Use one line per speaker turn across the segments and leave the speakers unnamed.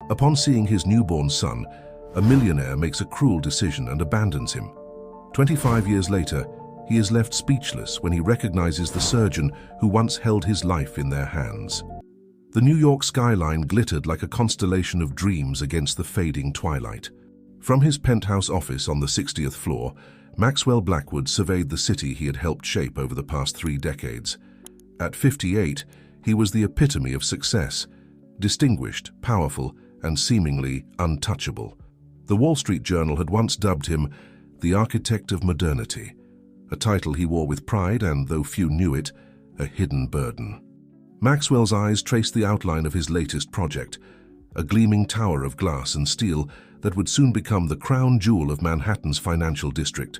Upon seeing his newborn son, a millionaire makes a cruel decision and abandons him. 25 years later, he is left speechless when he recognizes the surgeon who once held his life in their hands. The New York skyline glittered like a constellation of dreams against the fading twilight. From his penthouse office on the 60th floor, Maxwell Blackwood surveyed the city he had helped shape over the past 3 decades. At 58, he was the epitome of success, distinguished, powerful, and seemingly untouchable. The Wall Street Journal had once dubbed him the architect of modernity, a title he wore with pride and, though few knew it, a hidden burden. Maxwell's eyes traced the outline of his latest project, a gleaming tower of glass and steel that would soon become the crown jewel of Manhattan's financial district.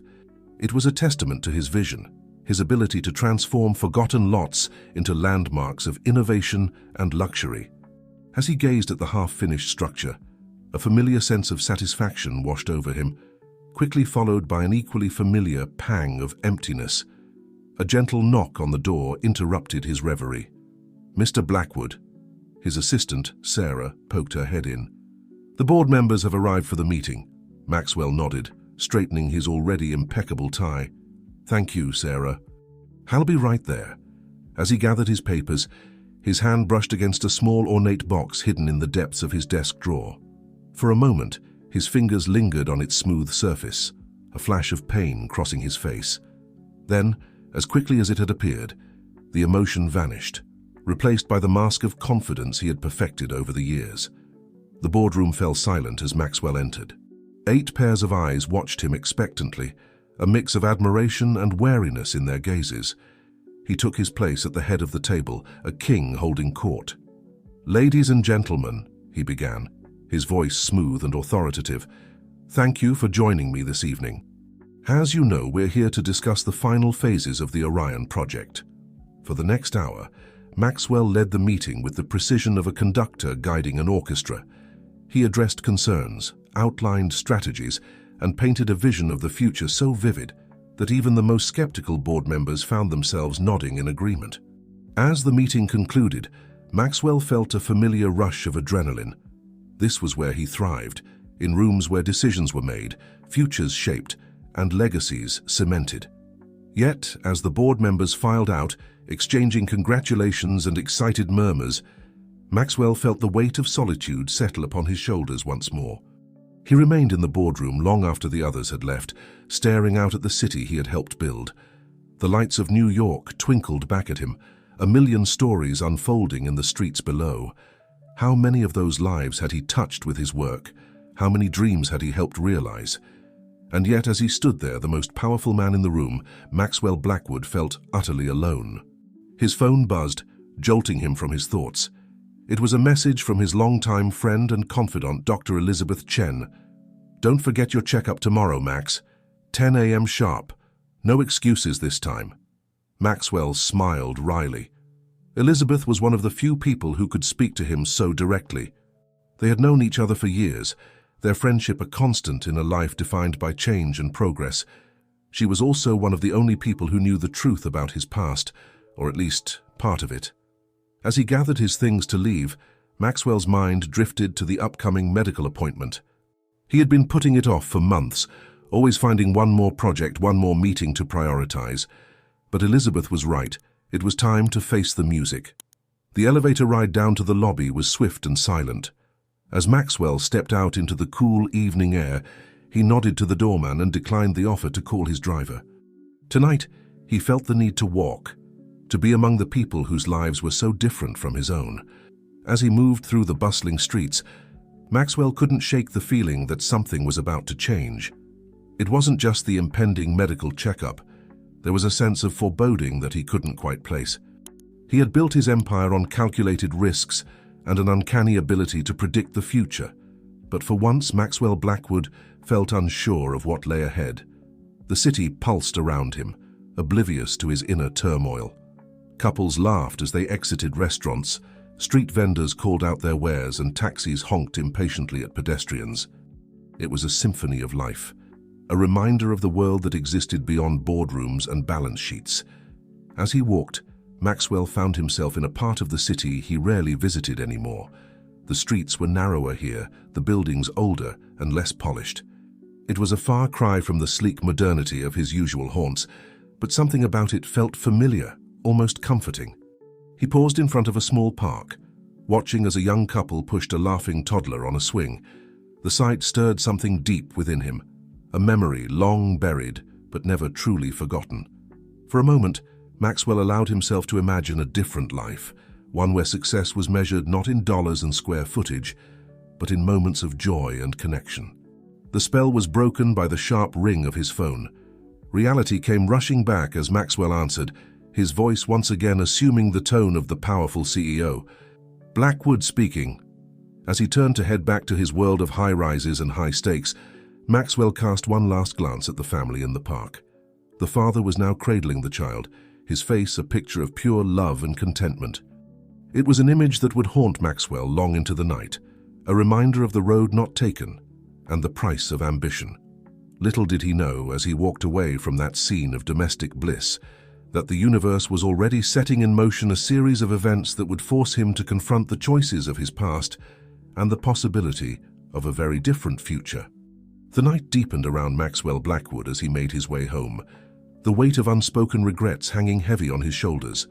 It was a testament to his vision, his ability to transform forgotten lots into landmarks of innovation and luxury. As he gazed at the half-finished structure, a familiar sense of satisfaction washed over him, quickly followed by an equally familiar pang of emptiness. A gentle knock on the door interrupted his reverie. "Mr. Blackwood." His assistant, Sarah, poked her head in. "The board members have arrived for the meeting." Maxwell nodded, straightening his already impeccable tie. "Thank you, Sarah. I'll be right there." As he gathered his papers, his hand brushed against a small ornate box hidden in the depths of his desk drawer. For a moment, his fingers lingered on its smooth surface, a flash of pain crossing his face. Then, as quickly as it had appeared, the emotion vanished, replaced by the mask of confidence he had perfected over the years. The boardroom fell silent as Maxwell entered. 8 pairs of eyes watched him expectantly, a mix of admiration and wariness in their gazes. He took his place at the head of the table, a king holding court. "Ladies and gentlemen," he began, his voice smooth and authoritative, "thank you for joining me this evening. As you know, we're here to discuss the final phases of the Orion project." For the next hour, Maxwell led the meeting with the precision of a conductor guiding an orchestra. He addressed concerns, outlined strategies, and painted a vision of the future so vivid that even the most skeptical board members found themselves nodding in agreement. As the meeting concluded, Maxwell felt a familiar rush of adrenaline. This was where he thrived, in rooms where decisions were made, futures shaped, and legacies cemented. Yet, as the board members filed out, exchanging congratulations and excited murmurs, Maxwell felt the weight of solitude settle upon his shoulders once more. He remained in the boardroom long after the others had left, staring out at the city he had helped build. The lights of New York twinkled back at him, a million stories unfolding in the streets below. How many of those lives had he touched with his work? How many dreams had he helped realize? And yet, as he stood there, the most powerful man in the room, Maxwell Blackwood felt utterly alone. His phone buzzed, jolting him from his thoughts. It was a message from his longtime friend and confidant, Dr. Elizabeth Chen. "Don't forget your checkup tomorrow, Max. 10 a.m. sharp. No excuses this time." Maxwell smiled wryly. Elizabeth was one of the few people who could speak to him so directly. They had known each other for years, their friendship a constant in a life defined by change and progress. She was also one of the only people who knew the truth about his past, or at least part of it. As he gathered his things to leave, Maxwell's mind drifted to the upcoming medical appointment. He had been putting it off for months, always finding one more project, one more meeting to prioritize. But Elizabeth was right. It was time to face the music. The elevator ride down to the lobby was swift and silent. As Maxwell stepped out into the cool evening air, he nodded to the doorman and declined the offer to call his driver. Tonight, he felt the need to walk, to be among the people whose lives were so different from his own. As he moved through the bustling streets, Maxwell couldn't shake the feeling that something was about to change. It wasn't just the impending medical checkup. There was a sense of foreboding that he couldn't quite place. He had built his empire on calculated risks and an uncanny ability to predict the future. But for once, Maxwell Blackwood felt unsure of what lay ahead. The city pulsed around him, oblivious to his inner turmoil. Couples laughed as they exited restaurants, street vendors called out their wares, and taxis honked impatiently at pedestrians. It was a symphony of life, a reminder of the world that existed beyond boardrooms and balance sheets. As he walked, Maxwell found himself in a part of the city he rarely visited anymore, The streets were narrower here, the buildings older and less polished. It was a far cry from the sleek modernity of his usual haunts, but something about it felt familiar, almost comforting. He paused in front of a small park, watching as a young couple pushed a laughing toddler on a swing. The sight stirred something deep within him, a memory long buried but never truly forgotten. For a moment, Maxwell allowed himself to imagine a different life, one where success was measured not in dollars and square footage, but in moments of joy and connection. The spell was broken by the sharp ring of his phone. Reality came rushing back as Maxwell answered, his voice once again assuming the tone of the powerful CEO. "Blackwood speaking." As he turned to head back to his world of high-rises and high stakes, Maxwell cast one last glance at the family in the park. The father was now cradling the child, his face a picture of pure love and contentment. It was an image that would haunt Maxwell long into the night, a reminder of the road not taken and the price of ambition. Little did he know, as he walked away from that scene of domestic bliss, that the universe was already setting in motion a series of events that would force him to confront the choices of his past and the possibility of a very different future. The night deepened around Maxwell Blackwood as he made his way home, the weight of unspoken regrets hanging heavy on his shoulders.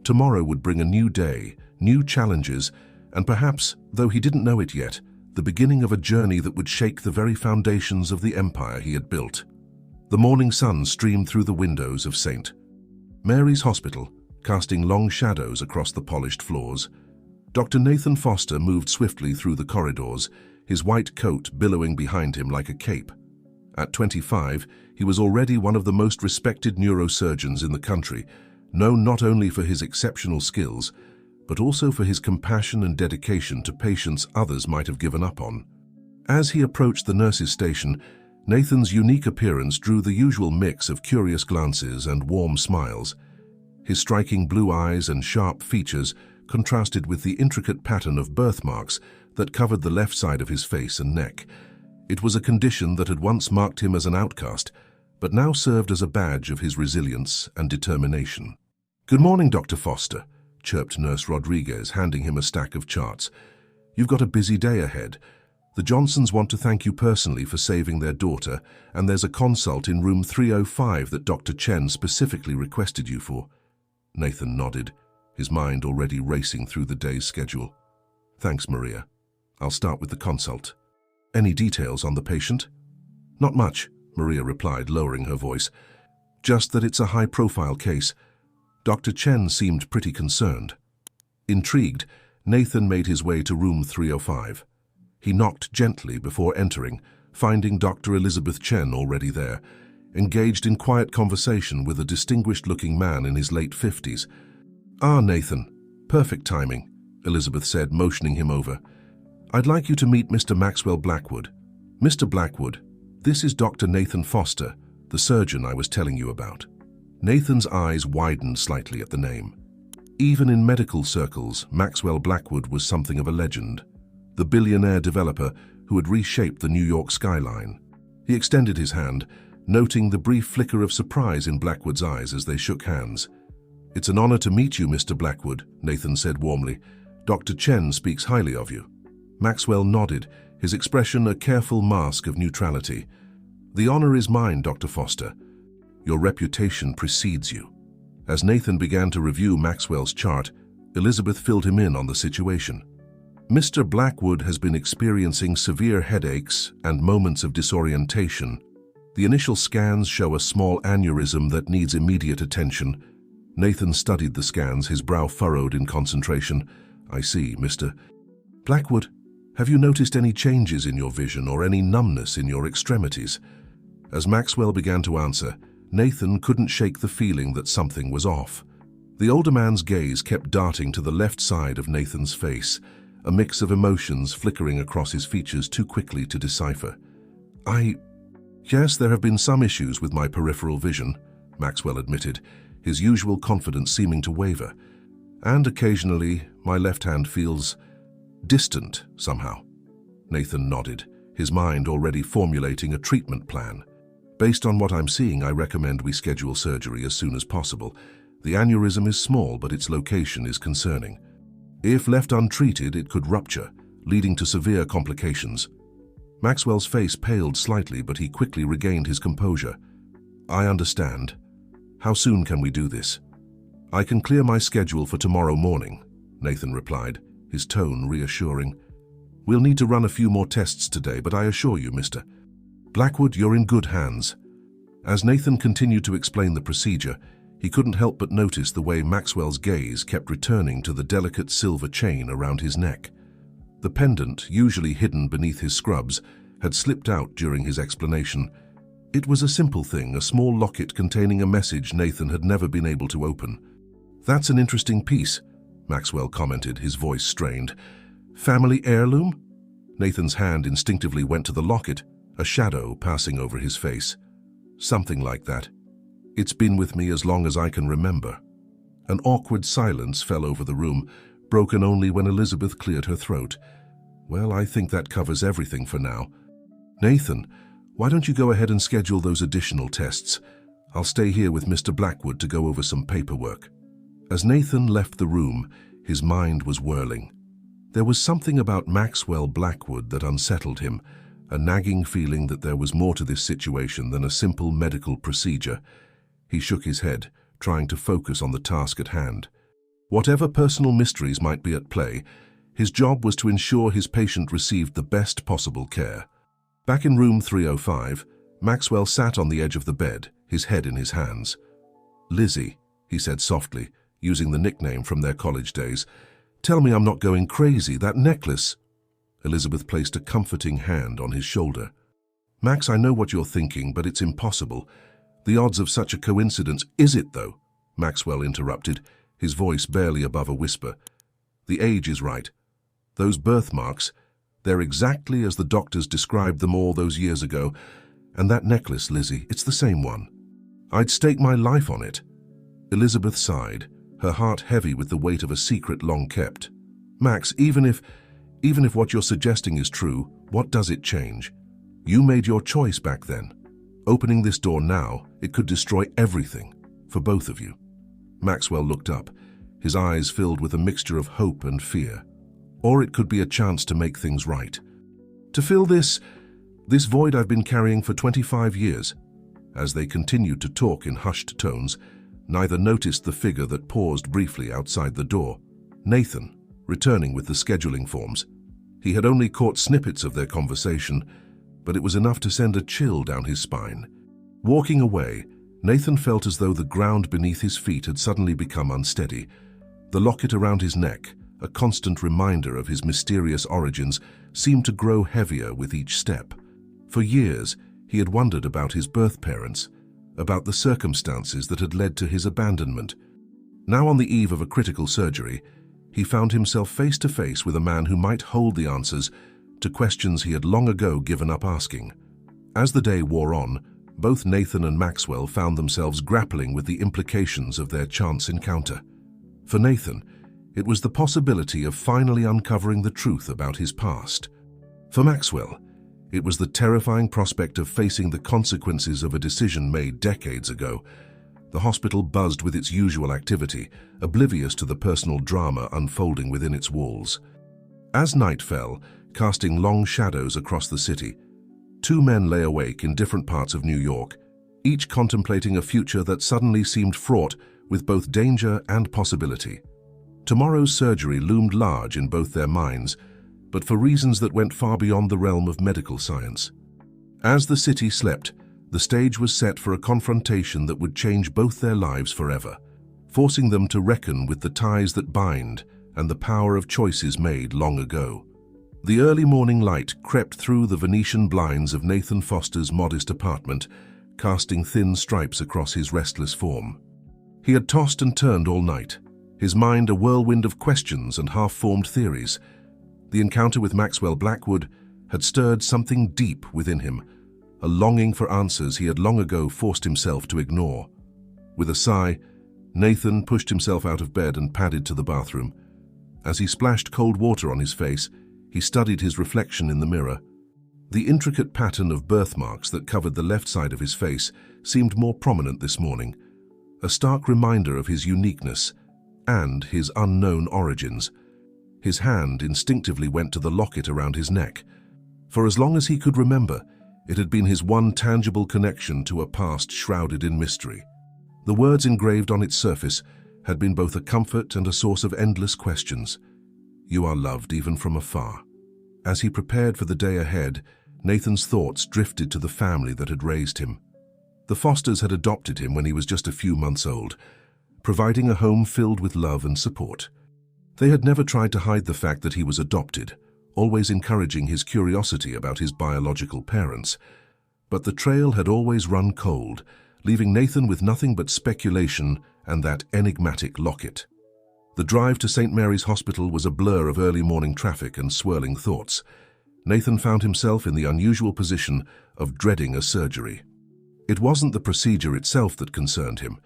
Tomorrow would bring a new day, new challenges, and perhaps, though he didn't know it yet, the beginning of a journey that would shake the very foundations of the empire he had built. The morning sun streamed through the windows of St. Mary's Hospital, casting long shadows across the polished floors. Dr. Nathan Foster moved swiftly through the corridors, his white coat billowing behind him like a cape. At 25, he was already one of the most respected neurosurgeons in the country, known not only for his exceptional skills, but also for his compassion and dedication to patients others might have given up on. As he approached the nurse's station, Nathan's unique appearance drew the usual mix of curious glances and warm smiles. His striking blue eyes and sharp features contrasted with the intricate pattern of birthmarks that covered the left side of his face and neck. It was a condition that had once marked him as an outcast, but now served as a badge of his resilience and determination. "Good morning, Dr. Foster," chirped Nurse Rodriguez, handing him a stack of charts. "You've got a busy day ahead. The Johnsons want to thank you personally for saving their daughter, and there's a consult in room 305 that Dr. Chen specifically requested you for." Nathan nodded, his mind already racing through the day's schedule. "Thanks, Maria. I'll start with the consult. Any details on the patient?" "Not much," Maria replied, lowering her voice. "Just that it's a high-profile case." Dr. Chen seemed pretty concerned. Intrigued, Nathan made his way to room 305. He knocked gently before entering, finding Dr. Elizabeth Chen already there, engaged in quiet conversation with a distinguished-looking man in his late 50s. "Ah, Nathan, perfect timing," Elizabeth said, motioning him over. "I'd like you to meet Mr. Maxwell Blackwood. Mr. Blackwood, this is Dr. Nathan Foster, the surgeon I was telling you about." Nathan's eyes widened slightly at the name. Even in medical circles, Maxwell Blackwood was something of a legend, the billionaire developer who had reshaped the New York skyline. He extended his hand, noting the brief flicker of surprise in Blackwood's eyes as they shook hands. "It's an honor to meet you, Mr. Blackwood," Nathan said warmly. "Dr. Chen speaks highly of you." Maxwell nodded, his expression a careful mask of neutrality. "The honor is mine, Dr. Foster. Your reputation precedes you." As Nathan began to review Maxwell's chart, Elizabeth filled him in on the situation. "Mr. Blackwood has been experiencing severe headaches and moments of disorientation. The initial scans show a small aneurysm that needs immediate attention." Nathan studied the scans, his brow furrowed in concentration. "I see, Mr. Blackwood. Have you noticed any changes in your vision or any numbness in your extremities?" As Maxwell began to answer, Nathan couldn't shake the feeling that something was off. The older man's gaze kept darting to the left side of Nathan's face, a mix of emotions flickering across his features too quickly to decipher. Yes, there have been some issues with my peripheral vision," Maxwell admitted, his usual confidence seeming to waver. "And occasionally, my left hand feels distant somehow." Nathan nodded, his mind already formulating a treatment plan. "Based on what I'm seeing, I recommend we schedule surgery as soon as possible. The aneurysm is small, but its location is concerning. If left untreated, it could rupture, leading to severe complications. Maxwell's face paled slightly, but he quickly regained his composure. "I understand. How soon can we do this?" "I can clear my schedule for tomorrow morning," Nathan replied, his tone reassuring. "We'll need to run a few more tests today, but I assure you, Mr. Blackwood, you're in good hands." As Nathan continued to explain the procedure, he couldn't help but notice the way Maxwell's gaze kept returning to the delicate silver chain around his neck. The pendant, usually hidden beneath his scrubs, had slipped out during his explanation. It was a simple thing, a small locket containing a message Nathan had never been able to open. "That's an interesting piece," Maxwell commented, his voice strained. "Family heirloom?" Nathan's hand instinctively went to the locket, a shadow passing over his face. "Something like that. It's been with me as long as I can remember." An awkward silence fell over the room, broken only when Elizabeth cleared her throat. "Well, I think that covers everything for now. Nathan, why don't you go ahead and schedule those additional tests? I'll stay here with Mr. Blackwood to go over some paperwork." As Nathan left the room, his mind was whirling. There was something about Maxwell Blackwood that unsettled him, a nagging feeling that there was more to this situation than a simple medical procedure. He shook his head, trying to focus on the task at hand. Whatever personal mysteries might be at play, his job was to ensure his patient received the best possible care. Back in room 305, Maxwell sat on the edge of the bed, his head in his hands. "Lizzie," he said softly, using the nickname from their college days, "tell me I'm not going crazy. That necklace—" Elizabeth placed a comforting hand on his shoulder. "Max, I know what you're thinking, but it's impossible. The odds of such a coincidence—" "Is it, though?" Maxwell interrupted, his voice barely above a whisper. "The age is right. Those birthmarks, they're exactly as the doctors described them all those years ago. And that necklace, Lizzie, it's the same one. I'd stake my life on it." Elizabeth sighed, her heart heavy with the weight of a secret long kept. "Max, even if what you're suggesting is true, what does it change? You made your choice back then. Opening this door now, it could destroy everything, for both of you." Maxwell looked up, his eyes filled with a mixture of hope and fear. "Or it could be a chance to make things right. To fill this void I've been carrying for 25 years. As they continued to talk in hushed tones, neither noticed the figure that paused briefly outside the door. Nathan, returning with the scheduling forms. He had only caught snippets of their conversation, but it was enough to send a chill down his spine. Walking away, Nathan felt as though the ground beneath his feet had suddenly become unsteady. The locket around his neck, a constant reminder of his mysterious origins, seemed to grow heavier with each step. For years, he had wondered about his birth parents, about the circumstances that had led to his abandonment. Now, on the eve of a critical surgery, he found himself face to face with a man who might hold the answers to questions he had long ago given up asking. As the day wore on, both Nathan and Maxwell found themselves grappling with the implications of their chance encounter. For Nathan, it was the possibility of finally uncovering the truth about his past. For Maxwell, it was the terrifying prospect of facing the consequences of a decision made decades ago. The hospital buzzed with its usual activity, oblivious to the personal drama unfolding within its walls. As night fell, casting long shadows across the city, two men lay awake in different parts of New York, each contemplating a future that suddenly seemed fraught with both danger and possibility. Tomorrow's surgery loomed large in both their minds, but for reasons that went far beyond the realm of medical science. As the city slept, the stage was set for a confrontation that would change both their lives forever, forcing them to reckon with the ties that bind and the power of choices made long ago. The early morning light crept through the Venetian blinds of Nathan Foster's modest apartment, casting thin stripes across his restless form. He had tossed and turned all night, his mind a whirlwind of questions and half-formed theories. The encounter with Maxwell Blackwood had stirred something deep within him, a longing for answers he had long ago forced himself to ignore. With a sigh, Nathan pushed himself out of bed and padded to the bathroom. As he splashed cold water on his face, he studied his reflection in the mirror. The intricate pattern of birthmarks that covered the left side of his face seemed more prominent this morning, a stark reminder of his uniqueness and his unknown origins. His hand instinctively went to the locket around his neck. For as long as he could remember, it had been his one tangible connection to a past shrouded in mystery. The words engraved on its surface had been both a comfort and a source of endless questions. "You are loved even from afar." As he prepared for the day ahead, Nathan's thoughts drifted to the family that had raised him. The Fosters had adopted him when he was just a few months old, providing a home filled with love and support. They had never tried to hide the fact that he was adopted, always encouraging his curiosity about his biological parents. But the trail had always run cold, leaving Nathan with nothing but speculation and that enigmatic locket. The drive to St. Mary's Hospital was a blur of early morning traffic and swirling thoughts. Nathan found himself in the unusual position of dreading a surgery. It wasn't the procedure itself that concerned him.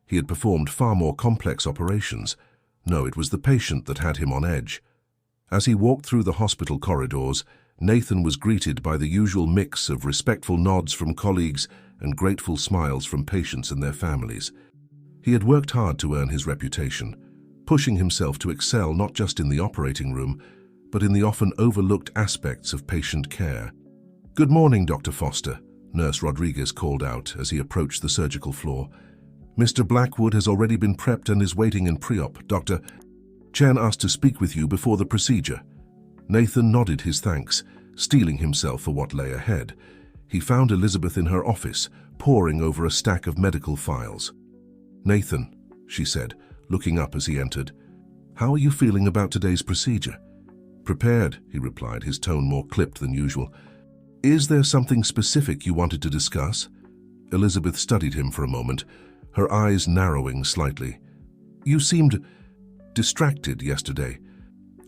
He had performed far more complex operations. No, it was the patient that had him on edge. As he walked through the hospital corridors, Nathan was greeted by the usual mix of respectful nods from colleagues and grateful smiles from patients and their families. He had worked hard to earn his reputation, pushing himself to excel not just in the operating room, but in the often overlooked aspects of patient care. "Good morning, Dr. Foster," Nurse Rodriguez called out as he approached the surgical floor. "Mr. Blackwood has already been prepped and is waiting in pre-op. Dr. Chen asked to speak with you before the procedure." Nathan nodded his thanks, steeling himself for what lay ahead. He found Elizabeth in her office, poring over a stack of medical files. "Nathan," she said, looking up as he entered, "how are you feeling about today's procedure?" "Prepared," he replied, his tone more clipped than usual. "Is there something specific you wanted to discuss?" Elizabeth studied him for a moment, her eyes narrowing slightly. "You seemed distracted yesterday.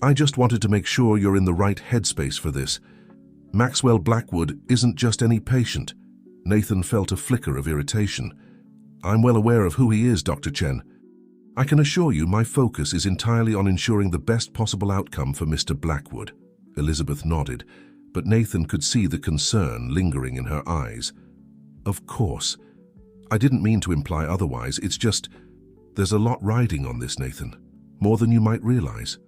I just wanted to make sure you're in the right headspace for this. Maxwell Blackwood isn't just any patient." Nathan felt a flicker of irritation. "I'm well aware of who he is, Dr. Chen. I can assure you my focus is entirely on ensuring the best possible outcome for Mr. Blackwood." Elizabeth nodded, but Nathan could see the concern lingering in her eyes. "Of course. I didn't mean to imply otherwise. It's just, there's a lot riding on this, Nathan. More than you might realize."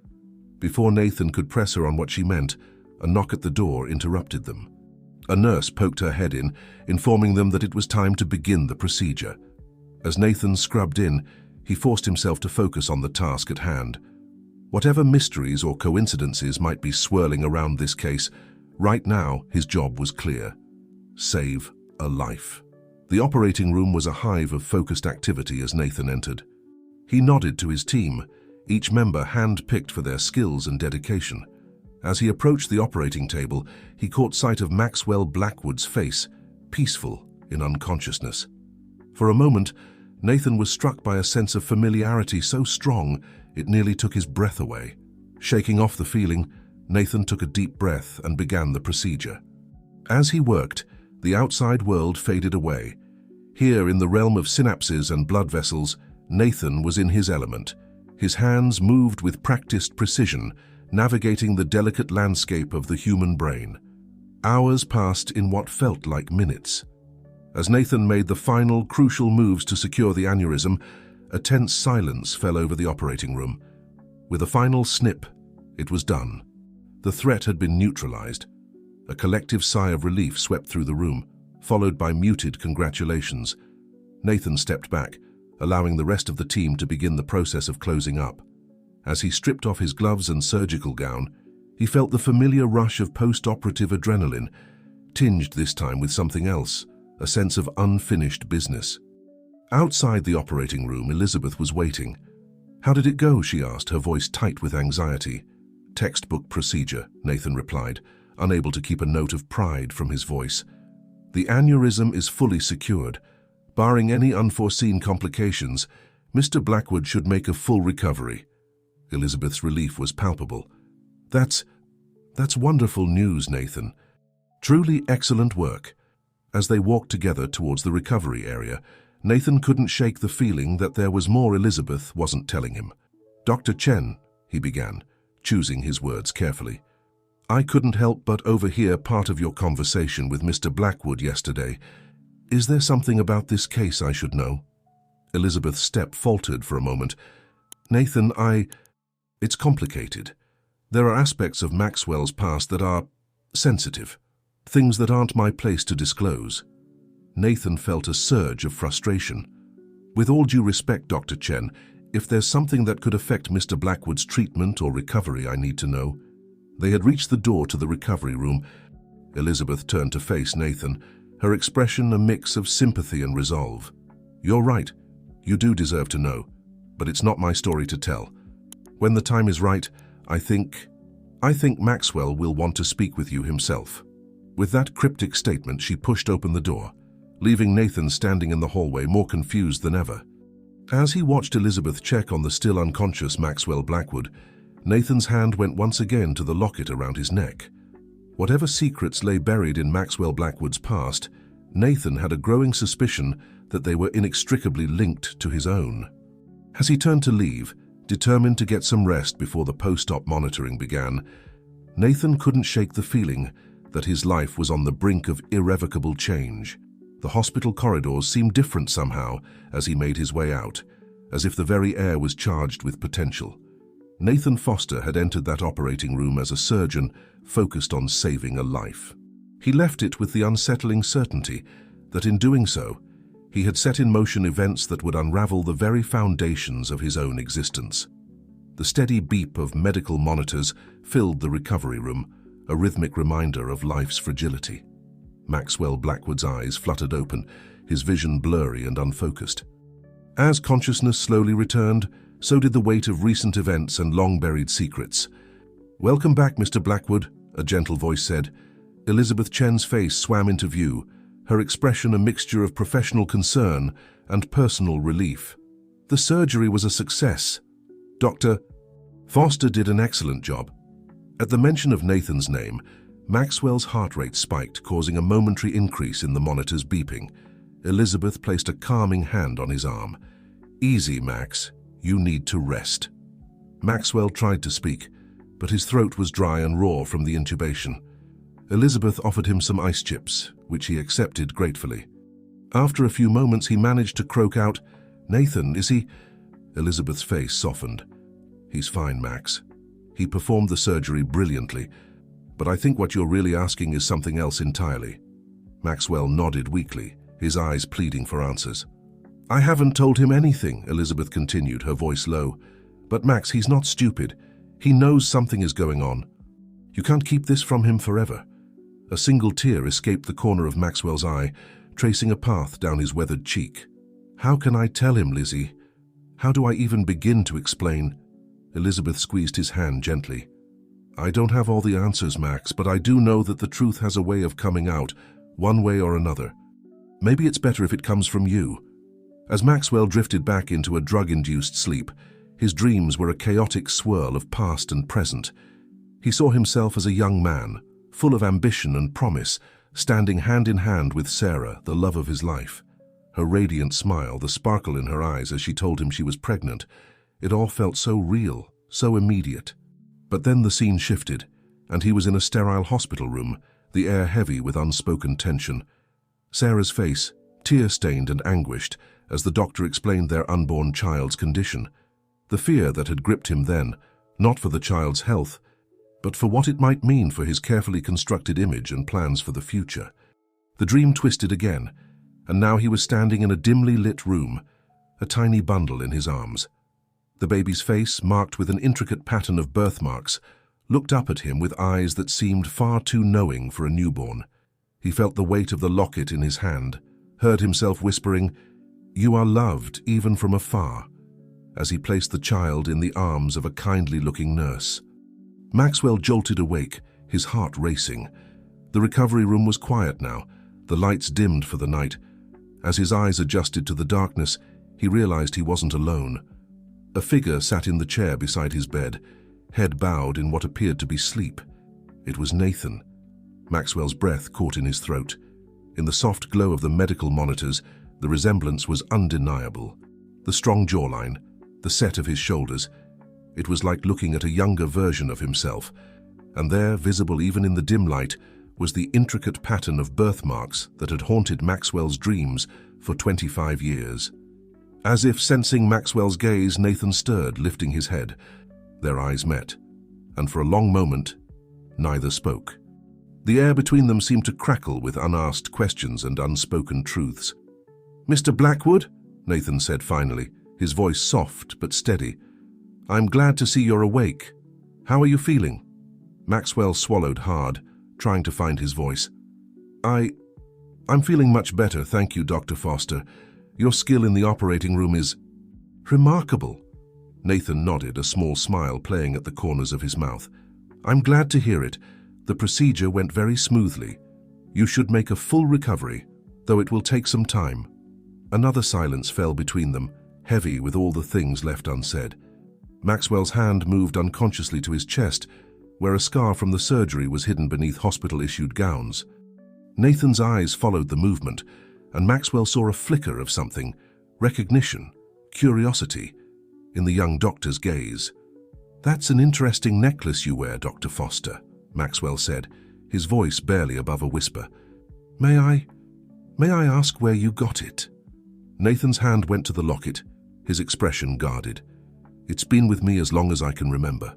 Before Nathan could press her on what she meant, a knock at the door interrupted them. A nurse poked her head in, informing them that it was time to begin the procedure. As Nathan scrubbed in, he forced himself to focus on the task at hand. Whatever mysteries or coincidences might be swirling around this case, right now his job was clear: save a life. The operating room was a hive of focused activity as Nathan entered. He nodded to his team, each member hand-picked for their skills and dedication. As he approached the operating table, he caught sight of Maxwell Blackwood's face, peaceful in unconsciousness. For a moment, Nathan was struck by a sense of familiarity so strong it nearly took his breath away. Shaking off the feeling, Nathan took a deep breath and began the procedure. As he worked, the outside world faded away. Here, in the realm of synapses and blood vessels, Nathan was in his element. His hands moved with practiced precision, navigating the delicate landscape of the human brain. Hours passed in what felt like minutes. As Nathan made the final, crucial moves to secure the aneurysm, a tense silence fell over the operating room. With a final snip, it was done. The threat had been neutralized. A collective sigh of relief swept through the room, followed by muted congratulations. Nathan stepped back, allowing the rest of the team to begin the process of closing up. As he stripped off his gloves and surgical gown, he felt the familiar rush of post-operative adrenaline, tinged this time with something else, a sense of unfinished business. Outside the operating room, Elizabeth was waiting. "How did it go?" she asked, her voice tight with anxiety. "Textbook procedure," Nathan replied, unable to keep a note of pride from his voice. "The aneurysm is fully secured. Barring any unforeseen complications, Mr. Blackwood should make a full recovery." Elizabeth's relief was palpable. That's wonderful news, Nathan. Truly excellent work." As they walked together towards the recovery area, Nathan couldn't shake the feeling that there was more Elizabeth wasn't telling him. "Dr. Chen," he began, choosing his words carefully, "I couldn't help but overhear part of your conversation with Mr. Blackwood yesterday. Is there something about this case I should know?" Elizabeth's step faltered for a moment. "Nathan, it's complicated. There are aspects of Maxwell's past that are sensitive, things that aren't my place to disclose. Nathan felt a surge of frustration. With all due respect, Dr. Chen, if there's something that could affect Mr. Blackwood's treatment or recovery, I need to know. They had reached the door to the recovery room. Elizabeth turned to face Nathan, her expression a mix of sympathy and resolve. You're right. You do deserve to know. But it's not my story to tell. When the time is right, I think Maxwell will want to speak with you himself. With that cryptic statement, she pushed open the door, leaving Nathan standing in the hallway more confused than ever. As he watched Elizabeth check on the still unconscious Maxwell Blackwood, Nathan's hand went once again to the locket around his neck. Whatever secrets lay buried in Maxwell Blackwood's past, Nathan had a growing suspicion that they were inextricably linked to his own. As he turned to leave, determined to get some rest before the post-op monitoring began, Nathan couldn't shake the feeling that his life was on the brink of irrevocable change. The hospital corridors seemed different somehow as he made his way out, as if the very air was charged with potential. Nathan Foster had entered that operating room as a surgeon focused on saving a life. He left it with the unsettling certainty that in doing so, he had set in motion events that would unravel the very foundations of his own existence. The steady beep of medical monitors filled the recovery room, a rhythmic reminder of life's fragility. Maxwell Blackwood's eyes fluttered open, his vision blurry and unfocused. As consciousness slowly returned, so did the weight of recent events and long-buried secrets. "Welcome back, Mr. Blackwood," a gentle voice said. Elizabeth Chen's face swam into view, her expression a mixture of professional concern and personal relief. "The surgery was a success. Dr. Foster did an excellent job." At the mention of Nathan's name, Maxwell's heart rate spiked, causing a momentary increase in the monitor's beeping. Elizabeth placed a calming hand on his arm. "Easy, Max. You need to rest." Maxwell tried to speak, but his throat was dry and raw from the intubation. Elizabeth offered him some ice chips, which he accepted gratefully. After a few moments, he managed to croak out, "Nathan, is he—" Elizabeth's face softened. "He's fine, Max. He performed the surgery brilliantly, but I think what you're really asking is something else entirely." Maxwell nodded weakly, his eyes pleading for answers. "I haven't told him anything," Elizabeth continued, her voice low. "But Max, he's not stupid. He knows something is going on. You can't keep this from him forever." A single tear escaped the corner of Maxwell's eye, tracing a path down his weathered cheek. "How can I tell him, Lizzie? How do I even begin to explain?" Elizabeth squeezed his hand gently. "I don't have all the answers, Max, but I do know that the truth has a way of coming out, one way or another. Maybe it's better if it comes from you." As Maxwell drifted back into a drug-induced sleep, his dreams were a chaotic swirl of past and present. He saw himself as a young man, full of ambition and promise, standing hand in hand with Sarah, the love of his life. Her radiant smile, the sparkle in her eyes as she told him she was pregnant, it all felt so real, so immediate. But then the scene shifted, and he was in a sterile hospital room, the air heavy with unspoken tension. Sarah's face, tear-stained and anguished, as the doctor explained their unborn child's condition. The fear that had gripped him then, not for the child's health, but for what it might mean for his carefully constructed image and plans for the future. The dream twisted again, and now he was standing in a dimly lit room, a tiny bundle in his arms. The baby's face, marked with an intricate pattern of birthmarks, looked up at him with eyes that seemed far too knowing for a newborn. He felt the weight of the locket in his hand, heard himself whispering, "You are loved even from afar," as he placed the child in the arms of a kindly-looking nurse. Maxwell jolted awake, his heart racing. The recovery room was quiet now, the lights dimmed for the night. As his eyes adjusted to the darkness, he realized he wasn't alone. A figure sat in the chair beside his bed, head bowed in what appeared to be sleep. It was Nathan. Maxwell's breath caught in his throat. In the soft glow of the medical monitors, the resemblance was undeniable. The strong jawline, the set of his shoulders. It was like looking at a younger version of himself, and there, visible even in the dim light, was the intricate pattern of birthmarks that had haunted Maxwell's dreams for 25 years. As if sensing Maxwell's gaze, Nathan stirred, lifting his head. Their eyes met. and for a long moment, neither spoke. The air between them seemed to crackle with unasked questions and unspoken truths. "Mr. Blackwood," Nathan said finally, his voice soft but steady, "I'm glad to see you're awake. How are you feeling?" Maxwell swallowed hard, trying to find his voice. I'm feeling much better, thank you, Dr. Foster. Your skill in the operating room is remarkable." Nathan nodded, a small smile playing at the corners of his mouth. "I'm glad to hear it. The procedure went very smoothly. You should make a full recovery, though it will take some time." Another silence fell between them, heavy with all the things left unsaid. Maxwell's hand moved unconsciously to his chest, where a scar from the surgery was hidden beneath hospital-issued gowns. Nathan's eyes followed the movement, and Maxwell saw a flicker of something, recognition, curiosity, in the young doctor's gaze. "That's an interesting necklace you wear, Dr. Foster," Maxwell said, his voice barely above a whisper. May I ask where you got it?" Nathan's hand went to the locket, his expression guarded. "It's been with me as long as I can remember.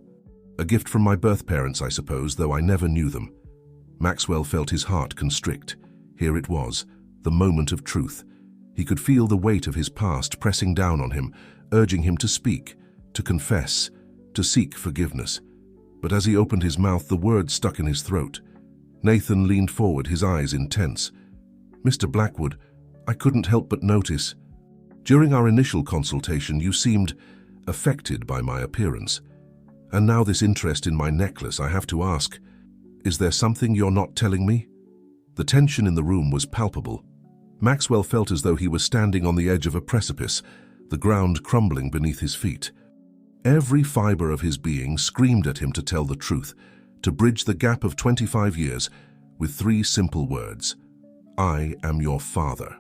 A gift from my birth parents, I suppose, though I never knew them." Maxwell felt his heart constrict. Here it was, the moment of truth. He could feel the weight of his past pressing down on him, urging him to speak, to confess, to seek forgiveness. But as he opened his mouth, the words stuck in his throat. Nathan leaned forward, his eyes intense. "Mr. Blackwood, I couldn't help but notice. During our initial consultation, you seemed affected by my appearance. And now this interest in my necklace, I have to ask, is there something you're not telling me?" The tension in the room was palpable. Maxwell felt as though he was standing on the edge of a precipice, the ground crumbling beneath his feet. Every fiber of his being screamed at him to tell the truth, to bridge the gap of 25 years with 3 simple words: "I am your father."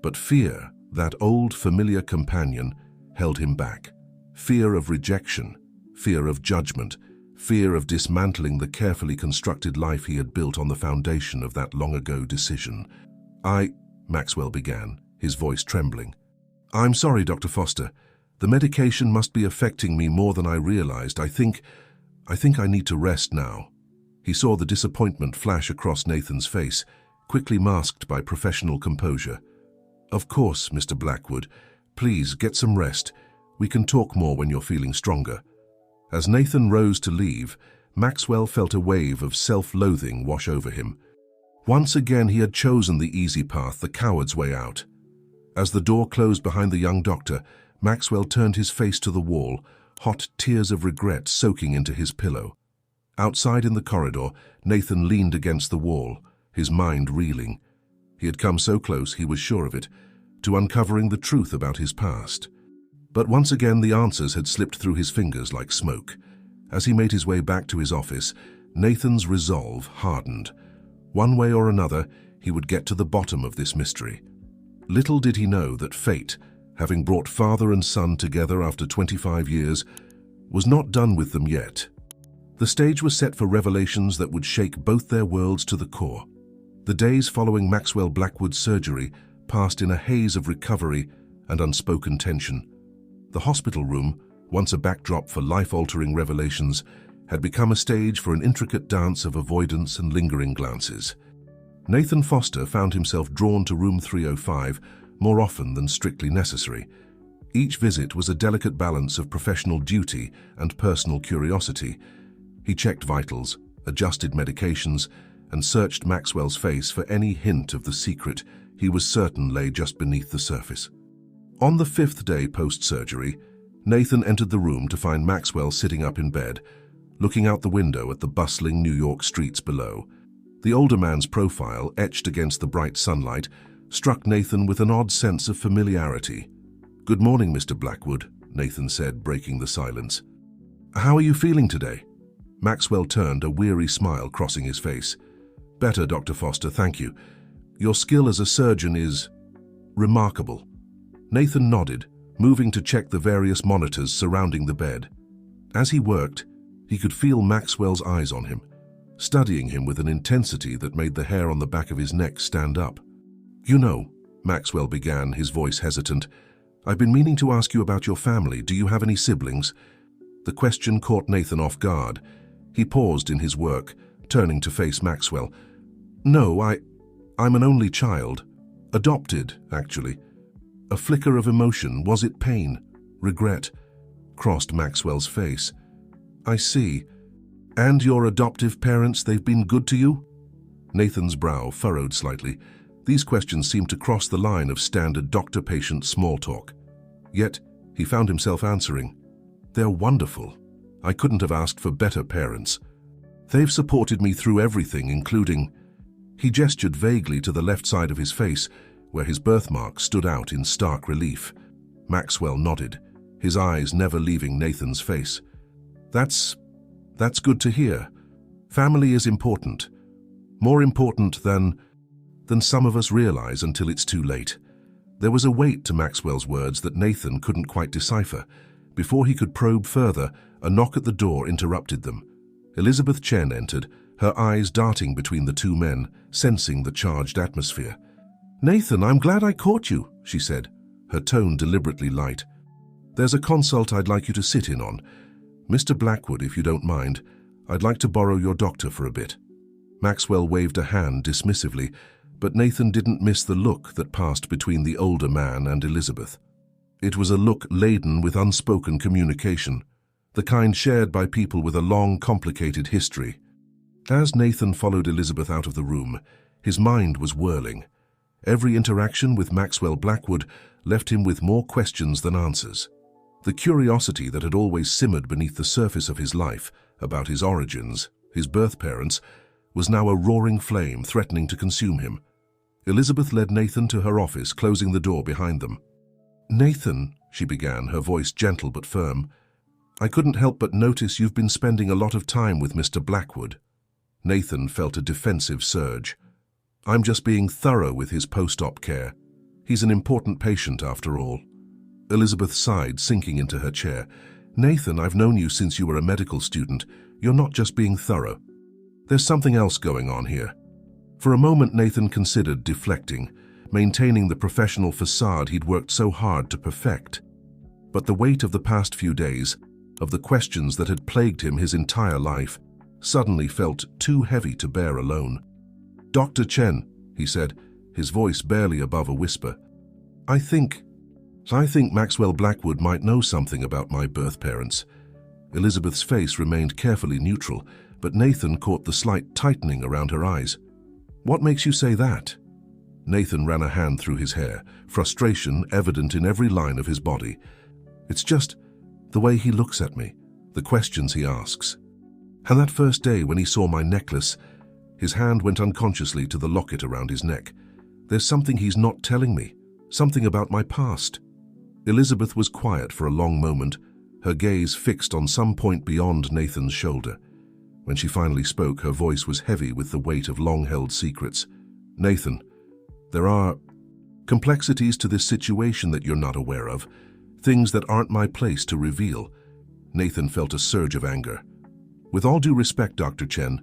But fear, that old familiar companion, held him back. Fear of rejection, fear of judgment, fear of dismantling the carefully constructed life he had built on the foundation of that long-ago decision. Maxwell began, his voice trembling. "I'm sorry, Dr. Foster. The medication must be affecting me more than I realized. I think I need to rest now." He saw the disappointment flash across Nathan's face, quickly masked by professional composure. "Of course, Mr. Blackwood. Please, get some rest. We can talk more when you're feeling stronger." As Nathan rose to leave, Maxwell felt a wave of self-loathing wash over him. Once again he had chosen the easy path, the coward's way out. As the door closed behind the young doctor, Maxwell turned his face to the wall, hot tears of regret soaking into his pillow. Outside in the corridor, Nathan leaned against the wall, his mind reeling. He had come so close, he was sure of it, to uncovering the truth about his past. But once again the answers had slipped through his fingers like smoke. As he made his way back to his office, Nathan's resolve hardened. One way or another, he would get to the bottom of this mystery. Little did he know that fate, having brought father and son together after 25 years, was not done with them yet. The stage was set for revelations that would shake both their worlds to the core. The days following Maxwell Blackwood's surgery passed in a haze of recovery and unspoken tension. The hospital room, once a backdrop for life-altering revelations, had become a stage for an intricate dance of avoidance and lingering glances. Nathan Foster found himself drawn to room 305 more often than strictly necessary. Each visit was a delicate balance of professional duty and personal curiosity. He checked vitals, adjusted medications, and searched Maxwell's face for any hint of the secret he was certain lay just beneath the surface. On the 5th day post-surgery, Nathan entered the room to find Maxwell sitting up in bed, looking out the window at the bustling New York streets below. The older man's profile, etched against the bright sunlight, struck Nathan with an odd sense of familiarity. "Good morning, Mr. Blackwood," Nathan said, breaking the silence. "How are you feeling today?" Maxwell turned, a weary smile crossing his face. "Better, Dr. Foster, thank you. Your skill as a surgeon is remarkable." Nathan nodded, moving to check the various monitors surrounding the bed. As he worked, he could feel Maxwell's eyes on him, studying him with an intensity that made the hair on the back of his neck stand up. "You know," Maxwell began, his voice hesitant, "I've been meaning to ask you about your family. Do you have any siblings?" The question caught Nathan off guard. He paused in his work, turning to face Maxwell. "No, I'm an only child. Adopted, actually." A flicker of emotion, was it pain, regret, crossed Maxwell's face. "I see. And your adoptive parents, they've been good to you?" Nathan's brow furrowed slightly. These questions seemed to cross the line of standard doctor-patient small talk. Yet, he found himself answering, "They're wonderful. I couldn't have asked for better parents. They've supported me through everything, including—" He gestured vaguely to the left side of his face, where his birthmark stood out in stark relief. Maxwell nodded, his eyes never leaving Nathan's face. That's good to hear. Family is important. More important than some of us realize until it's too late." There was a weight to Maxwell's words that Nathan couldn't quite decipher. Before he could probe further, a knock at the door interrupted them. Elizabeth Chen entered, her eyes darting between the two men, sensing the charged atmosphere. "Nathan, I'm glad I caught you," she said, her tone deliberately light. "There's a consult I'd like you to sit in on. Mr. Blackwood, if you don't mind, I'd like to borrow your doctor for a bit." Maxwell waved a hand dismissively, but Nathan didn't miss the look that passed between the older man and Elizabeth. It was a look laden with unspoken communication, the kind shared by people with a long, complicated history. As Nathan followed Elizabeth out of the room, his mind was whirling. Every interaction with Maxwell Blackwood left him with more questions than answers. The curiosity that had always simmered beneath the surface of his life about his origins, his birth parents, was now a roaring flame threatening to consume him. Elizabeth led Nathan to her office, closing the door behind them. "Nathan," she began, her voice gentle but firm, "I couldn't help but notice you've been spending a lot of time with Mr. Blackwood." Nathan felt a defensive surge. "I'm just being thorough with his post-op care. He's an important patient after all." Elizabeth sighed, sinking into her chair. "Nathan, I've known you since you were a medical student. You're not just being thorough. There's something else going on here." For a moment, Nathan considered deflecting, maintaining the professional facade he'd worked so hard to perfect. But the weight of the past few days, of the questions that had plagued him his entire life, suddenly felt too heavy to bear alone. "Dr. Chen," he said, his voice barely above a whisper, I think Maxwell Blackwood might know something about my birth parents." Elizabeth's face remained carefully neutral, but Nathan caught the slight tightening around her eyes. "What makes you say that?" Nathan ran a hand through his hair, frustration evident in every line of his body. "It's just the way he looks at me, the questions he asks. And that first day when he saw my necklace," his hand went unconsciously to the locket around his neck. "There's something he's not telling me, something about my past." Elizabeth was quiet for a long moment, her gaze fixed on some point beyond Nathan's shoulder. When she finally spoke, her voice was heavy with the weight of long-held secrets. "Nathan, there are complexities to this situation that you're not aware of, things that aren't my place to reveal." Nathan felt a surge of anger. "With all due respect, Dr. Chen,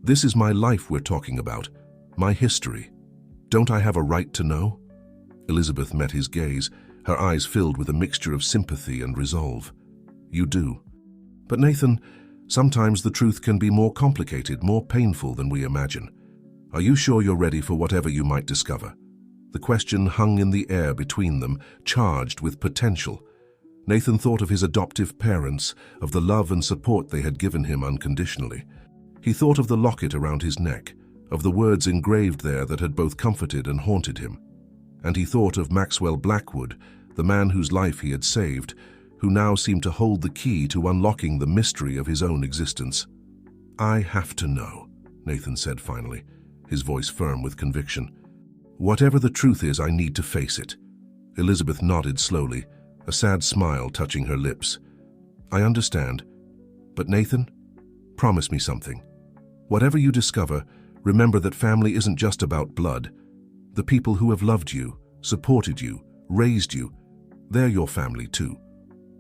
this is my life we're talking about, my history. Don't I have a right to know?" Elizabeth met his gaze, her eyes filled with a mixture of sympathy and resolve. "You do. But Nathan, sometimes the truth can be more complicated, more painful than we imagine. Are you sure you're ready for whatever you might discover?" The question hung in the air between them, charged with potential. Nathan thought of his adoptive parents, of the love and support they had given him unconditionally. He thought of the locket around his neck, of the words engraved there that had both comforted and haunted him. And he thought of Maxwell Blackwood, the man whose life he had saved, who now seemed to hold the key to unlocking the mystery of his own existence. "I have to know," Nathan said finally, his voice firm with conviction. "Whatever the truth is, I need to face it." Elizabeth nodded slowly, a sad smile touching her lips. "I understand. But Nathan, promise me something. Whatever you discover, remember that family isn't just about blood. The people who have loved you, supported you, raised you, they're your family too."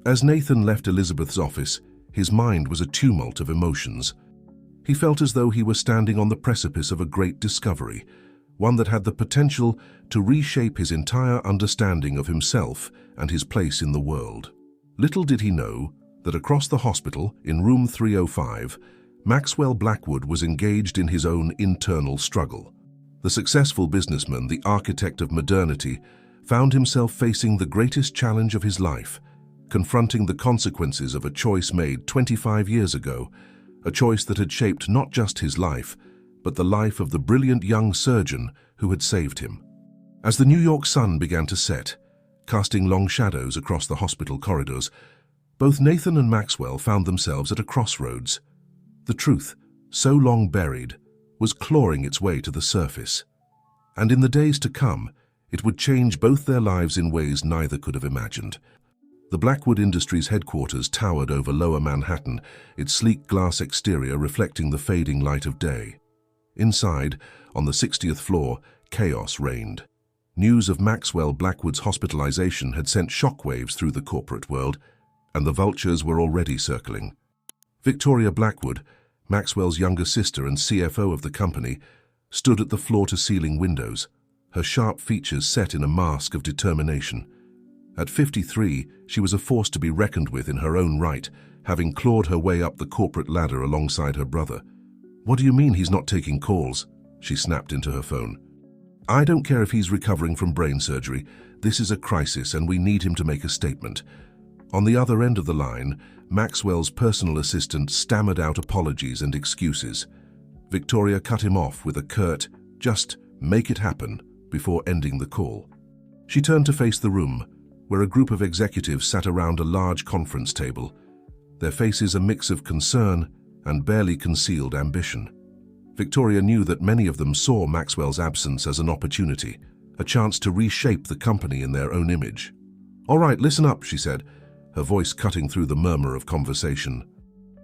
As Nathan left Elizabeth's office, his mind was a tumult of emotions. He felt as though he were standing on the precipice of a great discovery, one that had the potential to reshape his entire understanding of himself and his place in the world. Little did he know that across the hospital, in room 305, Maxwell Blackwood was engaged in his own internal struggle. The successful businessman, the architect of modernity, found himself facing the greatest challenge of his life, confronting the consequences of a choice made 25 years ago, a choice that had shaped not just his life, but the life of the brilliant young surgeon who had saved him. As the New York sun began to set, casting long shadows across the hospital corridors, both Nathan and Maxwell found themselves at a crossroads. The truth, so long buried, was clawing its way to the surface. And in the days to come, it would change both their lives in ways neither could have imagined. The Blackwood Industries headquarters towered over Lower Manhattan, its sleek glass exterior reflecting the fading light of day. Inside, on the 60th floor, chaos reigned. News of Maxwell Blackwood's hospitalization had sent shockwaves through the corporate world, and the vultures were already circling. Victoria Blackwood, Maxwell's younger sister and CFO of the company, stood at the floor-to-ceiling windows, her sharp features set in a mask of determination. At 53, she was a force to be reckoned with in her own right, having clawed her way up the corporate ladder alongside her brother. "What do you mean he's not taking calls?" she snapped into her phone. "I don't care if he's recovering from brain surgery. This is a crisis and we need him to make a statement." On the other end of the line, Maxwell's personal assistant stammered out apologies and excuses. Victoria cut him off with a curt, "Just make it happen," before ending the call. She turned to face the room, where a group of executives sat around a large conference table, their faces a mix of concern and barely concealed ambition. Victoria knew that many of them saw Maxwell's absence as an opportunity, a chance to reshape the company in their own image. "All right, listen up," she said, her voice cutting through the murmur of conversation.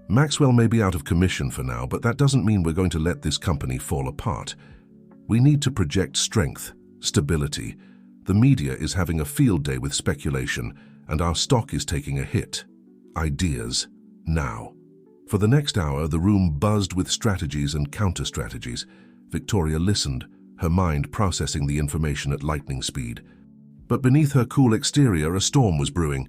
"Maxwell may be out of commission for now, but that doesn't mean we're going to let this company fall apart. We need to project strength, stability. The media is having a field day with speculation, and our stock is taking a hit. Ideas, now." For the next hour, the room buzzed with strategies and counter-strategies. Victoria listened, her mind processing the information at lightning speed. But beneath her cool exterior, a storm was brewing.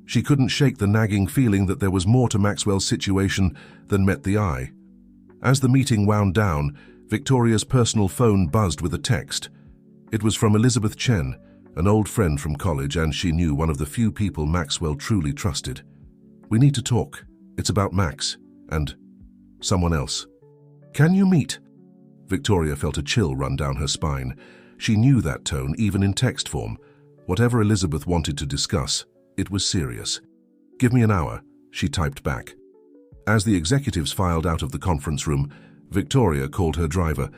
She couldn't shake the nagging feeling that there was more to Maxwell's situation than met the eye. As the meeting wound down, Victoria's personal phone buzzed with a text. It was from Elizabeth Chen, an old friend from college, and she knew one of the few people Maxwell truly trusted. "We need to talk. It's about Max and someone else." "Can you meet?" Victoria felt a chill run down her spine. She knew that tone, even in text form. Whatever Elizabeth wanted to discuss, it was serious. "Give me an hour," she typed back. As the executives filed out of the conference room, Victoria called her driver.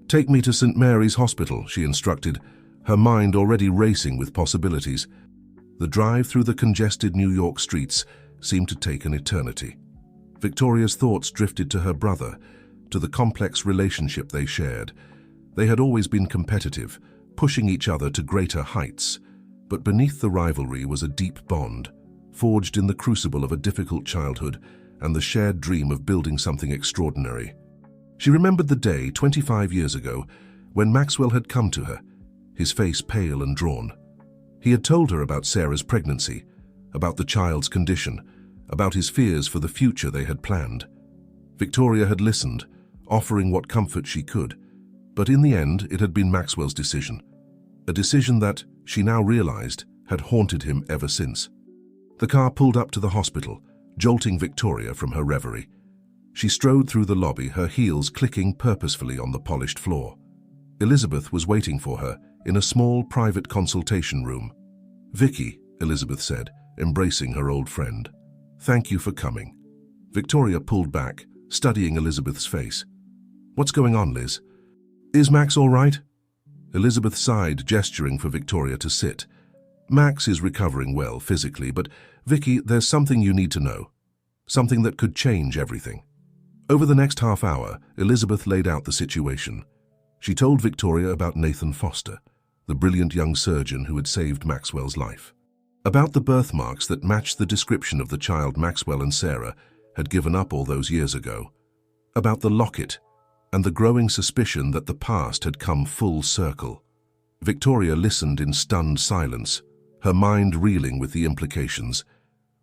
"Take me to St. Mary's Hospital," she instructed, her mind already racing with possibilities. The drive through the congested New York streets seemed to take an eternity. Victoria's thoughts drifted to her brother, to the complex relationship they shared. They had always been competitive, pushing each other to greater heights. But beneath the rivalry was a deep bond, forged in the crucible of a difficult childhood and the shared dream of building something extraordinary. She remembered the day 25 years ago when Maxwell had come to her, his face pale and drawn. He had told her about Sarah's pregnancy, about the child's condition, about his fears for the future they had planned. Victoria had listened, offering what comfort she could, but in the end it had been Maxwell's decision, a decision that, she now realized, had haunted him ever since. The car pulled up to the hospital, jolting Victoria from her reverie. She strode through the lobby, her heels clicking purposefully on the polished floor. Elizabeth was waiting for her in a small private consultation room. "Vicky," Elizabeth said, embracing her old friend. "Thank you for coming." Victoria pulled back, studying Elizabeth's face. "What's going on, Liz? Is Max all right?" Elizabeth sighed, gesturing for Victoria to sit. "Max is recovering well physically, but Vicky, there's something you need to know. Something that could change everything." Over the next half hour, Elizabeth laid out the situation. She told Victoria about Nathan Foster, the brilliant young surgeon who had saved Maxwell's life. About the birthmarks that matched the description of the child Maxwell and Sarah had given up all those years ago. About the locket and the growing suspicion that the past had come full circle. Victoria listened in stunned silence, her mind reeling with the implications.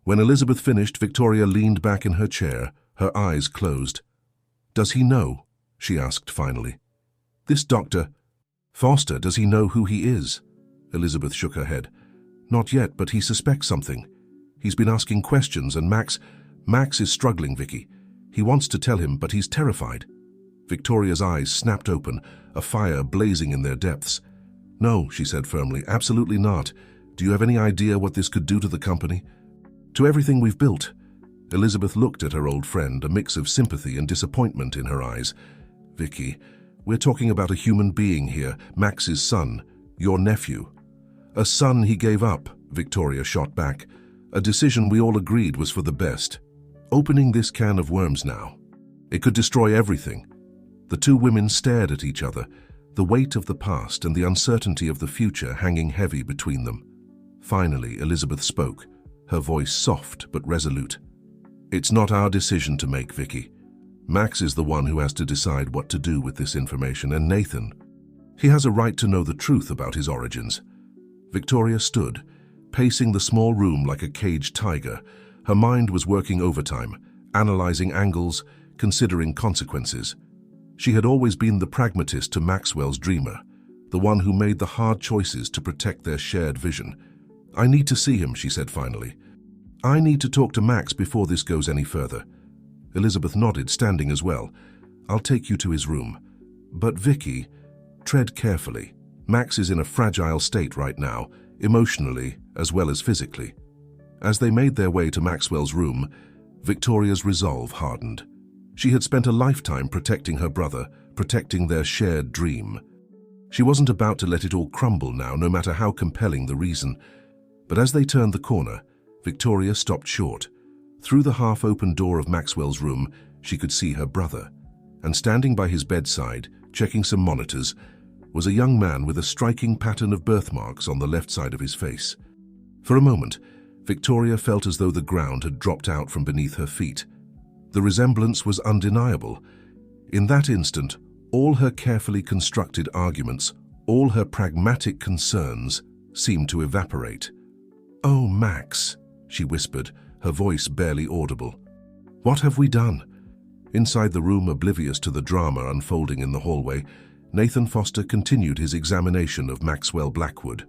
When Elizabeth finished, Victoria leaned back in her chair, her eyes closed, "Does he know?" she asked finally. "This Dr. Foster, does he know who he is?" Elizabeth shook her head. "Not yet, but he suspects something. He's been asking questions, and Max is struggling, Vicky. He wants to tell him, but he's terrified." Victoria's eyes snapped open, a fire blazing in their depths. "No," she said firmly, "absolutely not. Do you have any idea what this could do to the company? To everything we've built?" Elizabeth looked at her old friend, a mix of sympathy and disappointment in her eyes. "Vicky, we're talking about a human being here, Max's son, your nephew." "A son he gave up," Victoria shot back. "A decision we all agreed was for the best. Opening this can of worms now. It could destroy everything." The two women stared at each other, the weight of the past and the uncertainty of the future hanging heavy between them. Finally, Elizabeth spoke, her voice soft but resolute. "It's not our decision to make, Vicky. Max is the one who has to decide what to do with this information, and Nathan, he has a right to know the truth about his origins." Victoria stood, pacing the small room like a caged tiger. Her mind was working overtime, analyzing angles, considering consequences. She had always been the pragmatist to Maxwell's dreamer, the one who made the hard choices to protect their shared vision. "I need to see him," she said finally. "I need to talk to Max before this goes any further." Elizabeth nodded, standing as well. "I'll take you to his room. But Vicky, tread carefully. Max is in a fragile state right now, emotionally as well as physically." As they made their way to Maxwell's room, Victoria's resolve hardened. She had spent a lifetime protecting her brother, protecting their shared dream. She wasn't about to let it all crumble now, no matter how compelling the reason. But as they turned the corner, Victoria stopped short. Through the half-open door of Maxwell's room, she could see her brother. And standing by his bedside, checking some monitors, was a young man with a striking pattern of birthmarks on the left side of his face. For a moment, Victoria felt as though the ground had dropped out from beneath her feet. The resemblance was undeniable. In that instant, all her carefully constructed arguments, all her pragmatic concerns, seemed to evaporate. "Oh, Max," she whispered, her voice barely audible. "What have we done?" Inside the room, oblivious to the drama unfolding in the hallway, Nathan Foster continued his examination of Maxwell Blackwood.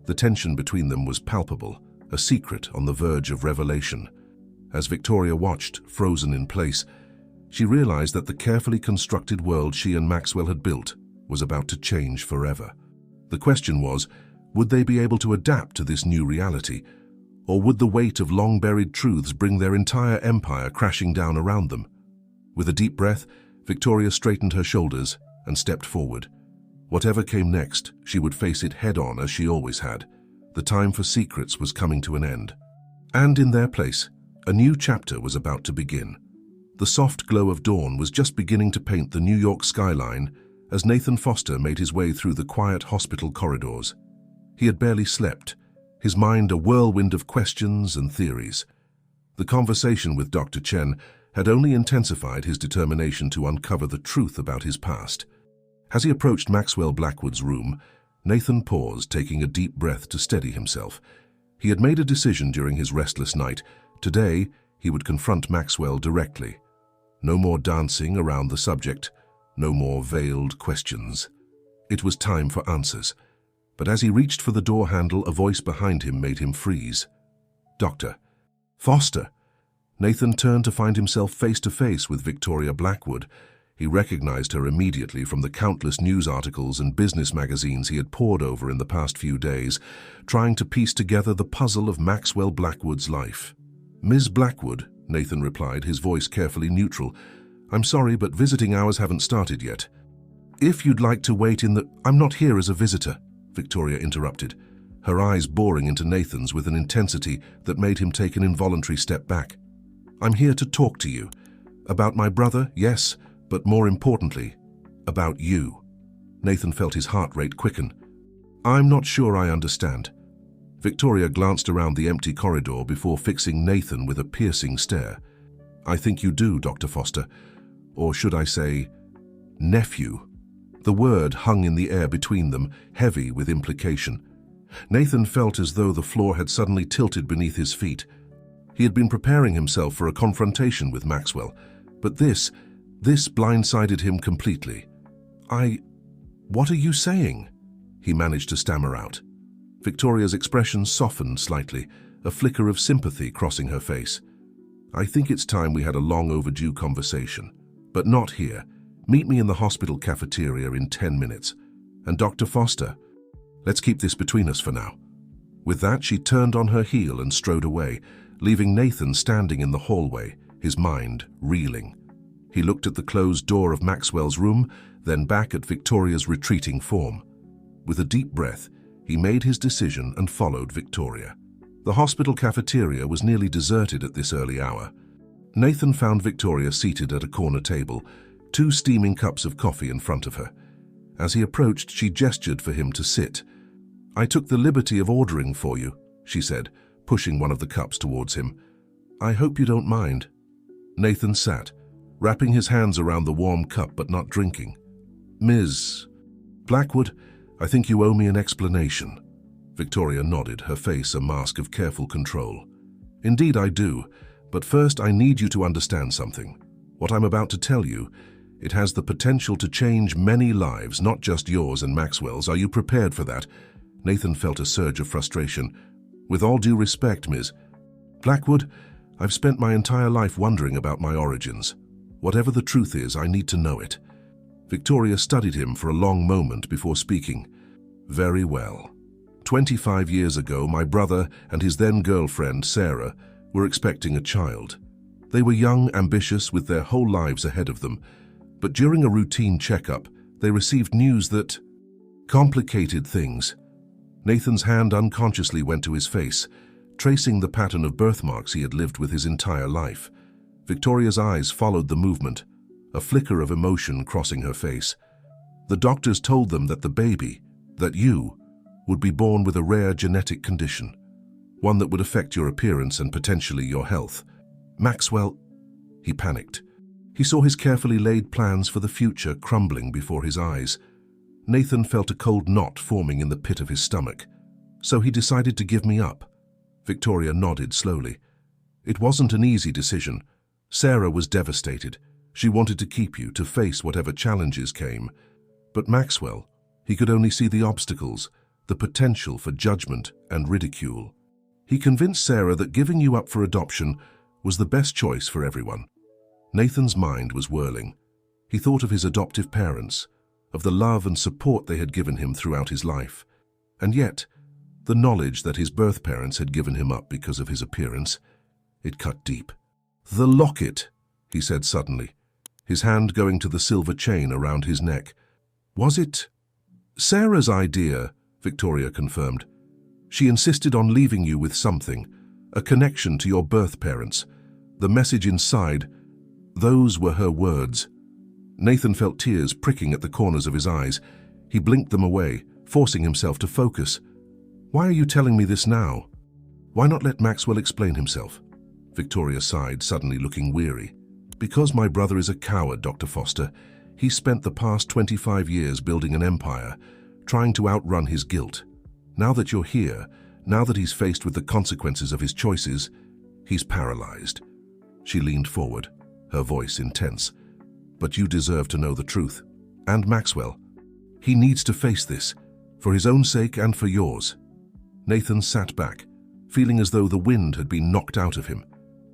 The tension between them was palpable, a secret on the verge of revelation. As Victoria watched, frozen in place, she realized that the carefully constructed world she and Maxwell had built was about to change forever. The question was, would they be able to adapt to this new reality, or would the weight of long-buried truths bring their entire empire crashing down around them? With a deep breath, Victoria straightened her shoulders and stepped forward. Whatever came next, she would face it head-on as she always had. The time for secrets was coming to an end. And in their place, a new chapter was about to begin. The soft glow of dawn was just beginning to paint the New York skyline as Nathan Foster made his way through the quiet hospital corridors. He had barely slept, his mind a whirlwind of questions and theories. The conversation with Dr. Chen had only intensified his determination to uncover the truth about his past. As he approached Maxwell Blackwood's room, Nathan paused, taking a deep breath to steady himself. He had made a decision during his restless night. Today, he would confront Maxwell directly. No more dancing around the subject, no more veiled questions. It was time for answers. But as he reached for the door handle, a voice behind him made him freeze. "Dr. Foster!" Nathan turned to find himself face to face with Victoria Blackwood. He recognized her immediately from the countless news articles and business magazines he had pored over in the past few days, trying to piece together the puzzle of Maxwell Blackwood's life. "Ms. Blackwood," Nathan replied, his voice carefully neutral, "I'm sorry, but visiting hours haven't started yet. If you'd like to wait in the—" "I'm not here as a visitor," Victoria interrupted, her eyes boring into Nathan's with an intensity that made him take an involuntary step back. "I'm here to talk to you. About my brother, yes, but more importantly, about you." Nathan felt his heart rate quicken. "I'm not sure I understand." Victoria glanced around the empty corridor before fixing Nathan with a piercing stare. "I think you do, Dr. Foster. Or should I say, nephew?" The word hung in the air between them, heavy with implication. Nathan felt as though the floor had suddenly tilted beneath his feet. He had been preparing himself for a confrontation with Maxwell, but this This blindsided him completely. What are you saying?" he managed to stammer out. Victoria's expression softened slightly, a flicker of sympathy crossing her face. "I think it's time we had a long overdue conversation. But not here. Meet me in the hospital cafeteria in 10 minutes. And Dr. Foster, let's keep this between us for now." With that, she turned on her heel and strode away, leaving Nathan standing in the hallway, his mind reeling. He looked at the closed door of Maxwell's room, then back at Victoria's retreating form. With a deep breath, he made his decision and followed Victoria. The hospital cafeteria was nearly deserted at this early hour. Nathan found Victoria seated at a corner table, 2 steaming cups of coffee in front of her. As he approached, she gestured for him to sit. "I took the liberty of ordering for you," she said, pushing one of the cups towards him. "I hope you don't mind." Nathan sat, wrapping his hands around the warm cup but not drinking. "Ms. Blackwood, I think you owe me an explanation." Victoria nodded, her face a mask of careful control. "Indeed I do, but first I need you to understand something. What I'm about to tell you, it has the potential to change many lives, not just yours and Maxwell's. Are you prepared for that?" Nathan felt a surge of frustration. "With all due respect, Ms. Blackwood, I've spent my entire life wondering about my origins. Whatever the truth is, I need to know it." Victoria studied him for a long moment before speaking. "Very well. 25 years ago, my brother and his then-girlfriend, Sarah, were expecting a child. They were young, ambitious, with their whole lives ahead of them. But during a routine checkup, they received news that complicated things." Nathan's hand unconsciously went to his face, tracing the pattern of birthmarks he had lived with his entire life. Victoria's eyes followed the movement, a flicker of emotion crossing her face. "The doctors told them that the baby, that you, would be born with a rare genetic condition, one that would affect your appearance and potentially your health. Maxwell..." He panicked. He saw his carefully laid plans for the future crumbling before his eyes. Nathan felt a cold knot forming in the pit of his stomach. "So he decided to give me up." Victoria nodded slowly. "It wasn't an easy decision. Sarah was devastated. She wanted to keep you, to face whatever challenges came. But Maxwell, he could only see the obstacles, the potential for judgment and ridicule. He convinced Sarah that giving you up for adoption was the best choice for everyone." Nathan's mind was whirling. He thought of his adoptive parents, of the love and support they had given him throughout his life. And yet, the knowledge that his birth parents had given him up because of his appearance, it cut deep. "The locket," he said suddenly, his hand going to the silver chain around his neck. "Was it Sarah's idea?" Victoria confirmed. "She insisted on leaving you with something, a connection to your birth parents. The message inside, those were her words." Nathan felt tears pricking at the corners of his eyes. He blinked them away, forcing himself to focus. "Why are you telling me this now? Why not let Maxwell explain himself?" Victoria sighed, suddenly looking weary. "Because my brother is a coward, Dr. Foster. He spent the past 25 years building an empire, trying to outrun his guilt. Now that you're here, now that he's faced with the consequences of his choices, he's paralyzed." She leaned forward, her voice intense. "But you deserve to know the truth. And Maxwell. He needs to face this, for his own sake and for yours." Nathan sat back, feeling as though the wind had been knocked out of him.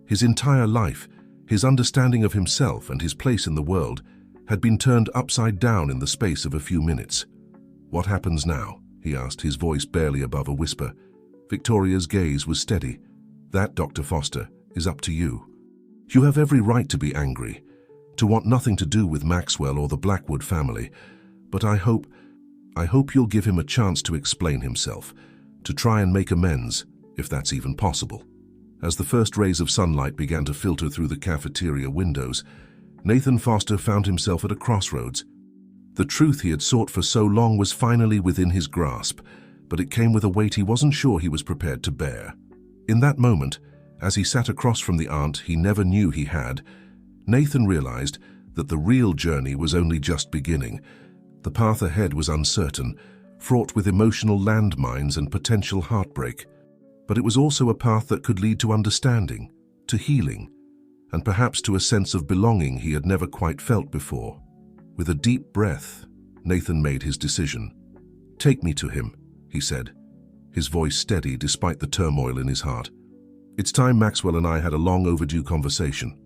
His entire life, his understanding of himself and his place in the world, had been turned upside down in the space of a few minutes. "What happens now?" he asked, his voice barely above a whisper. Victoria's gaze was steady. "That, Dr. Foster, is up to you. You have every right to be angry, to want nothing to do with Maxwell or the Blackwood family, but I hope you'll give him a chance to explain himself, to try and make amends, if that's even possible." As the first rays of sunlight began to filter through the cafeteria windows, Nathan Foster found himself at a crossroads. The truth he had sought for so long was finally within his grasp, but it came with a weight he wasn't sure he was prepared to bear. In that moment, as he sat across from the aunt he never knew he had, Nathan realized that the real journey was only just beginning. The path ahead was uncertain, fraught with emotional landmines and potential heartbreak. But it was also a path that could lead to understanding, to healing, and perhaps to a sense of belonging he had never quite felt before. With a deep breath, Nathan made his decision. "Take me to him," he said, his voice steady despite the turmoil in his heart. "It's time Maxwell and I had a long overdue conversation."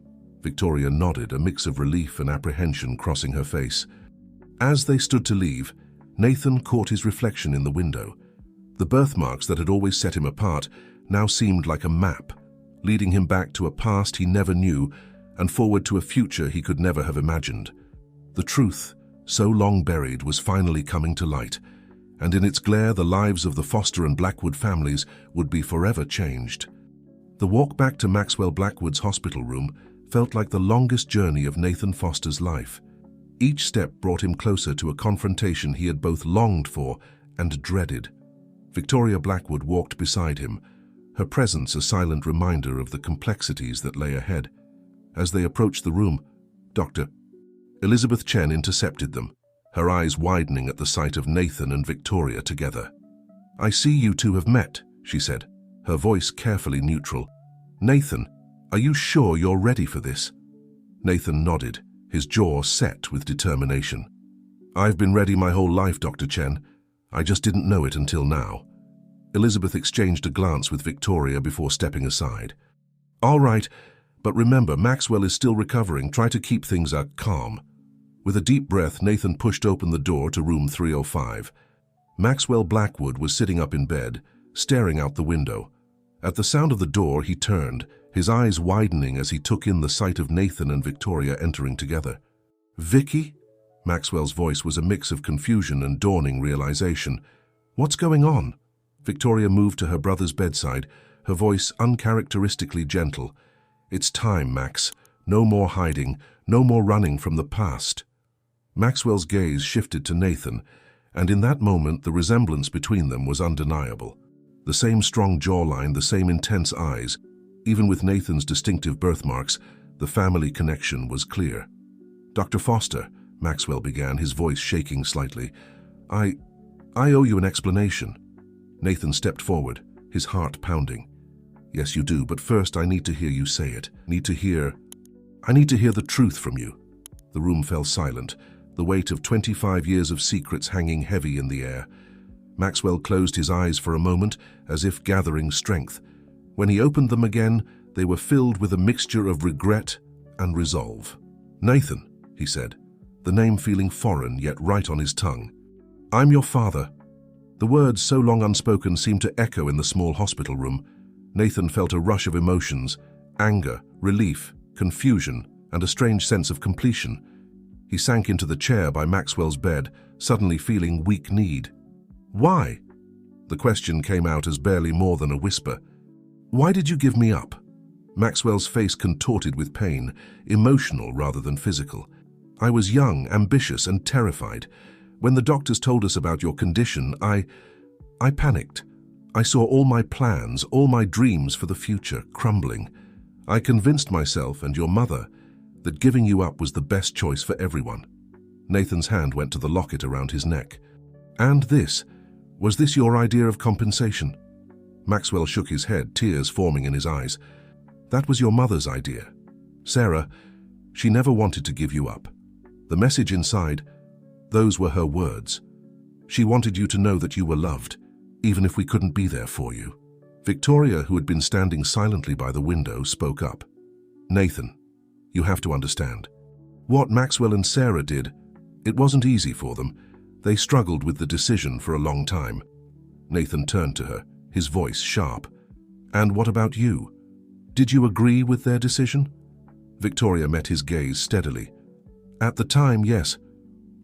Victoria nodded, a mix of relief and apprehension crossing her face. As they stood to leave, Nathan caught his reflection in the window. The birthmarks that had always set him apart now seemed like a map, leading him back to a past he never knew and forward to a future he could never have imagined. The truth, so long buried, was finally coming to light, and in its glare the lives of the Foster and Blackwood families would be forever changed. The walk back to Maxwell Blackwood's hospital room felt like the longest journey of Nathan Foster's life. Each step brought him closer to a confrontation he had both longed for and dreaded. Victoria Blackwood walked beside him, her presence a silent reminder of the complexities that lay ahead. As they approached the room, Dr. Elizabeth Chen intercepted them, her eyes widening at the sight of Nathan and Victoria together. "I see you two have met," she said, her voice carefully neutral. "Nathan, are you sure you're ready for this?" Nathan nodded, his jaw set with determination. "I've been ready my whole life, Dr. Chen. I just didn't know it until now." Elizabeth exchanged a glance with Victoria before stepping aside. "All right, but remember, Maxwell is still recovering. Try to keep things calm." With a deep breath, Nathan pushed open the door to room 305. Maxwell Blackwood was sitting up in bed, staring out the window. At the sound of the door, he turned, his eyes widening as he took in the sight of Nathan and Victoria entering together. "Vicky?" Maxwell's voice was a mix of confusion and dawning realization. "What's going on?" Victoria moved to her brother's bedside, her voice uncharacteristically gentle. "It's time, Max. No more hiding, no more running from the past." Maxwell's gaze shifted to Nathan, and in that moment the resemblance between them was undeniable. The same strong jawline, the same intense eyes. Even with Nathan's distinctive birthmarks, the family connection was clear. "Dr. Foster," Maxwell began, his voice shaking slightly, I owe you an explanation." Nathan stepped forward, his heart pounding. "Yes, you do, but first I need to hear you say it. I need to hear the truth from you." The room fell silent, the weight of 25 years of secrets hanging heavy in the air. Maxwell closed his eyes for a moment, as if gathering strength. When he opened them again, they were filled with a mixture of regret and resolve. "Nathan," he said, the name feeling foreign yet right on his tongue. "I'm your father." The words, so long unspoken, seemed to echo in the small hospital room. Nathan felt a rush of emotions: anger, relief, confusion, and a strange sense of completion. He sank into the chair by Maxwell's bed, suddenly feeling weak-kneed. "Why?" The question came out as barely more than a whisper. "Why did you give me up?" Maxwell's face contorted with pain, emotional rather than physical. "I was young, ambitious, and terrified. When the doctors told us about your condition, I panicked. I saw all my plans, all my dreams for the future, crumbling. I convinced myself and your mother that giving you up was the best choice for everyone." Nathan's hand went to the locket around his neck. "And was this your idea of compensation?" Maxwell shook his head, tears forming in his eyes. "That was your mother's idea. Sarah, she never wanted to give you up. The message inside, those were her words. She wanted you to know that you were loved, even if we couldn't be there for you." Victoria, who had been standing silently by the window, spoke up. "Nathan, you have to understand. What Maxwell and Sarah did, it wasn't easy for them. They struggled with the decision for a long time." Nathan turned to her, his voice sharp. "And what about you? Did you agree with their decision?" Victoria met his gaze steadily. "At the time, yes.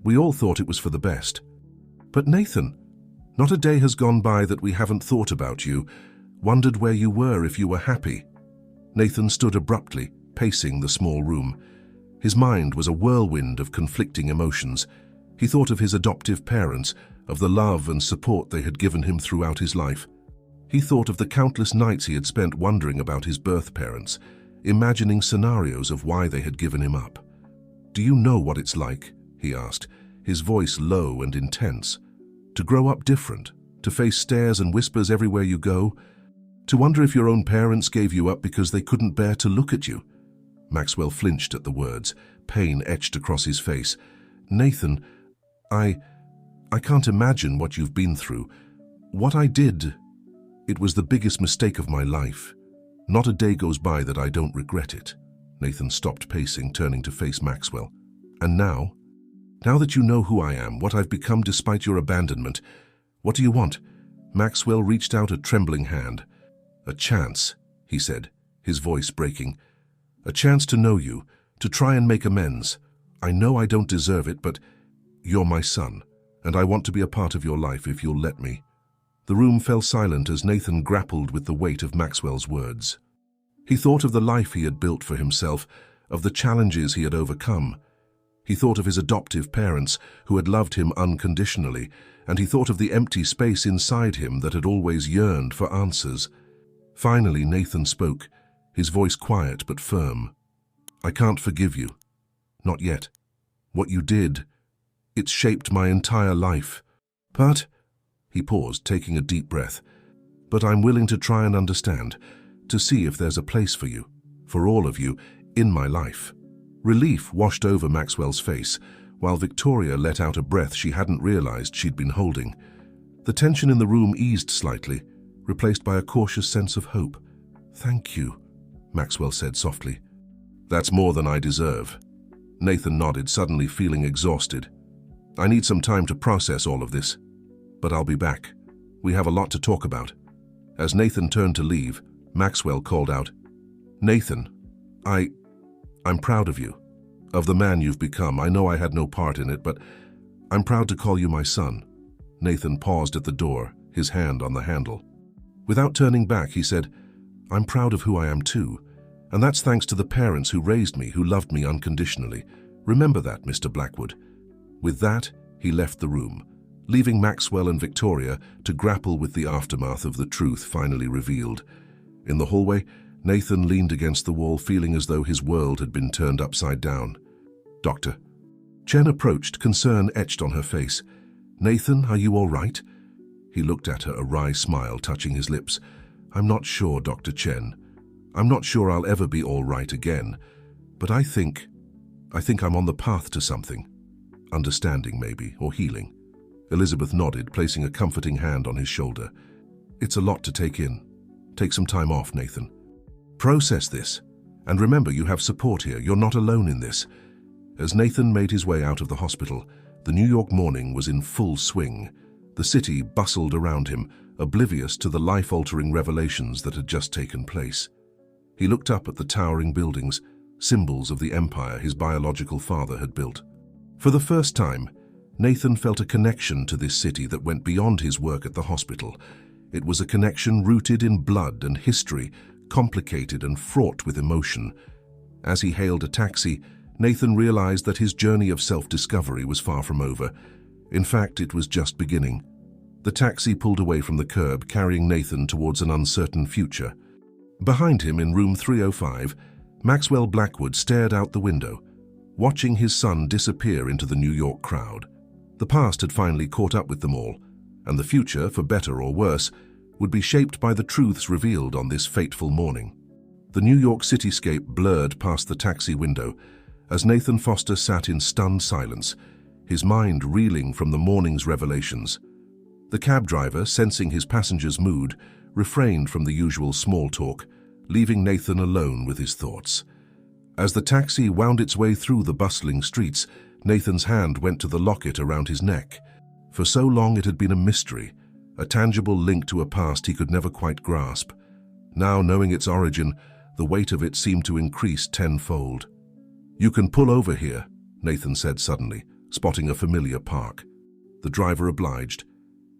We all thought it was for the best. But Nathan, not a day has gone by that we haven't thought about you, wondered where you were, if you were happy." Nathan stood abruptly, pacing the small room. His mind was a whirlwind of conflicting emotions. He thought of his adoptive parents, of the love and support they had given him throughout his life. He thought of the countless nights he had spent wondering about his birth parents, imagining scenarios of why they had given him up. "Do you know what it's like?" he asked, his voice low and intense. "To grow up different, to face stares and whispers everywhere you go, to wonder if your own parents gave you up because they couldn't bear to look at you." Maxwell flinched at the words, pain etched across his face. "Nathan, I can't imagine what you've been through. What I did, it was the biggest mistake of my life. Not a day goes by that I don't regret it." Nathan stopped pacing, turning to face Maxwell. "And now? Now that you know who I am, what I've become despite your abandonment, what do you want?" Maxwell reached out a trembling hand. "A chance," he said, his voice breaking. "A chance to know you, to try and make amends. I know I don't deserve it, but you're my son, and I want to be a part of your life if you'll let me." The room fell silent as Nathan grappled with the weight of Maxwell's words. He thought of the life he had built for himself, of the challenges he had overcome. He thought of his adoptive parents, who had loved him unconditionally, and he thought of the empty space inside him that had always yearned for answers. Finally, Nathan spoke, his voice quiet but firm. "I can't forgive you. Not yet. What you did, it's shaped my entire life. But," he paused, taking a deep breath, "but I'm willing to try and understand, to see if there's a place for you, for all of you, in my life." Relief washed over Maxwell's face, while Victoria let out a breath she hadn't realized she'd been holding. The tension in the room eased slightly, replaced by a cautious sense of hope. "Thank you," Maxwell said softly. "That's more than I deserve." Nathan nodded, suddenly feeling exhausted. "I need some time to process all of this, but I'll be back. We have a lot to talk about." As Nathan turned to leave, Maxwell called out, "Nathan, I'm proud of you, of the man you've become. I know I had no part in it, but I'm proud to call you my son." Nathan paused at the door, his hand on the handle. Without turning back, he said, "I'm proud of who I am too, and that's thanks to the parents who raised me, who loved me unconditionally. Remember that, Mr. Blackwood." With that, he left the room, leaving Maxwell and Victoria to grapple with the aftermath of the truth finally revealed. In the hallway, Nathan leaned against the wall, feeling as though his world had been turned upside down. "Doctor." Chen approached, concern etched on her face. "Nathan, are you all right?" He looked at her, a wry smile touching his lips. "I'm not sure, Dr. Chen. I'm not sure I'll ever be all right again. But I think I'm on the path to something. Understanding, maybe, or healing." Elizabeth nodded, placing a comforting hand on his shoulder. "It's a lot to take in. Take some time off, Nathan. Process this. And remember, you have support here. You're not alone in this." As Nathan made his way out of the hospital, the New York morning was in full swing. The city bustled around him, oblivious to the life-altering revelations that had just taken place. He looked up at the towering buildings, symbols of the empire his biological father had built. For the first time, Nathan felt a connection to this city that went beyond his work at the hospital. It was a connection rooted in blood and history, complicated and fraught with emotion. As he hailed a taxi, Nathan realized that his journey of self-discovery was far from over. In fact, it was just beginning. The taxi pulled away from the curb, carrying Nathan towards an uncertain future. Behind him, in room 305, Maxwell Blackwood stared out the window, watching his son disappear into the New York crowd. The past had finally caught up with them all, and the future, for better or worse, would be shaped by the truths revealed on this fateful morning. The New York cityscape blurred past the taxi window as Nathan Foster sat in stunned silence, his mind reeling from the morning's revelations. The cab driver, sensing his passenger's mood, refrained from the usual small talk, leaving Nathan alone with his thoughts. As the taxi wound its way through the bustling streets, Nathan's hand went to the locket around his neck. For so long it had been a mystery, a tangible link to a past he could never quite grasp. Now, knowing its origin, the weight of it seemed to increase tenfold. "You can pull over here," Nathan said suddenly, spotting a familiar park. The driver obliged,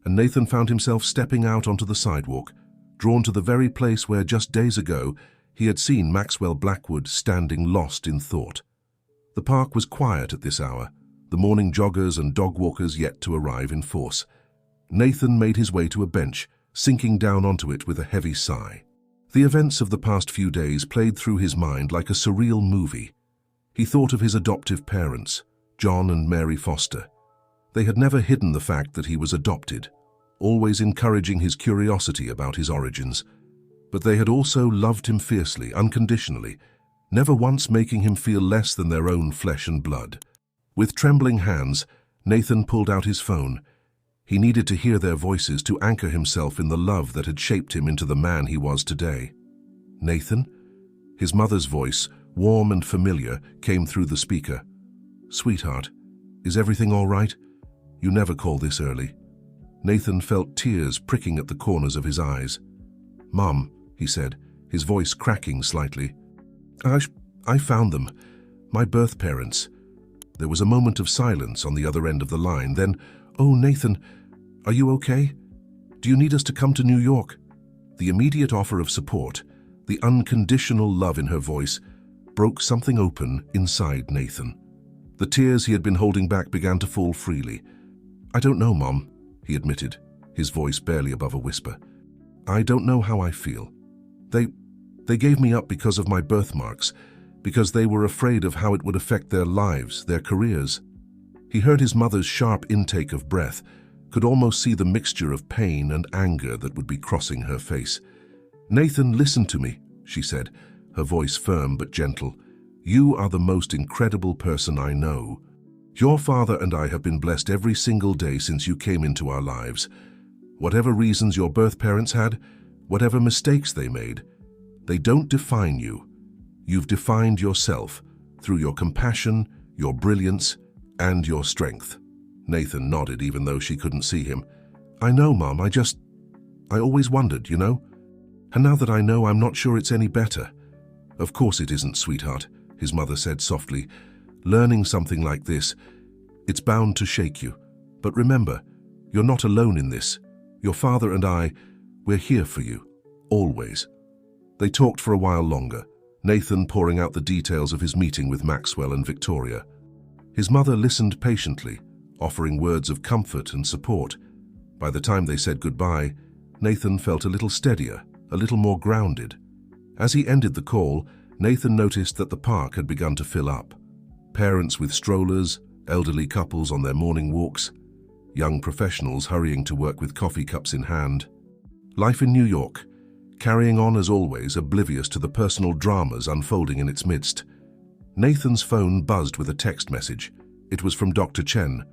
and Nathan found himself stepping out onto the sidewalk, drawn to the very place where just days ago he had seen Maxwell Blackwood standing lost in thought. The park was quiet at this hour, the morning joggers and dog walkers yet to arrive in force. Nathan made his way to a bench, sinking down onto it with a heavy sigh. The events of the past few days played through his mind like a surreal movie. He thought of his adoptive parents, John and Mary Foster. They had never hidden the fact that he was adopted, always encouraging his curiosity about his origins. But they had also loved him fiercely, unconditionally, never once making him feel less than their own flesh and blood. With trembling hands, Nathan pulled out his phone. He needed to hear their voices to anchor himself in the love that had shaped him into the man he was today. "Nathan?" His mother's voice, warm and familiar, came through the speaker. "Sweetheart, is everything all right? You never call this early." Nathan felt tears pricking at the corners of his eyes. "Mom," he said, his voice cracking slightly. I found them, my birth parents." There was a moment of silence on the other end of the line. Then, "Oh, Nathan, are you okay? Do you need us to come to New York?" The immediate offer of support, the unconditional love in her voice, broke something open inside Nathan. The tears he had been holding back began to fall freely. "I don't know, Mom," he admitted, his voice barely above a whisper. "I don't know how I feel. They gave me up because of my birthmarks, because they were afraid of how it would affect their lives, their careers." He heard his mother's sharp intake of breath, could almost see the mixture of pain and anger that would be crossing her face. "Nathan, listen to me," she said, her voice firm but gentle. "You are the most incredible person I know. Your father and I have been blessed every single day since you came into our lives. Whatever reasons your birth parents had, whatever mistakes they made, they don't define you. You've defined yourself through your compassion, your brilliance, and your strength." Nathan nodded even though she couldn't see him. "I know, Mom, I always wondered, you know? And now that I know, I'm not sure it's any better." "Of course it isn't, sweetheart," his mother said softly. "Learning something like this, it's bound to shake you. But remember, you're not alone in this. Your father and we're here for you, always." They talked for a while longer, Nathan pouring out the details of his meeting with Maxwell and Victoria. His mother listened patiently, offering words of comfort and support. By the time they said goodbye, Nathan felt a little steadier, a little more grounded. As he ended the call, Nathan noticed that the park had begun to fill up. Parents with strollers, elderly couples on their morning walks, young professionals hurrying to work with coffee cups in hand. Life in New York, carrying on as always, oblivious to the personal dramas unfolding in its midst. Nathan's phone buzzed with a text message. It was from Dr. Chen.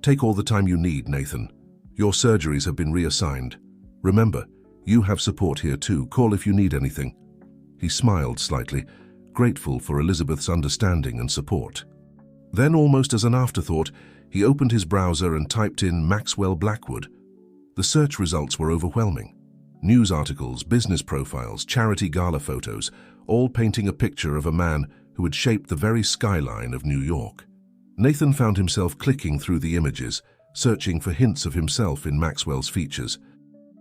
"Take all the time you need, Nathan. Your surgeries have been reassigned. Remember, you have support here too. Call if you need anything." He smiled slightly, grateful for Elizabeth's understanding and support. Then, almost as an afterthought, he opened his browser and typed in Maxwell Blackwood. The search results were overwhelming. News articles, business profiles, charity gala photos, all painting a picture of a man who had shaped the very skyline of New York. Nathan found himself clicking through the images, searching for hints of himself in Maxwell's features.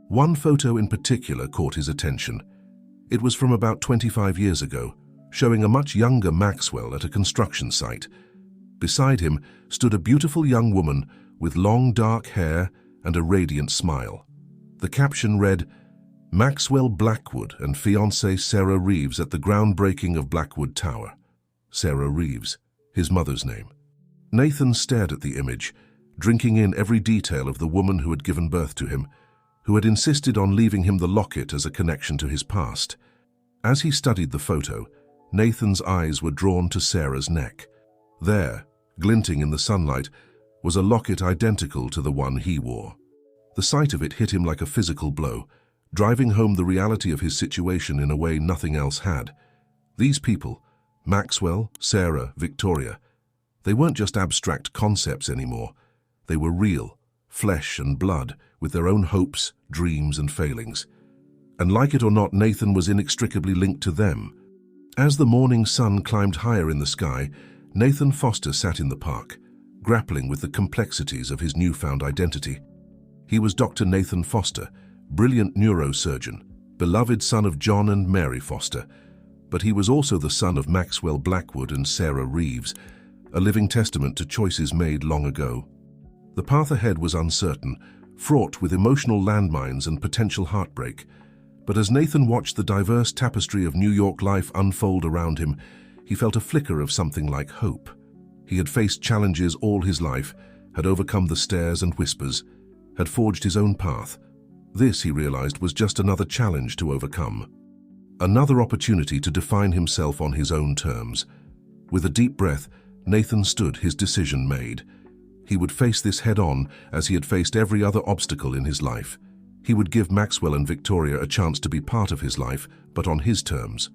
One photo in particular caught his attention. It was from about 25 years ago, showing a much younger Maxwell at a construction site. Beside him stood a beautiful young woman with long dark hair and a radiant smile. The caption read, "Maxwell Blackwood and fiancée Sarah Reeves at the groundbreaking of Blackwood Tower." Sarah Reeves, his mother's name. Nathan stared at the image, drinking in every detail of the woman who had given birth to him, who had insisted on leaving him the locket as a connection to his past. As he studied the photo, Nathan's eyes were drawn to Sarah's neck. There, glinting in the sunlight, was a locket identical to the one he wore. The sight of it hit him like a physical blow, driving home the reality of his situation in a way nothing else had. These people, Maxwell, Sarah, Victoria, they weren't just abstract concepts anymore. They were real, flesh and blood, with their own hopes, dreams and failings. And like it or not, Nathan was inextricably linked to them. As the morning sun climbed higher in the sky, Nathan Foster sat in the park, grappling with the complexities of his newfound identity. He was Dr. Nathan Foster, brilliant neurosurgeon, beloved son of John and Mary Foster, but he was also the son of Maxwell Blackwood and Sarah Reeves, a living testament to choices made long ago. The path ahead was uncertain, fraught with emotional landmines and potential heartbreak. But as Nathan watched the diverse tapestry of New York life unfold around him, he felt a flicker of something like hope. He had faced challenges all his life, had overcome the stares and whispers, had forged his own path. This, he realized, was just another challenge to overcome. Another opportunity to define himself on his own terms. With a deep breath, Nathan stood, his decision made. He would face this head-on as he had faced every other obstacle in his life. He would give Maxwell and Victoria a chance to be part of his life, but on his terms.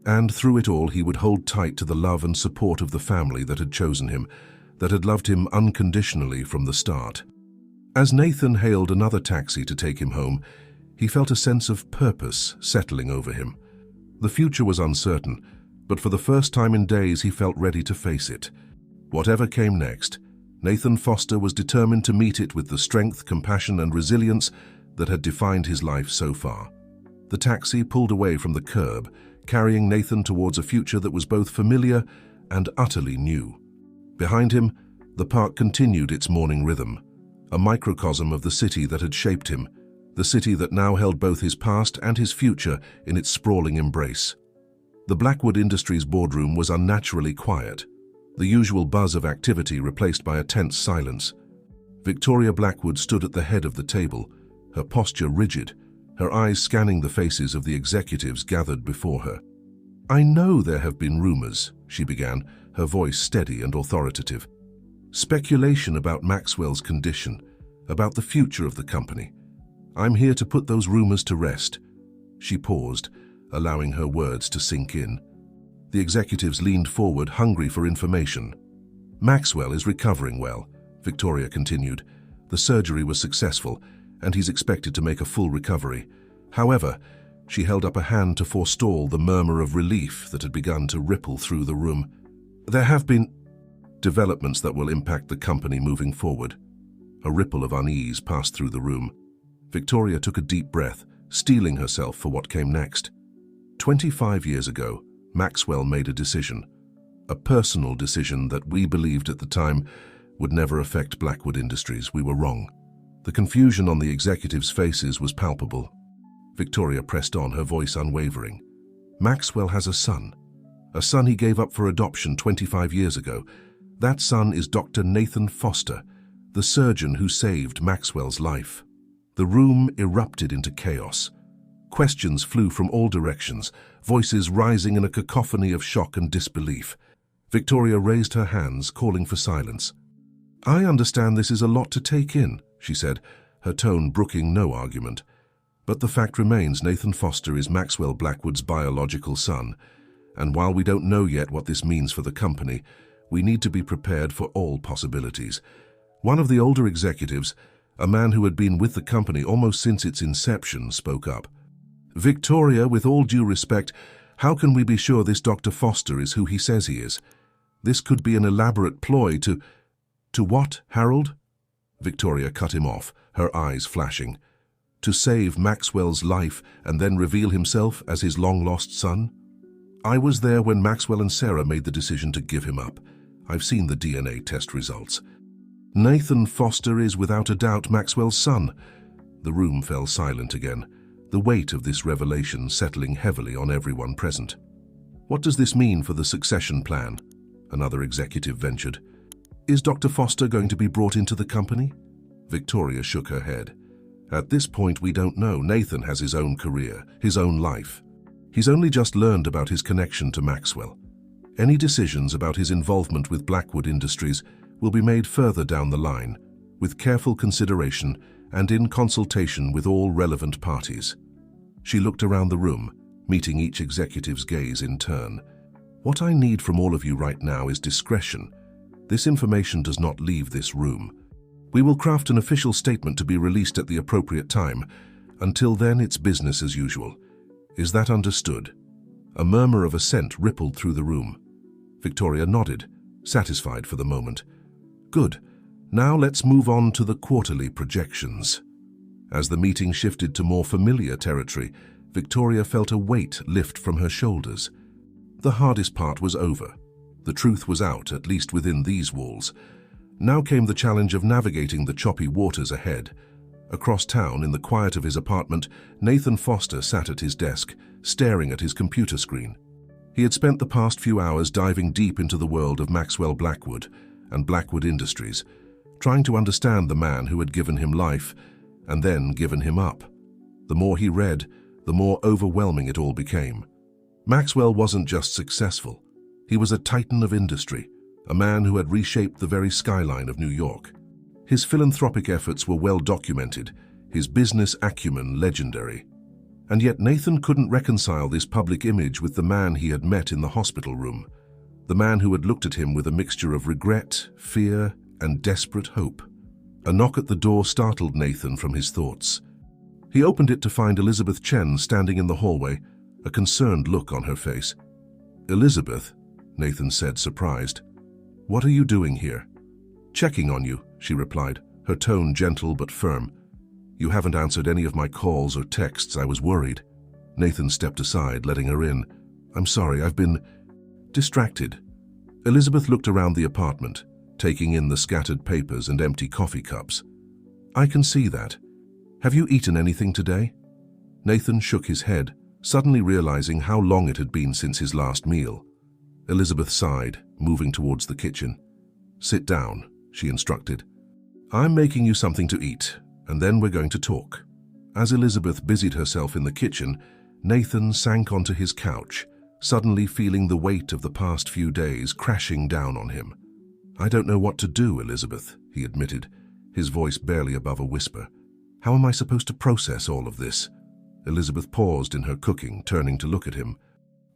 And through it all, he would hold tight to the love and support of the family that had chosen him, that had loved him unconditionally from the start. As Nathan hailed another taxi to take him home, he felt a sense of purpose settling over him. The future was uncertain, but for the first time in days he felt ready to face it. Whatever came next, Nathan Foster was determined to meet it with the strength, compassion, and resilience that had defined his life so far. The taxi pulled away from the curb, carrying Nathan towards a future that was both familiar and utterly new. Behind him, the park continued its morning rhythm, a microcosm of the city that had shaped him, the city that now held both his past and his future in its sprawling embrace. The Blackwood Industries boardroom was unnaturally quiet, the usual buzz of activity replaced by a tense silence. Victoria Blackwood stood at the head of the table, her posture rigid, her eyes scanning the faces of the executives gathered before her. "I know there have been rumors," she began, her voice steady and authoritative. "Speculation about Maxwell's condition, about the future of the company. I'm here to put those rumors to rest." She paused, allowing her words to sink in. The executives leaned forward, hungry for information. "Maxwell is recovering well," Victoria continued. "The surgery was successful, and he's expected to make a full recovery. However," she held up a hand to forestall the murmur of relief that had begun to ripple through the room, "there have been developments that will impact the company moving forward." A ripple of unease passed through the room. Victoria took a deep breath, steeling herself for what came next. 25 years ago, Maxwell made a decision, a personal decision that we believed at the time would never affect Blackwood Industries. We were wrong. The confusion on the executives' faces was palpable. Victoria pressed on, her voice unwavering. "Maxwell has a son he gave up for adoption 25 years ago. That son is Dr. Nathan Foster, the surgeon who saved Maxwell's life." The room erupted into chaos. Questions flew from all directions, voices rising in a cacophony of shock and disbelief. Victoria raised her hands, calling for silence. "I understand this is a lot to take in," she said, her tone brooking no argument. "But the fact remains, Nathan Foster is Maxwell Blackwood's biological son, and while we don't know yet what this means for the company, we need to be prepared for all possibilities." One of the older executives, a man who had been with the company almost since its inception, spoke up. "Victoria, with all due respect, how can we be sure this Dr. Foster is who he says he is? This could be an elaborate ploy to..." "To what, Harold?" Victoria cut him off, her eyes flashing. "To save Maxwell's life and then reveal himself as his long-lost son? I was there when Maxwell and Sarah made the decision to give him up. I've seen the DNA test results. Nathan Foster is without a doubt Maxwell's son." The room fell silent again, the weight of this revelation settling heavily on everyone present. "What does this mean for the succession plan?" another executive ventured. "Is Dr. Foster going to be brought into the company?" Victoria shook her head. "At this point, we don't know. Nathan has his own career, his own life. He's only just learned about his connection to Maxwell. Any decisions about his involvement with Blackwood Industries will be made further down the line, with careful consideration and in consultation with all relevant parties." She looked around the room, meeting each executive's gaze in turn. "What I need from all of you right now is discretion. This information does not leave this room. We will craft an official statement to be released at the appropriate time. Until then, it's business as usual. Is that understood?" A murmur of assent rippled through the room. Victoria nodded, satisfied for the moment. "Good. Now let's move on to the quarterly projections." As the meeting shifted to more familiar territory, Victoria felt a weight lift from her shoulders. The hardest part was over. The truth was out, at least within these walls. Now came the challenge of navigating the choppy waters ahead. Across town, in the quiet of his apartment, Nathan Foster sat at his desk, staring at his computer screen. He had spent the past few hours diving deep into the world of Maxwell Blackwood and Blackwood Industries, trying to understand the man who had given him life and then given him up. The more he read, the more overwhelming it all became. Maxwell wasn't just successful. He was a titan of industry, a man who had reshaped the very skyline of New York. His philanthropic efforts were well documented, his business acumen legendary. And yet Nathan couldn't reconcile this public image with the man he had met in the hospital room, the man who had looked at him with a mixture of regret, fear, and desperate hope. A knock at the door startled Nathan from his thoughts. He opened it to find Elizabeth Chen standing in the hallway, a concerned look on her face. "Elizabeth," Nathan said, surprised. "What are you doing here?" "Checking on you," she replied, her tone gentle but firm. "You haven't answered any of my calls or texts. I was worried." Nathan stepped aside, letting her in. "I'm sorry, I've been distracted." Elizabeth looked around the apartment, taking in the scattered papers and empty coffee cups. "I can see that. Have you eaten anything today?" Nathan shook his head, suddenly realizing how long it had been since his last meal. Elizabeth sighed, moving towards the kitchen. "Sit down," she instructed. "I'm making you something to eat, and then we're going to talk." As Elizabeth busied herself in the kitchen, Nathan sank onto his couch, suddenly feeling the weight of the past few days crashing down on him. "I don't know what to do, Elizabeth," he admitted, his voice barely above a whisper. "How am I supposed to process all of this?" Elizabeth paused in her cooking, turning to look at him.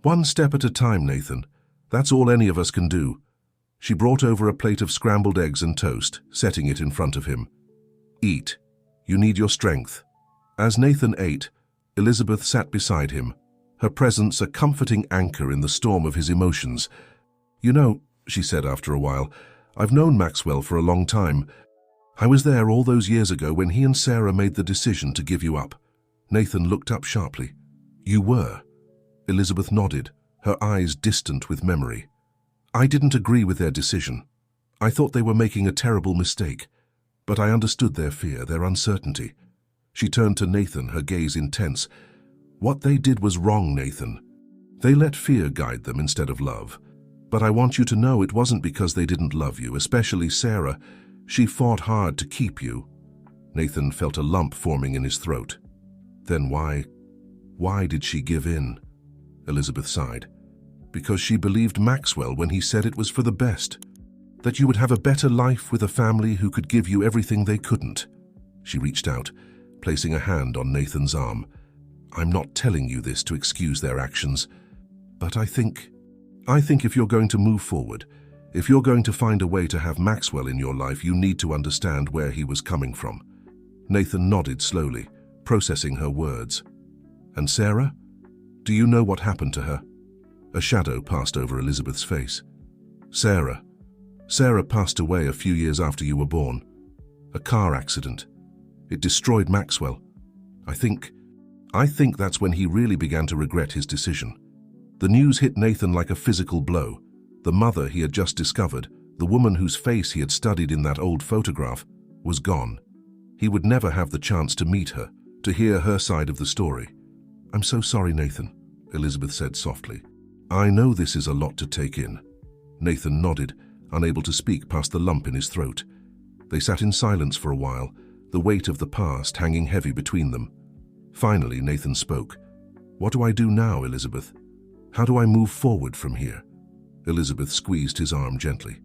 "One step at a time, Nathan. That's all any of us can do." She brought over a plate of scrambled eggs and toast, setting it in front of him. "Eat. You need your strength." As Nathan ate, Elizabeth sat beside him, her presence a comforting anchor in the storm of his emotions. "You know," she said after a while, "I've known Maxwell for a long time. I was there all those years ago when he and Sarah made the decision to give you up." Nathan looked up sharply. "You were?" Elizabeth nodded, her eyes distant with memory. "I didn't agree with their decision. I thought they were making a terrible mistake. But I understood their fear, their uncertainty." She turned to Nathan, her gaze intense. "What they did was wrong, Nathan. They let fear guide them instead of love. But I want you to know it wasn't because they didn't love you, especially Sarah. She fought hard to keep you." Nathan felt a lump forming in his throat. "Then why did she give in?" Elizabeth sighed. "Because she believed Maxwell when he said it was for the best. That you would have a better life with a family who could give you everything they couldn't." She reached out, placing a hand on Nathan's arm. "I'm not telling you this to excuse their actions, but I think if you're going to move forward, if you're going to find a way to have Maxwell in your life, you need to understand where he was coming from." Nathan nodded slowly, processing her words. "And Sarah? Do you know what happened to her?" A shadow passed over Elizabeth's face. Sarah passed away a few years after you were born. A car accident. It destroyed Maxwell. I think that's when he really began to regret his decision. The news hit Nathan like a physical blow. The mother he had just discovered, the woman whose face he had studied in that old photograph, was gone. He would never have the chance to meet her, to hear her side of the story. "I'm so sorry, Nathan," Elizabeth said softly. "I know this is a lot to take in." Nathan nodded, unable to speak past the lump in his throat. They sat in silence for a while, the weight of the past hanging heavy between them. Finally, Nathan spoke. "What do I do now, Elizabeth? How do I move forward from here?" Elizabeth squeezed his arm gently.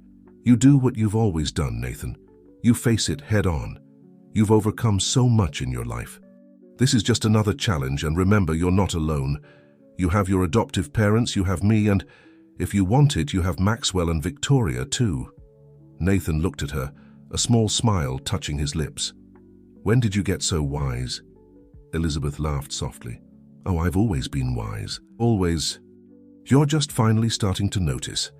"You do what you've always done, Nathan. You face it head on. You've overcome so much in your life. This is just another challenge, and remember, you're not alone. You have your adoptive parents, you have me, and if you want it, you have Maxwell and Victoria too." Nathan looked at her, a small smile touching his lips. "When did you get so wise?" Elizabeth laughed softly. "Oh, I've always been wise. Always. You're just finally starting to notice."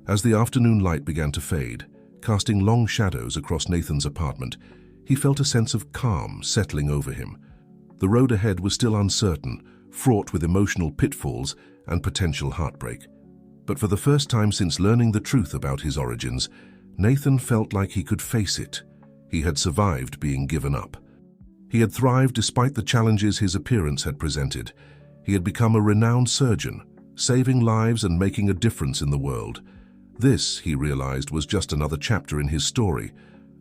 As the afternoon light began to fade, casting long shadows across Nathan's apartment, he felt a sense of calm settling over him. The road ahead was still uncertain, fraught with emotional pitfalls and potential heartbreak. But for the first time since learning the truth about his origins, Nathan felt like he could face it. He had survived being given up. He had thrived despite the challenges his appearance had presented. He had become a renowned surgeon, saving lives and making a difference in the world. This, he realized, was just another chapter in his story,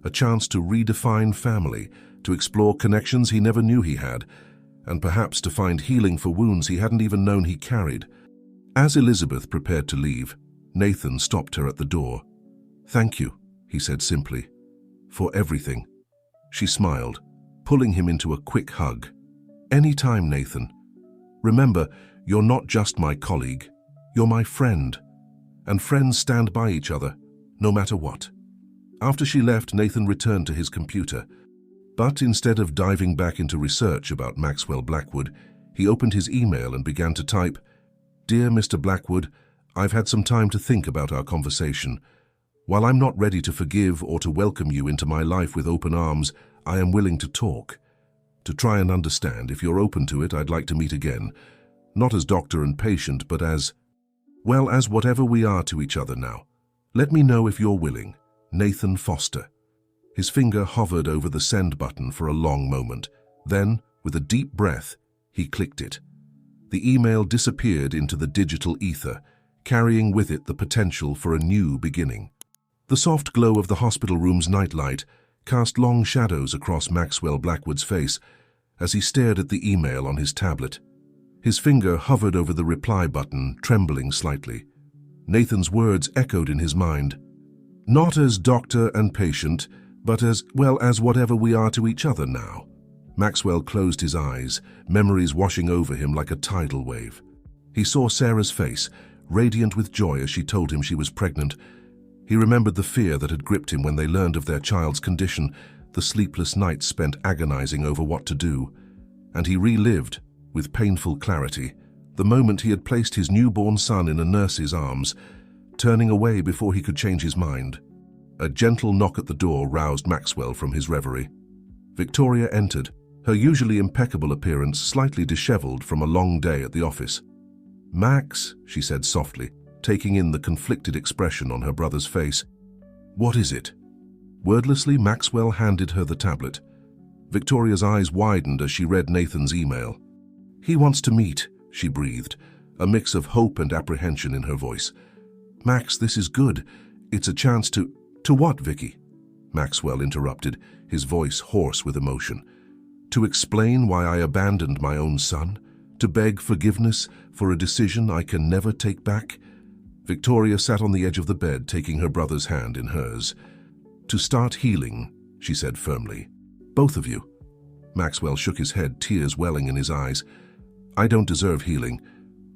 a chance to redefine family, to explore connections he never knew he had, and perhaps to find healing for wounds he hadn't even known he carried. As Elizabeth prepared to leave, Nathan stopped her at the door. "Thank you," he said simply, "for everything." She smiled, pulling him into a quick hug. "Any time, Nathan. Remember, you're not just my colleague, you're my friend. And friends stand by each other, no matter what." After she left, Nathan returned to his computer. But instead of diving back into research about Maxwell Blackwood, he opened his email and began to type, "Dear Mr. Blackwood, I've had some time to think about our conversation. While I'm not ready to forgive or to welcome you into my life with open arms, I am willing to talk. To try and understand, if you're open to it, I'd like to meet again. Not as doctor and patient, but as whatever we are to each other now. Let me know if you're willing. Nathan Foster." His finger hovered over the send button for a long moment. Then, with a deep breath, he clicked it. The email disappeared into the digital ether, carrying with it the potential for a new beginning. The soft glow of the hospital room's nightlight cast long shadows across Maxwell Blackwood's face as he stared at the email on his tablet. His finger hovered over the reply button, trembling slightly. Nathan's words echoed in his mind. "Not as doctor and patient, but as whatever we are to each other now." Maxwell closed his eyes, memories washing over him like a tidal wave. He saw Sarah's face, radiant with joy as she told him she was pregnant. He remembered the fear that had gripped him when they learned of their child's condition, the sleepless nights spent agonizing over what to do. And he relived, with painful clarity, the moment he had placed his newborn son in a nurse's arms, turning away before he could change his mind. A gentle knock at the door roused Maxwell from his reverie. Victoria entered, her usually impeccable appearance slightly disheveled from a long day at the office. "Max," she said softly, taking in the conflicted expression on her brother's face. "What is it?" Wordlessly, Maxwell handed her the tablet. Victoria's eyes widened as she read Nathan's email. "He wants to meet," she breathed, a mix of hope and apprehension in her voice. "Max, this is good. It's a chance to..." "To what, Vicky?" Maxwell interrupted, his voice hoarse with emotion. "To explain why I abandoned my own son? To beg forgiveness for a decision I can never take back?" Victoria sat on the edge of the bed, taking her brother's hand in hers. "To start healing," she said firmly. "Both of you." Maxwell shook his head, tears welling in his eyes. "I don't deserve healing.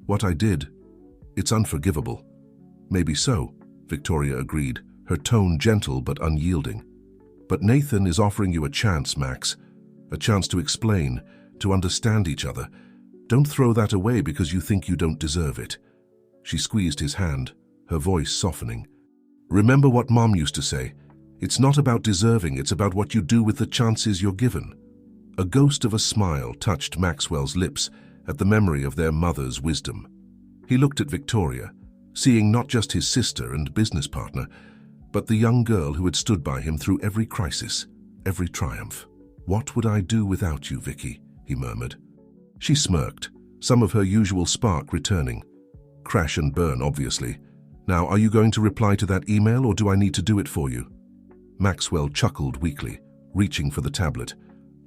What I did, it's unforgivable." "Maybe so," Victoria agreed, her tone gentle but unyielding. "But Nathan is offering you a chance, Max. A chance to explain, to understand each other. Don't throw that away because you think you don't deserve it." She squeezed his hand, her voice softening. "Remember what Mom used to say. It's not about deserving, it's about what you do with the chances you're given." A ghost of a smile touched Maxwell's lips at the memory of their mother's wisdom. He looked at Victoria, seeing not just his sister and business partner, but the young girl who had stood by him through every crisis, every triumph. "What would I do without you, Vicky?" he murmured. She smirked, some of her usual spark returning. "Crash and burn, obviously. Now, are you going to reply to that email, or do I need to do it for you?" Maxwell chuckled weakly, reaching for the tablet.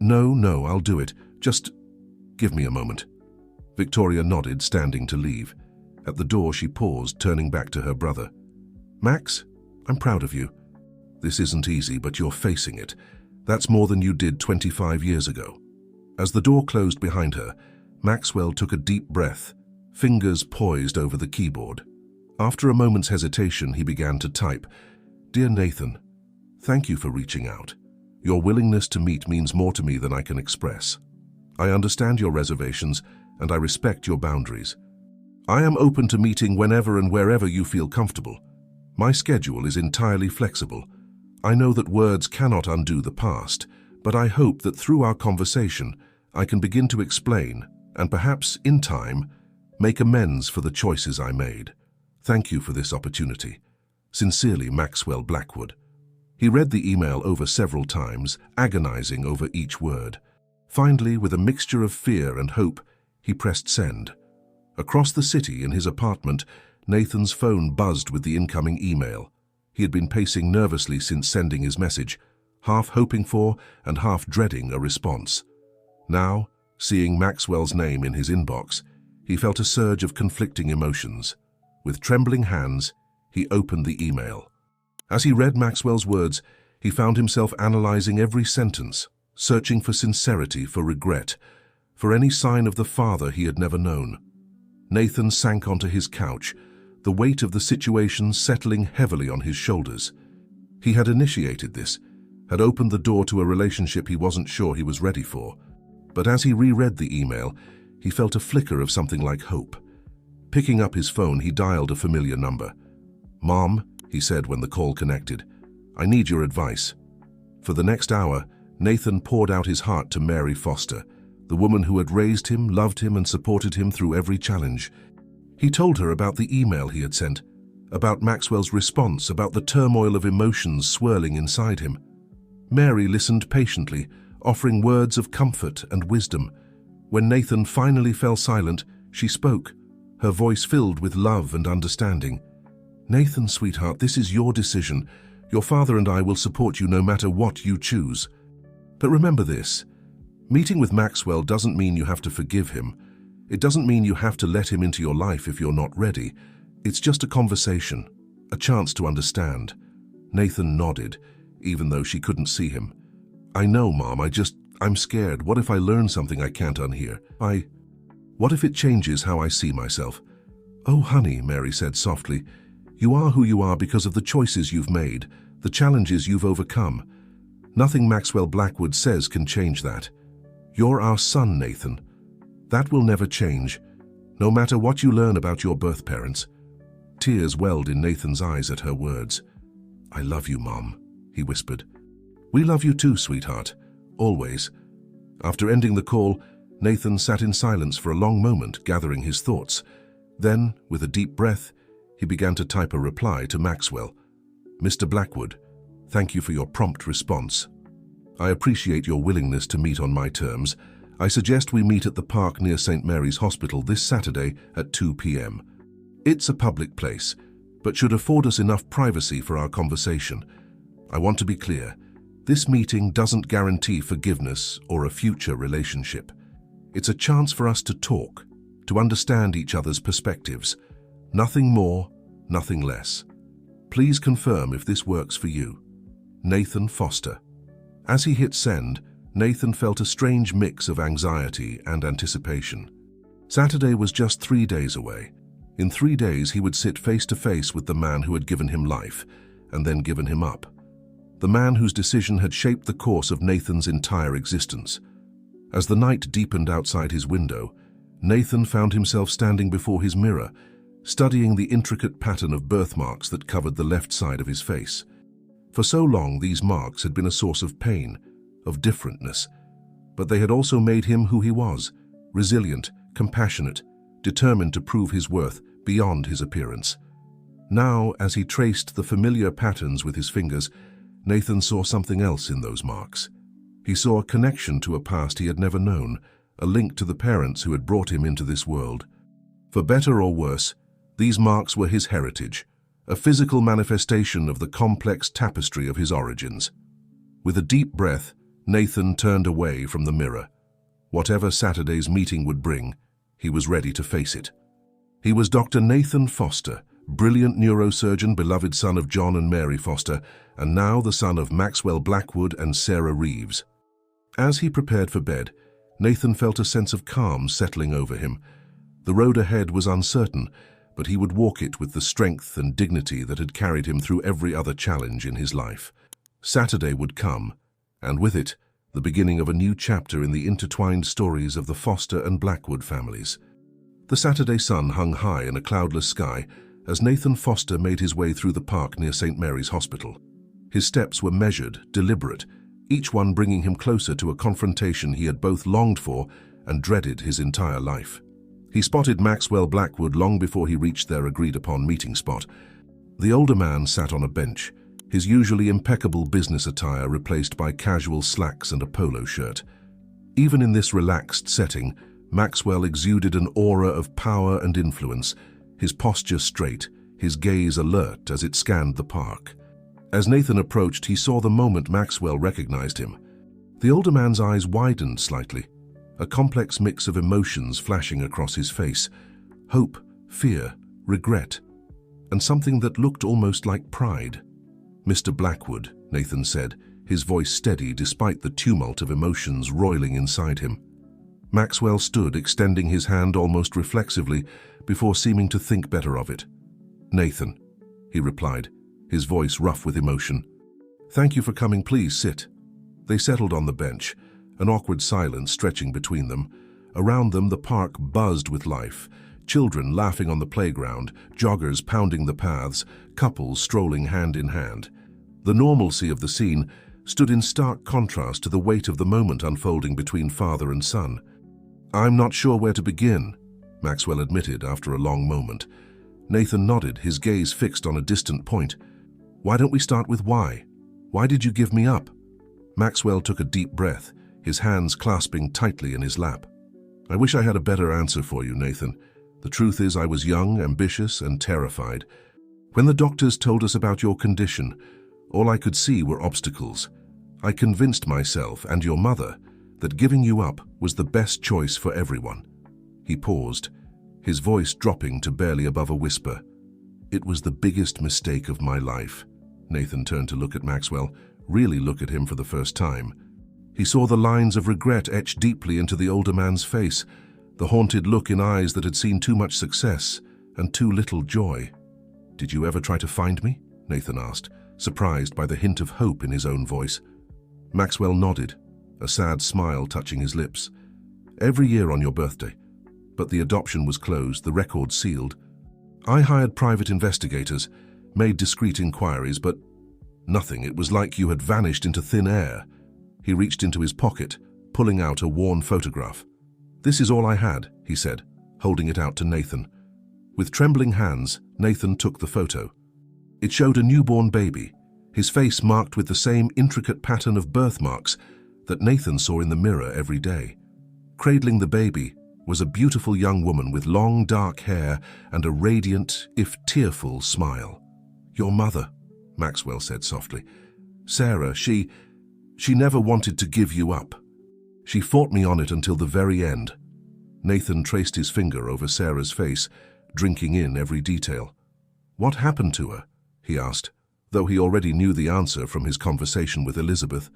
No, I'll do it. Just give me a moment." Victoria nodded, standing to leave. At the door, she paused, turning back to her brother. "Max, I'm proud of you. This isn't easy, but you're facing it. That's more than you did 25 years ago." As the door closed behind her, Maxwell took a deep breath, fingers poised over the keyboard. After a moment's hesitation, he began to type, "Dear Nathan, thank you for reaching out. Your willingness to meet means more to me than I can express. I understand your reservations, and I respect your boundaries. I am open to meeting whenever and wherever you feel comfortable. My schedule is entirely flexible. I know that words cannot undo the past, but I hope that through our conversation, I can begin to explain, and perhaps, in time, make amends for the choices I made. Thank you for this opportunity. Sincerely, Maxwell Blackwood." He read the email over several times, agonizing over each word. Finally, with a mixture of fear and hope, he pressed send. Across the city, in his apartment, Nathan's phone buzzed with the incoming email. He had been pacing nervously since sending his message, half hoping for and half dreading a response. Now, Seeing Maxwell's name in his inbox, he felt a surge of conflicting emotions. With trembling hands, he opened the email. As he read Maxwell's words, he found himself analyzing every sentence, searching for sincerity, for regret, for any sign of the father he had never known. Nathan sank onto his couch, the weight of the situation settling heavily on his shoulders. He had initiated this, had opened the door to a relationship he wasn't sure he was ready for. But as he reread the email, he felt a flicker of something like hope. Picking up his phone, he dialed a familiar number. "Mom," he said when the call connected, "I need your advice." For the next hour, Nathan poured out his heart to Mary Foster, the woman who had raised him, loved him, and supported him through every challenge. He told her about the email he had sent, about Maxwell's response, about the turmoil of emotions swirling inside him. Mary listened patiently, offering words of comfort and wisdom. When Nathan finally fell silent, she spoke, her voice filled with love and understanding. "Nathan, sweetheart, this is your decision. Your father and I will support you no matter what you choose. But remember this, meeting with Maxwell doesn't mean you have to forgive him. It doesn't mean you have to let him into your life if you're not ready. It's just a conversation, a chance to understand." Nathan nodded, even though she couldn't see him. "I know, Mom, I'm scared. What if I learn something I can't unhear? What if it changes how I see myself?" "Oh, honey," Mary said softly, "you are who you are because of the choices you've made, the challenges you've overcome. Nothing Maxwell Blackwood says can change that. You're our son, Nathan. That will never change, no matter what you learn about your birth parents." Tears welled in Nathan's eyes at her words. "I love you, Mom," he whispered. "We love you too, sweetheart. Always." After ending the call, Nathan sat in silence for a long moment, gathering his thoughts. Then, with a deep breath, he began to type a reply to Maxwell. "Mr. Blackwood, thank you for your prompt response. I appreciate your willingness to meet on my terms. I suggest we meet at the park near St. Mary's Hospital this Saturday at 2 p.m. It's a public place, but should afford us enough privacy for our conversation. I want to be clear. This meeting doesn't guarantee forgiveness or a future relationship. It's a chance for us to talk, to understand each other's perspectives. Nothing more, nothing less. Please confirm if this works for you. Nathan Foster." As he hit send, Nathan felt a strange mix of anxiety and anticipation. Saturday was just 3 days away. In 3 days, he would sit face to face with the man who had given him life and then given him up. The man whose decision had shaped the course of Nathan's entire existence. As the night deepened outside his window, Nathan found himself standing before his mirror, studying the intricate pattern of birthmarks that covered the left side of his face. For so long, these marks had been a source of pain, of differentness, but they had also made him who he was, resilient, compassionate, determined to prove his worth beyond his appearance. Now, as he traced the familiar patterns with his fingers, Nathan saw something else in those marks. He saw a connection to a past he had never known, a link to the parents who had brought him into this world. For better or worse, these marks were his heritage, a physical manifestation of the complex tapestry of his origins. With a deep breath, Nathan turned away from the mirror. Whatever Saturday's meeting would bring, he was ready to face it. He was Dr. Nathan Foster, brilliant neurosurgeon, beloved son of John and Mary Foster, and now the son of Maxwell Blackwood and Sarah Reeves. As he prepared for bed, Nathan felt a sense of calm settling over him. The road ahead was uncertain, but he would walk it with the strength and dignity that had carried him through every other challenge in his life. Saturday would come, and with it, the beginning of a new chapter in the intertwined stories of the Foster and Blackwood families. The Saturday sun hung high in a cloudless sky as Nathan Foster made his way through the park near St. Mary's Hospital. His steps were measured, deliberate, each one bringing him closer to a confrontation he had both longed for and dreaded his entire life. He spotted Maxwell Blackwood long before he reached their agreed-upon meeting spot. The older man sat on a bench, his usually impeccable business attire replaced by casual slacks and a polo shirt. Even in this relaxed setting, Maxwell exuded an aura of power and influence, his posture straight, his gaze alert as it scanned the park. As Nathan approached, he saw the moment Maxwell recognized him. The older man's eyes widened slightly, a complex mix of emotions flashing across his face: hope, fear, regret, and something that looked almost like pride. "Mr. Blackwood," Nathan said, his voice steady despite the tumult of emotions roiling inside him. Maxwell stood, extending his hand almost reflexively before seeming to think better of it. "Nathan," he replied, his voice rough with emotion. "Thank you for coming. Please sit." They settled on the bench, an awkward silence stretching between them. Around them, the park buzzed with life. Children laughing on the playground, joggers pounding the paths, couples strolling hand in hand. The normalcy of the scene stood in stark contrast to the weight of the moment unfolding between father and son. "I'm not sure where to begin," Maxwell admitted after a long moment. Nathan nodded, his gaze fixed on a distant point. "Why don't we start with why? Why did you give me up?" Maxwell took a deep breath, his hands clasping tightly in his lap. "I wish I had a better answer for you, Nathan. The truth is I was young, ambitious, and terrified. When the doctors told us about your condition, all I could see were obstacles. I convinced myself and your mother that giving you up was the best choice for everyone." He paused, his voice dropping to barely above a whisper. "It was the biggest mistake of my life." Nathan turned to look at Maxwell, really look at him for the first time. He saw the lines of regret etched deeply into the older man's face, the haunted look in eyes that had seen too much success and too little joy. "Did you ever try to find me?" Nathan asked, surprised by the hint of hope in his own voice. Maxwell nodded, a sad smile touching his lips. "Every year on your birthday. But the adoption was closed, the record sealed. I hired private investigators, made discreet inquiries, but nothing. It was like you had vanished into thin air." He reached into his pocket, pulling out a worn photograph. "This is all I had," he said, holding it out to Nathan. With trembling hands, Nathan took the photo. It showed a newborn baby, his face marked with the same intricate pattern of birthmarks that Nathan saw in the mirror every day. Cradling the baby was a beautiful young woman with long dark hair and a radiant, if tearful, smile. "Your mother," Maxwell said softly. "Sarah, she never wanted to give you up. She fought me on it until the very end." Nathan traced his finger over Sarah's face, drinking in every detail. "What happened to her?" he asked, though he already knew the answer from his conversation with Elizabeth.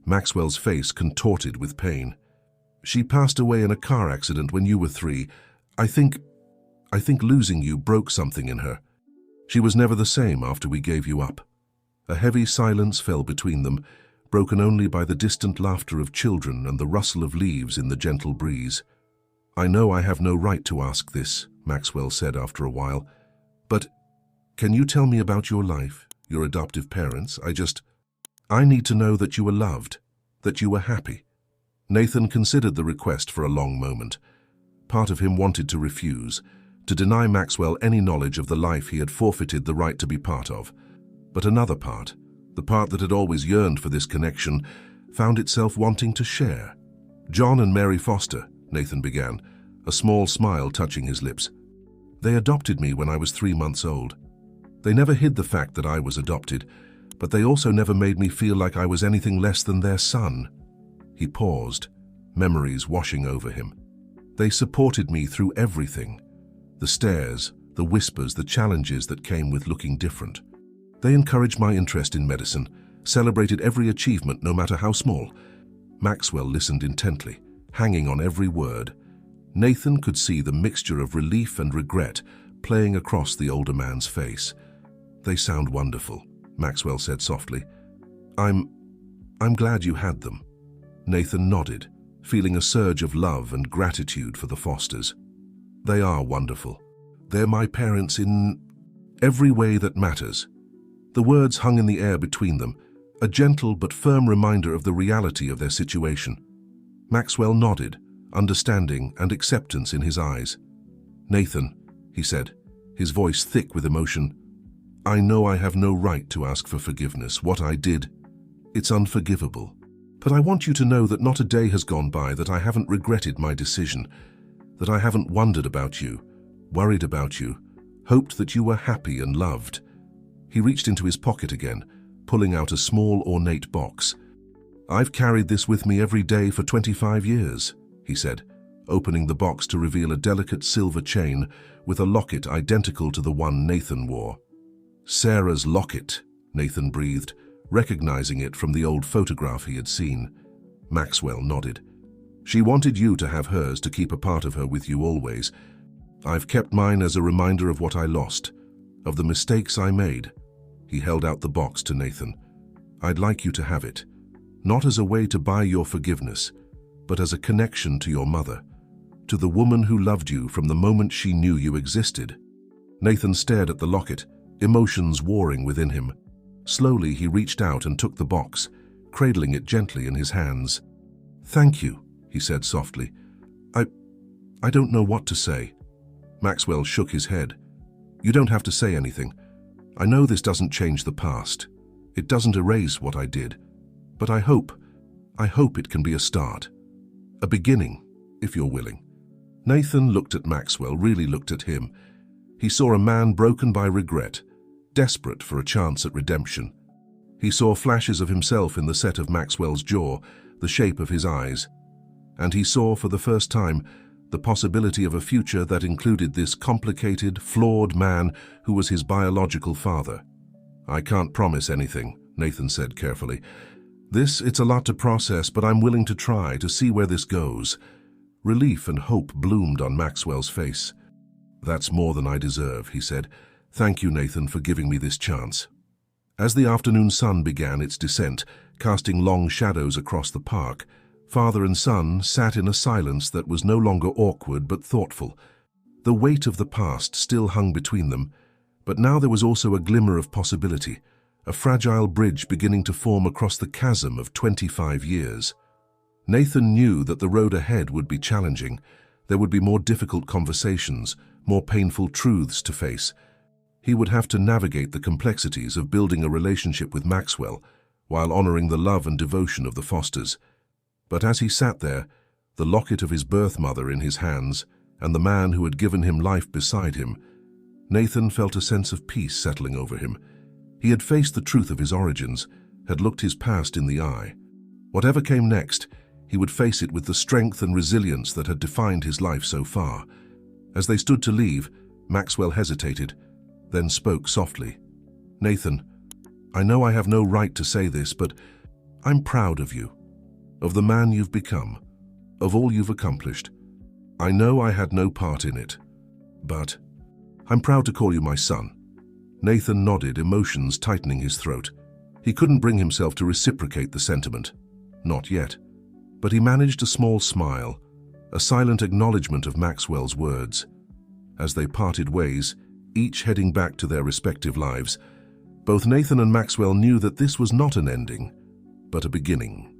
Maxwell's face contorted with pain. "She passed away in a car accident when you were 3. I think losing you broke something in her. She was never the same after we gave you up." A heavy silence fell between them, broken only by the distant laughter of children and the rustle of leaves in the gentle breeze. "I know I have no right to ask this," Maxwell said after a while, "but can you tell me about your life, your adoptive parents? I need to know that you were loved, that you were happy." Nathan considered the request for a long moment. Part of him wanted to refuse, to deny Maxwell any knowledge of the life he had forfeited the right to be part of. But another part, the part that had always yearned for this connection, found itself wanting to share. "John and Mary Foster," Nathan began, a small smile touching his lips. "They adopted me when I was 3 months old. They never hid the fact that I was adopted, but they also never made me feel like I was anything less than their son." He paused, memories washing over him. "They supported me through everything. The stares, the whispers, the challenges that came with looking different. They encouraged my interest in medicine, celebrated every achievement, no matter how small." Maxwell listened intently, hanging on every word. Nathan could see the mixture of relief and regret playing across the older man's face. "They sound wonderful," Maxwell said softly. I'm glad you had them." Nathan nodded, feeling a surge of love and gratitude for the Fosters. "They are wonderful. They're my parents in every way that matters." The words hung in the air between them, a gentle but firm reminder of the reality of their situation. Maxwell nodded, understanding and acceptance in his eyes. "Nathan," he said, his voice thick with emotion, "I know I have no right to ask for forgiveness. What I did, it's unforgivable. But I want you to know that not a day has gone by that I haven't regretted my decision, that I haven't wondered about you, worried about you, hoped that you were happy and loved." He reached into his pocket again, pulling out a small, ornate box. "I've carried this with me every day for 25 years. he said, opening the box to reveal a delicate silver chain with a locket identical to the one Nathan wore. "Sarah's locket," Nathan breathed, recognizing it from the old photograph he had seen. Maxwell nodded. "She wanted you to have hers to keep a part of her with you always. I've kept mine as a reminder of what I lost, of the mistakes I made." He held out the box to Nathan. "I'd like you to have it, not as a way to buy your forgiveness, but as a connection to your mother, to the woman who loved you from the moment she knew you existed." Nathan stared at the locket, emotions warring within him. Slowly, he reached out and took the box, cradling it gently in his hands. "Thank you," he said softly. I don't know what to say." Maxwell shook his head. "You don't have to say anything. I know this doesn't change the past. It doesn't erase what I did. But I hope it can be a start. A beginning, if you're willing." Nathan looked at Maxwell, really looked at him. He saw a man broken by regret, desperate for a chance at redemption. He saw flashes of himself in the set of Maxwell's jaw, the shape of his eyes. And he saw, for the first time, the possibility of a future that included this complicated, flawed man who was his biological father. "I can't promise anything," Nathan said carefully. It's a lot to process, but I'm willing to try to see where this goes." Relief and hope bloomed on Maxwell's face. "That's more than I deserve," he said. "Thank you, Nathan, for giving me this chance." As the afternoon sun began its descent, casting long shadows across the park, father and son sat in a silence that was no longer awkward but thoughtful. The weight of the past still hung between them, but now there was also a glimmer of possibility, a fragile bridge beginning to form across the chasm of 25 years. Nathan knew that the road ahead would be challenging. There would be more difficult conversations, more painful truths to face. He would have to navigate the complexities of building a relationship with Maxwell while honoring the love and devotion of the Fosters. But as he sat there, the locket of his birth mother in his hands and the man who had given him life beside him, Nathan felt a sense of peace settling over him. He had faced the truth of his origins, had looked his past in the eye. Whatever came next, he would face it with the strength and resilience that had defined his life so far. As they stood to leave, Maxwell hesitated, then spoke softly. "Nathan, I know I have no right to say this, but I'm proud of you, of the man you've become, of all you've accomplished. I know I had no part in it, but I'm proud to call you my son." Nathan nodded, emotions tightening his throat. He couldn't bring himself to reciprocate the sentiment. Not yet. But he managed a small smile, a silent acknowledgement of Maxwell's words. As they parted ways, each heading back to their respective lives, both Nathan and Maxwell knew that this was not an ending, but a beginning.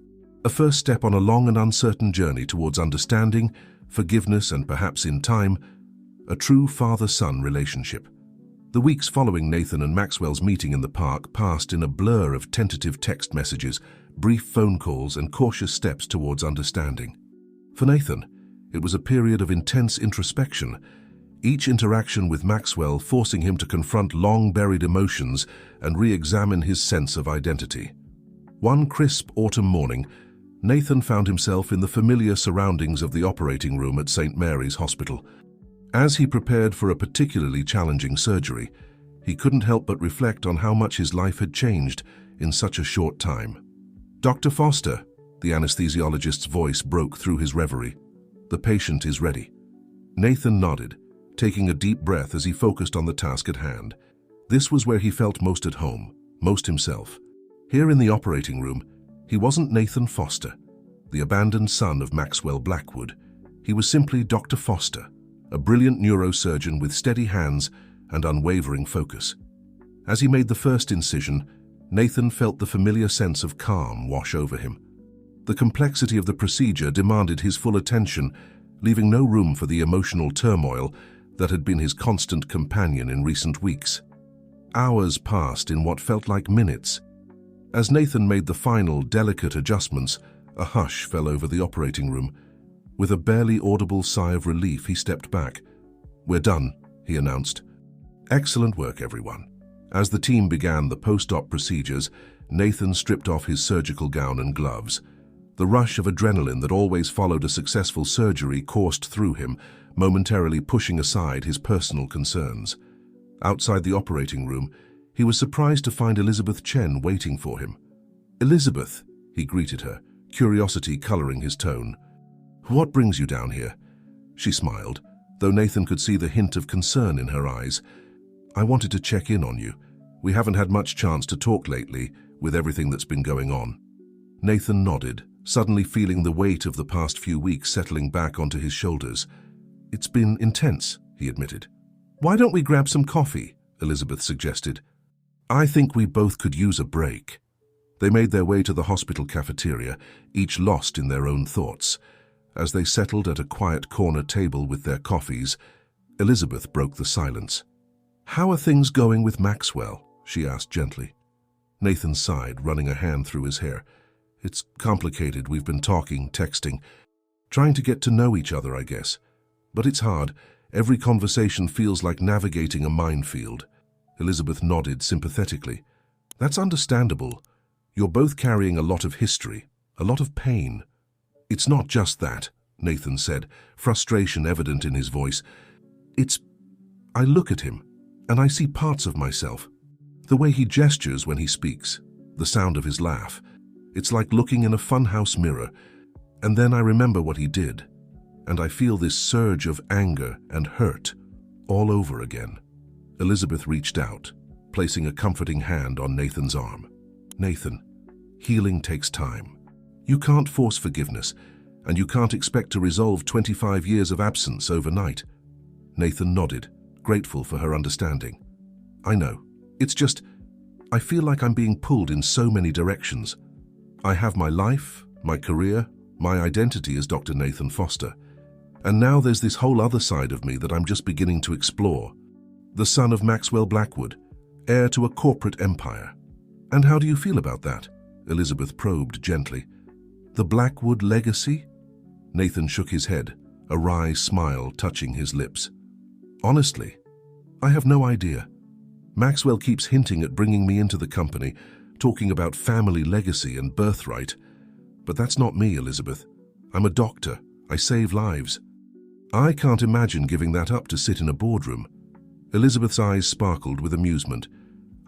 A first step on a long and uncertain journey towards understanding, forgiveness, and perhaps in time, a true father-son relationship. The weeks following Nathan and Maxwell's meeting in the park passed in a blur of tentative text messages, brief phone calls, and cautious steps towards understanding. For Nathan, it was a period of intense introspection, each interaction with Maxwell forcing him to confront long-buried emotions and re-examine his sense of identity. One crisp autumn morning, Nathan found himself in the familiar surroundings of the operating room at St. Mary's Hospital. As he prepared for a particularly challenging surgery, he couldn't help but reflect on how much his life had changed in such a short time. "Dr. Foster," the anesthesiologist's voice broke through his reverie. "The patient is ready." Nathan nodded, taking a deep breath as he focused on the task at hand. This was where he felt most at home, most himself. Here in the operating room, he wasn't Nathan Foster, the abandoned son of Maxwell Blackwood. He was simply Dr. Foster, a brilliant neurosurgeon with steady hands and unwavering focus. As he made the first incision, Nathan felt the familiar sense of calm wash over him. The complexity of the procedure demanded his full attention, leaving no room for the emotional turmoil that had been his constant companion in recent weeks. Hours passed in what felt like minutes. As Nathan made the final, delicate adjustments, a hush fell over the operating room. With a barely audible sigh of relief, he stepped back. "We're done," he announced. "Excellent work, everyone." As the team began the post-op procedures, Nathan stripped off his surgical gown and gloves. The rush of adrenaline that always followed a successful surgery coursed through him, momentarily pushing aside his personal concerns. Outside the operating room, he was surprised to find Elizabeth Chen waiting for him. "Elizabeth," he greeted her, curiosity coloring his tone. "What brings you down here?" She smiled, though Nathan could see the hint of concern in her eyes. "I wanted to check in on you. We haven't had much chance to talk lately, with everything that's been going on." Nathan nodded, suddenly feeling the weight of the past few weeks settling back onto his shoulders. "It's been intense," he admitted. "Why don't we grab some coffee?" Elizabeth suggested. "I think we both could use a break." They made their way to the hospital cafeteria, each lost in their own thoughts. As they settled at a quiet corner table with their coffees, Elizabeth broke the silence. "How are things going with Maxwell?" she asked gently. Nathan sighed, running a hand through his hair. "It's complicated. We've been talking, texting, trying to get to know each other, I guess. But it's hard. Every conversation feels like navigating a minefield." Elizabeth nodded sympathetically. "That's understandable. You're both carrying a lot of history, a lot of pain." "It's not just that," Nathan said, frustration evident in his voice. I look at him, and I see parts of myself. The way he gestures when he speaks, the sound of his laugh. It's like looking in a funhouse mirror. And then I remember what he did, and I feel this surge of anger and hurt all over again." Elizabeth reached out, placing a comforting hand on Nathan's arm. "Nathan, healing takes time. You can't force forgiveness, and you can't expect to resolve 25 years of absence overnight." Nathan nodded, grateful for her understanding. "I know. It's just, I feel like I'm being pulled in so many directions. I have my life, my career, my identity as Dr. Nathan Foster. And now there's this whole other side of me that I'm just beginning to explore. The son of Maxwell Blackwood, heir to a corporate empire. And how do you feel about that?" Elizabeth probed gently. "The Blackwood legacy?" Nathan shook his head, a wry smile touching his lips. "Honestly, I have no idea. Maxwell keeps hinting at bringing me into the company, talking about family legacy and birthright. But that's not me, Elizabeth. I'm a doctor. I save lives. I can't imagine giving that up to sit in a boardroom." Elizabeth's eyes sparkled with amusement.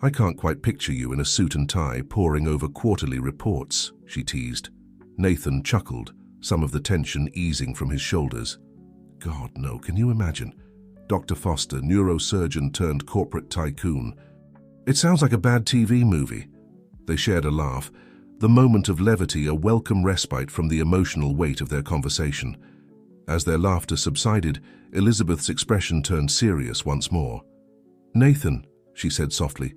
"I can't quite picture you in a suit and tie poring over quarterly reports," she teased. Nathan chuckled, some of the tension easing from his shoulders. "God, no, can you imagine? Dr. Foster, neurosurgeon turned corporate tycoon. It sounds like a bad TV movie." They shared a laugh, the moment of levity a welcome respite from the emotional weight of their conversation. As their laughter subsided, Elizabeth's expression turned serious once more. "Nathan," she said softly,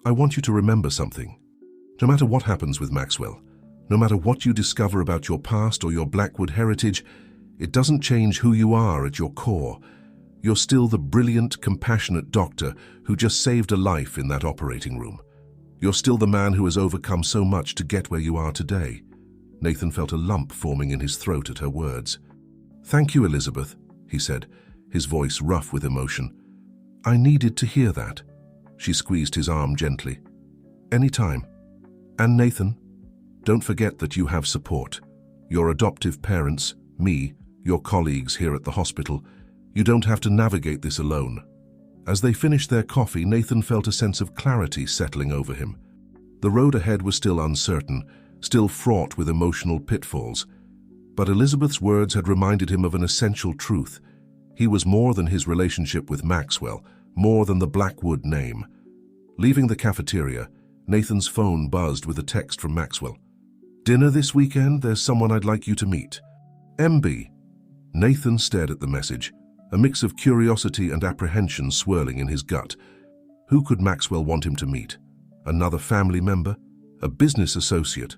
"I want you to remember something. No matter what happens with Maxwell, no matter what you discover about your past or your Blackwood heritage, it doesn't change who you are at your core. You're still the brilliant, compassionate doctor who just saved a life in that operating room. You're still the man who has overcome so much to get where you are today." Nathan felt a lump forming in his throat at her words. "Thank you, Elizabeth," he said, his voice rough with emotion. "I needed to hear that." She squeezed his arm gently. "Anytime. And Nathan, don't forget that you have support. Your adoptive parents, me, your colleagues here at the hospital. You don't have to navigate this alone." As they finished their coffee, Nathan felt a sense of clarity settling over him. The road ahead was still uncertain, still fraught with emotional pitfalls. But Elizabeth's words had reminded him of an essential truth. He was more than his relationship with Maxwell, more than the Blackwood name. Leaving the cafeteria, Nathan's phone buzzed with a text from Maxwell. "Dinner this weekend? There's someone I'd like you to meet. MB." Nathan stared at the message, a mix of curiosity and apprehension swirling in his gut. Who could Maxwell want him to meet? Another family member? A business associate?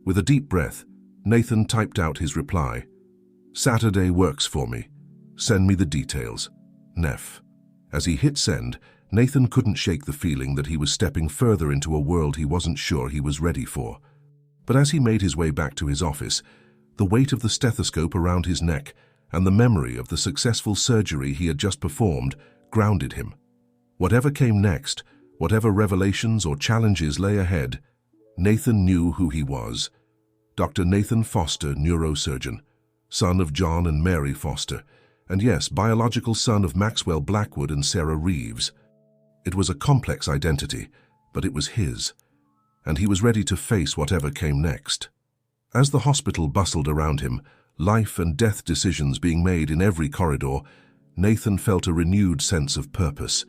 With a deep breath, Nathan typed out his reply. "Saturday works for me. Send me the details. Neff." As he hit send, Nathan couldn't shake the feeling that he was stepping further into a world he wasn't sure he was ready for. But as he made his way back to his office, the weight of the stethoscope around his neck and the memory of the successful surgery he had just performed grounded him. Whatever came next, whatever revelations or challenges lay ahead, Nathan knew who he was. Dr. Nathan Foster, neurosurgeon, son of John and Mary Foster, and yes, biological son of Maxwell Blackwood and Sarah Reeves. It was a complex identity, but it was his, and he was ready to face whatever came next. As the hospital bustled around him, life and death decisions being made in every corridor, Nathan felt a renewed sense of purpose.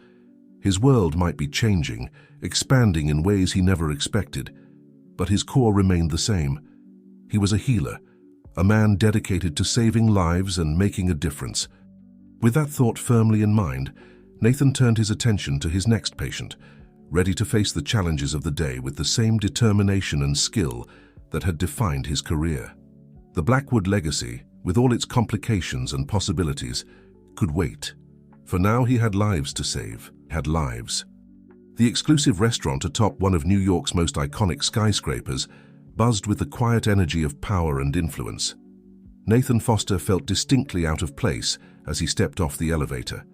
His world might be changing, expanding in ways he never expected, but his core remained the same. He was a healer, a man dedicated to saving lives and making a difference. With that thought firmly in mind, Nathan turned his attention to his next patient, ready to face the challenges of the day with the same determination and skill that had defined his career. The Blackwood legacy, with all its complications and possibilities, could wait. For now he had lives to save, had lives. The exclusive restaurant atop one of New York's most iconic skyscrapers buzzed with the quiet energy of power and influence. Nathan Foster felt distinctly out of place as he stepped off the elevator.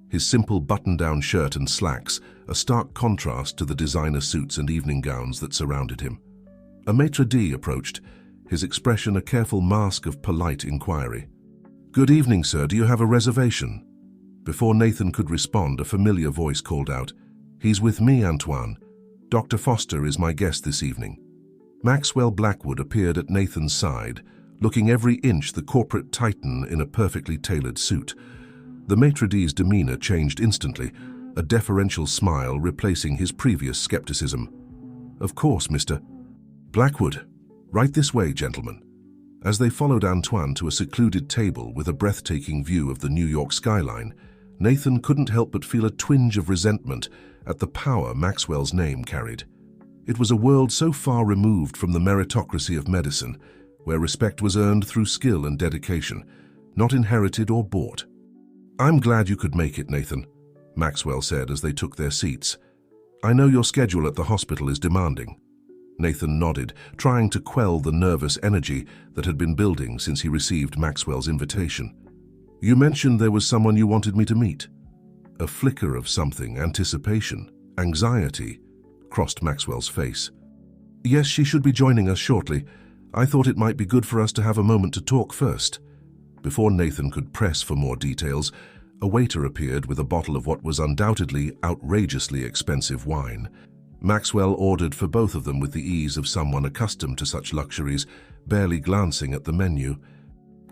His simple button-down shirt and slacks, a stark contrast to the designer suits and evening gowns that surrounded him. A maitre d' approached, his expression a careful mask of polite inquiry. "Good evening, sir. Do you have a reservation?" Before Nathan could respond, a familiar voice called out, "He's with me, Antoine. Dr. Foster is my guest this evening." Maxwell Blackwood appeared at Nathan's side, looking every inch the corporate titan in a perfectly tailored suit. The maitre d's demeanor changed instantly, a deferential smile replacing his previous skepticism. "Of course, Mr. Blackwood. Right this way, gentlemen." As they followed Antoine to a secluded table with a breathtaking view of the New York skyline, Nathan couldn't help but feel a twinge of resentment at the power Maxwell's name carried. It was a world so far removed from the meritocracy of medicine, where respect was earned through skill and dedication, not inherited or bought. "I'm glad you could make it, Nathan," Maxwell said as they took their seats. "I know your schedule at the hospital is demanding." Nathan nodded, trying to quell the nervous energy that had been building since he received Maxwell's invitation. "You mentioned there was someone you wanted me to meet." A flicker of something, anticipation, anxiety, crossed Maxwell's face. "Yes, she should be joining us shortly. I thought it might be good for us to have a moment to talk first." Before Nathan could press for more details, a waiter appeared with a bottle of what was undoubtedly outrageously expensive wine. Maxwell ordered for both of them with the ease of someone accustomed to such luxuries, barely glancing at the menu.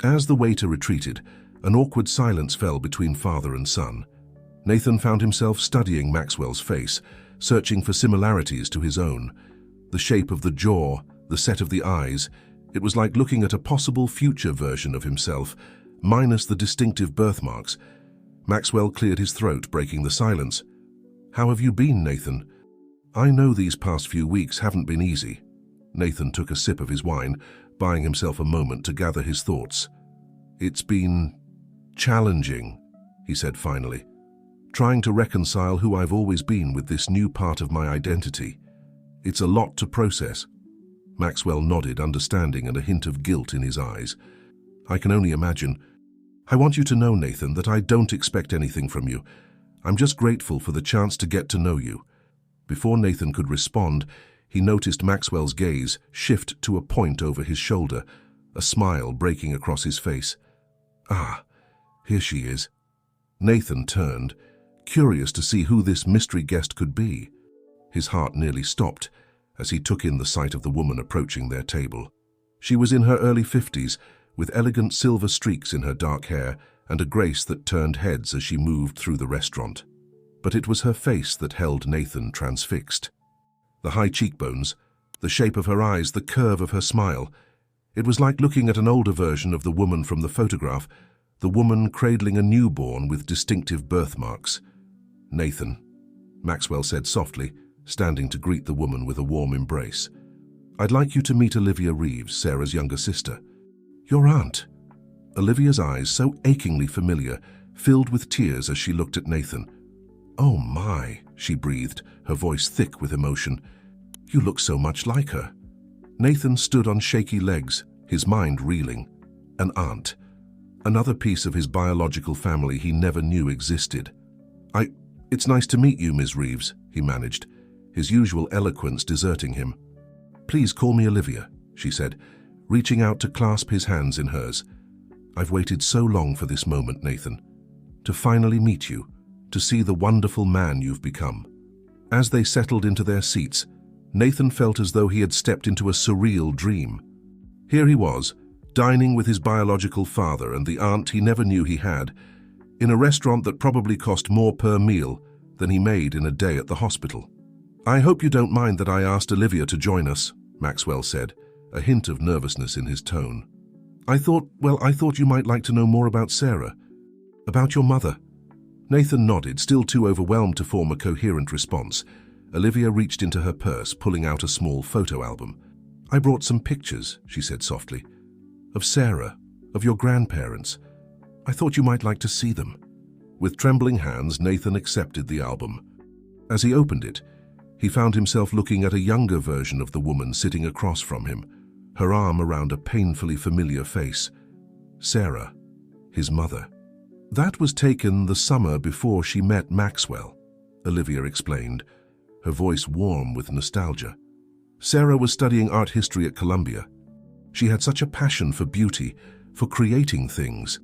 As the waiter retreated, an awkward silence fell between father and son. Nathan found himself studying Maxwell's face, searching for similarities to his own. The shape of the jaw, the set of the eyes, it was like looking at a possible future version of himself, minus the distinctive birthmarks. Maxwell cleared his throat, breaking the silence. "How have you been, Nathan?" "I know these past few weeks haven't been easy." Nathan took a sip of his wine, buying himself a moment to gather his thoughts. "It's been challenging," he said finally. "Trying to reconcile who I've always been with this new part of my identity. It's a lot to process." Maxwell nodded, understanding and a hint of guilt in his eyes. "I can only imagine. I want you to know, Nathan, that I don't expect anything from you. I'm just grateful for the chance to get to know you." Before Nathan could respond, he noticed Maxwell's gaze shift to a point over his shoulder, a smile breaking across his face. "Ah, here she is." Nathan turned, curious to see who this mystery guest could be. His heart nearly stopped as he took in the sight of the woman approaching their table. She was in her early 50s, with elegant silver streaks in her dark hair and a grace that turned heads as she moved through the restaurant. But it was her face that held Nathan transfixed. The high cheekbones, the shape of her eyes, the curve of her smile. It was like looking at an older version of the woman from the photograph, the woman cradling a newborn with distinctive birthmarks. "Nathan," Maxwell said softly, standing to greet the woman with a warm embrace. "I'd like you to meet Olivia Reeves, Sarah's younger sister." "Your aunt?" Olivia's eyes, so achingly familiar, filled with tears as she looked at Nathan. "Oh my," she breathed, her voice thick with emotion. "You look so much like her." Nathan stood on shaky legs, his mind reeling. An aunt. Another piece of his biological family he never knew existed. It's nice to meet you, Ms. Reeves," he managed, his usual eloquence deserting him. "Please call me Olivia," she said, reaching out to clasp his hands in hers. "I've waited so long for this moment, Nathan. To finally meet you, to see the wonderful man you've become." As they settled into their seats, Nathan felt as though he had stepped into a surreal dream. Here he was, dining with his biological father and the aunt he never knew he had, in a restaurant that probably cost more per meal than he made in a day at the hospital. "I hope you don't mind that I asked Olivia to join us," Maxwell said, a hint of nervousness in his tone. I thought you might like to know more about Sarah, about your mother." Nathan nodded, still too overwhelmed to form a coherent response. Olivia reached into her purse, pulling out a small photo album. "I brought some pictures," she said softly, "of Sarah, of your grandparents. I thought you might like to see them." With trembling hands, Nathan accepted the album. As he opened it, he found himself looking at a younger version of the woman sitting across from him, her arm around a painfully familiar face. Sarah, his mother. "That was taken the summer before she met Maxwell," Olivia explained, her voice warm with nostalgia. "Sarah was studying art history at Columbia. She had such a passion for beauty, for creating things."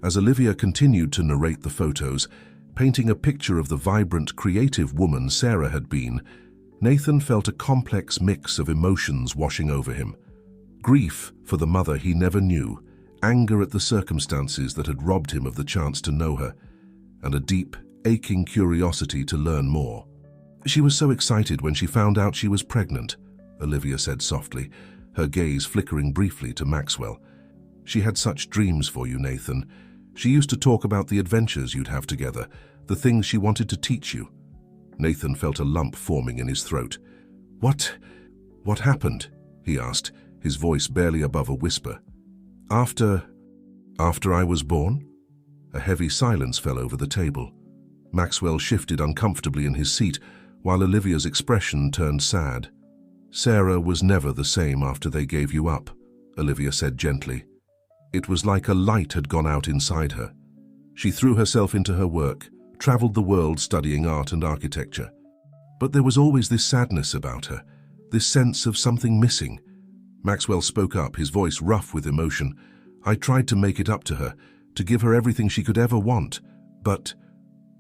As Olivia continued to narrate the photos, painting a picture of the vibrant, creative woman Sarah had been, Nathan felt a complex mix of emotions washing over him. Grief for the mother he never knew, anger at the circumstances that had robbed him of the chance to know her, and a deep, aching curiosity to learn more. "She was so excited when she found out she was pregnant," Olivia said softly, her gaze flickering briefly to Maxwell. "She had such dreams for you, Nathan. She used to talk about the adventures you'd have together, the things she wanted to teach you." Nathan felt a lump forming in his throat. What happened?" he asked, his voice barely above a whisper. After I was born?" A heavy silence fell over the table. Maxwell shifted uncomfortably in his seat, while Olivia's expression turned sad. "Sarah was never the same after they gave you up," Olivia said gently. It was like a light had gone out inside her. She threw herself into her work, traveled the world studying art and architecture. But there was always this sadness about her, this sense of something missing. Maxwell spoke up, his voice rough with emotion. "I tried to make it up to her, to give her everything she could ever want. But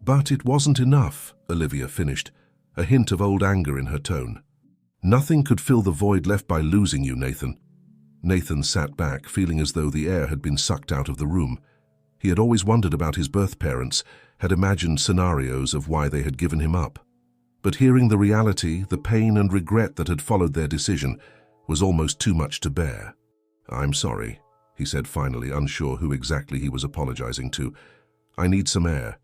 it wasn't enough," Olivia finished, a hint of old anger in her tone. "Nothing could fill the void left by losing you, Nathan." Nathan sat back, feeling as though the air had been sucked out of the room. He had always wondered about his birth parents, had imagined scenarios of why they had given him up. But hearing the reality, the pain and regret that had followed their decision, was almost too much to bear. "I'm sorry," he said finally, unsure who exactly he was apologizing to. "I need some air."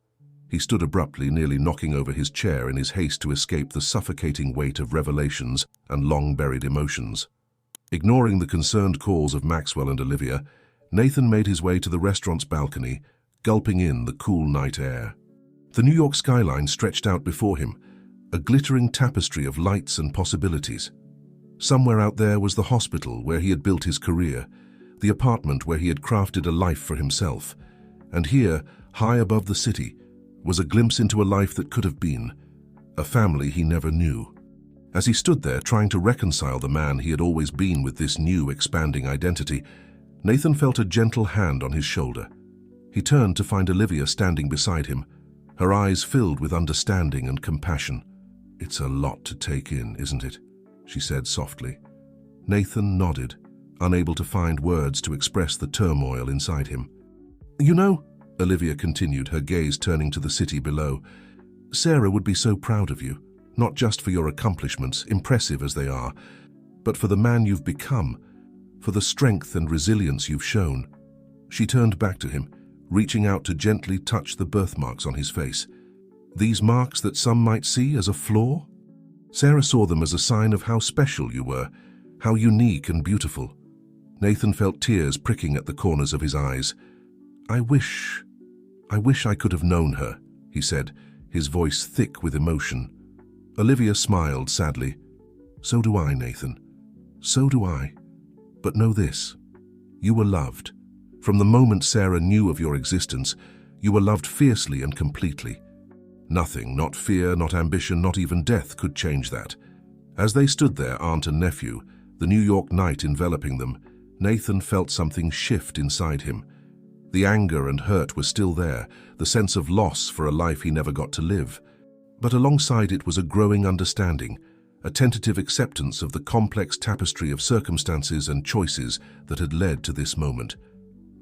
He stood abruptly, nearly knocking over his chair in his haste to escape the suffocating weight of revelations and long-buried emotions. Ignoring the concerned calls of Maxwell and Olivia, Nathan made his way to the restaurant's balcony, gulping in the cool night air. The New York skyline stretched out before him, a glittering tapestry of lights and possibilities. Somewhere out there was the hospital where he had built his career, the apartment where he had crafted a life for himself. And here, high above the city, was a glimpse into a life that could have been, a family he never knew. As he stood there trying to reconcile the man he had always been with this new, expanding identity, Nathan felt a gentle hand on his shoulder. He turned to find Olivia standing beside him, her eyes filled with understanding and compassion. "It's a lot to take in, isn't it?" she said softly. Nathan nodded, unable to find words to express the turmoil inside him. "You know," Olivia continued, her gaze turning to the city below, "Sarah would be so proud of you, not just for your accomplishments, impressive as they are, but for the man you've become, for the strength and resilience you've shown." She turned back to him, reaching out to gently touch the birthmarks on his face. "These marks that some might see as a flaw? Sarah saw them as a sign of how special you were, how unique and beautiful." Nathan felt tears pricking at the corners of his eyes. I wish I could have known her," he said, his voice thick with emotion. Olivia smiled sadly. "So do I, Nathan. So do I. But know this, you were loved. From the moment Sarah knew of your existence, you were loved fiercely and completely. Nothing, not fear, not ambition, not even death could change that." As they stood there, aunt and nephew, the New York night enveloping them, Nathan felt something shift inside him. The anger and hurt were still there, the sense of loss for a life he never got to live. But alongside it was a growing understanding, a tentative acceptance of the complex tapestry of circumstances and choices that had led to this moment.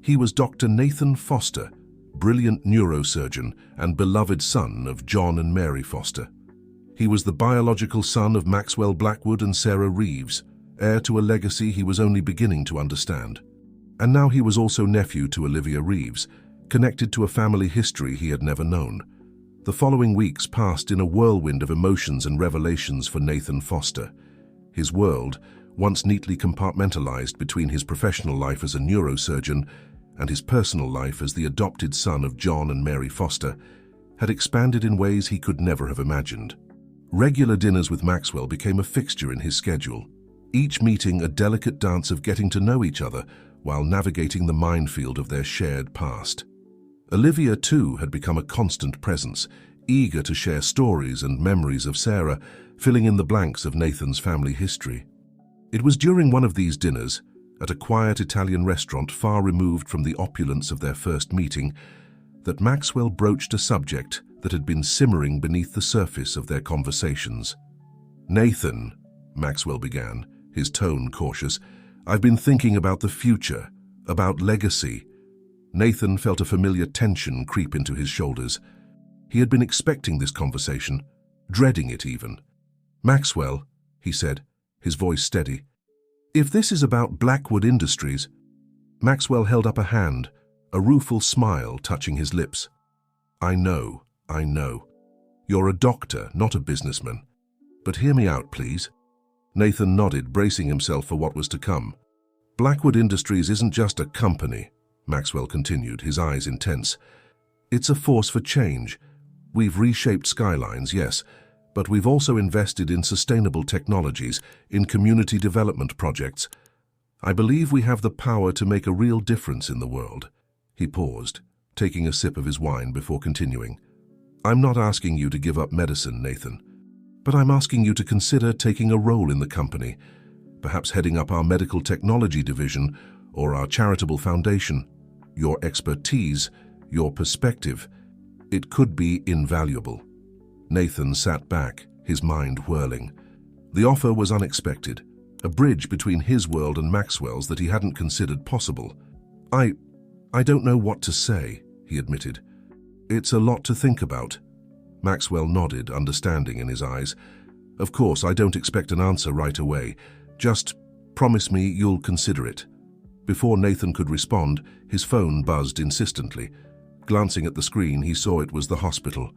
He was Dr. Nathan Foster, brilliant neurosurgeon and beloved son of John and Mary Foster. He was the biological son of Maxwell Blackwood and Sarah Reeves, heir to a legacy he was only beginning to understand. And now he was also nephew to Olivia Reeves, connected to a family history he had never known. The following weeks passed in a whirlwind of emotions and revelations for Nathan Foster. His world, once neatly compartmentalized between his professional life as a neurosurgeon and his personal life as the adopted son of John and Mary Foster, had expanded in ways he could never have imagined. Regular dinners with Maxwell became a fixture in his schedule, each meeting a delicate dance of getting to know each other while navigating the minefield of their shared past. Olivia, too, had become a constant presence, eager to share stories and memories of Sarah, filling in the blanks of Nathan's family history. It was during one of these dinners, at a quiet Italian restaurant far removed from the opulence of their first meeting, that Maxwell broached a subject that had been simmering beneath the surface of their conversations. "Nathan," Maxwell began, his tone cautious, "I've been thinking about the future, about legacy." Nathan felt a familiar tension creep into his shoulders. He had been expecting this conversation, dreading it even. "Maxwell," he said, his voice steady, "if this is about Blackwood Industries—" Maxwell held up a hand, a rueful smile touching his lips. I know. You're a doctor, not a businessman. But hear me out, please." Nathan nodded, bracing himself for what was to come. "Blackwood Industries isn't just a company," Maxwell continued, his eyes intense. "It's a force for change. We've reshaped skylines, yes, but we've also invested in sustainable technologies, in community development projects. I believe we have the power to make a real difference in the world." He paused, taking a sip of his wine before continuing. "I'm not asking you to give up medicine, Nathan, but I'm asking you to consider taking a role in the company, perhaps heading up our medical technology division or our charitable foundation. Your expertise, your perspective, it could be invaluable." Nathan sat back, his mind whirling. The offer was unexpected, a bridge between his world and Maxwell's that he hadn't considered possible. I don't know what to say," he admitted. "It's a lot to think about." Maxwell nodded, understanding in his eyes. "Of course, I don't expect an answer right away. Just promise me you'll consider it." Before Nathan could respond, his phone buzzed insistently. Glancing at the screen, he saw it was the hospital.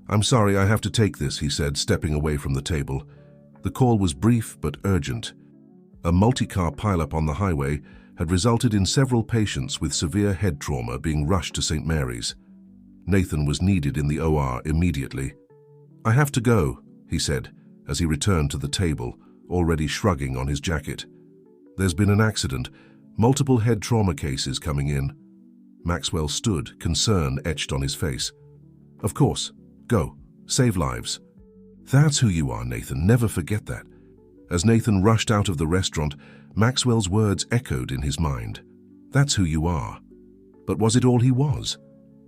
"I'm sorry, I have to take this," he said, stepping away from the table. The call was brief but urgent. A multi-car pileup on the highway had resulted in several patients with severe head trauma being rushed to St. Mary's. Nathan was needed in the OR immediately. "I have to go," he said, as he returned to the table, already shrugging on his jacket. "There's been an accident, multiple head trauma cases coming in." Maxwell stood, concern etched on his face. "Of course. Go. Save lives." "That's who you are, Nathan. Never forget that." As Nathan rushed out of the restaurant, Maxwell's words echoed in his mind. "That's who you are." But was it all he was?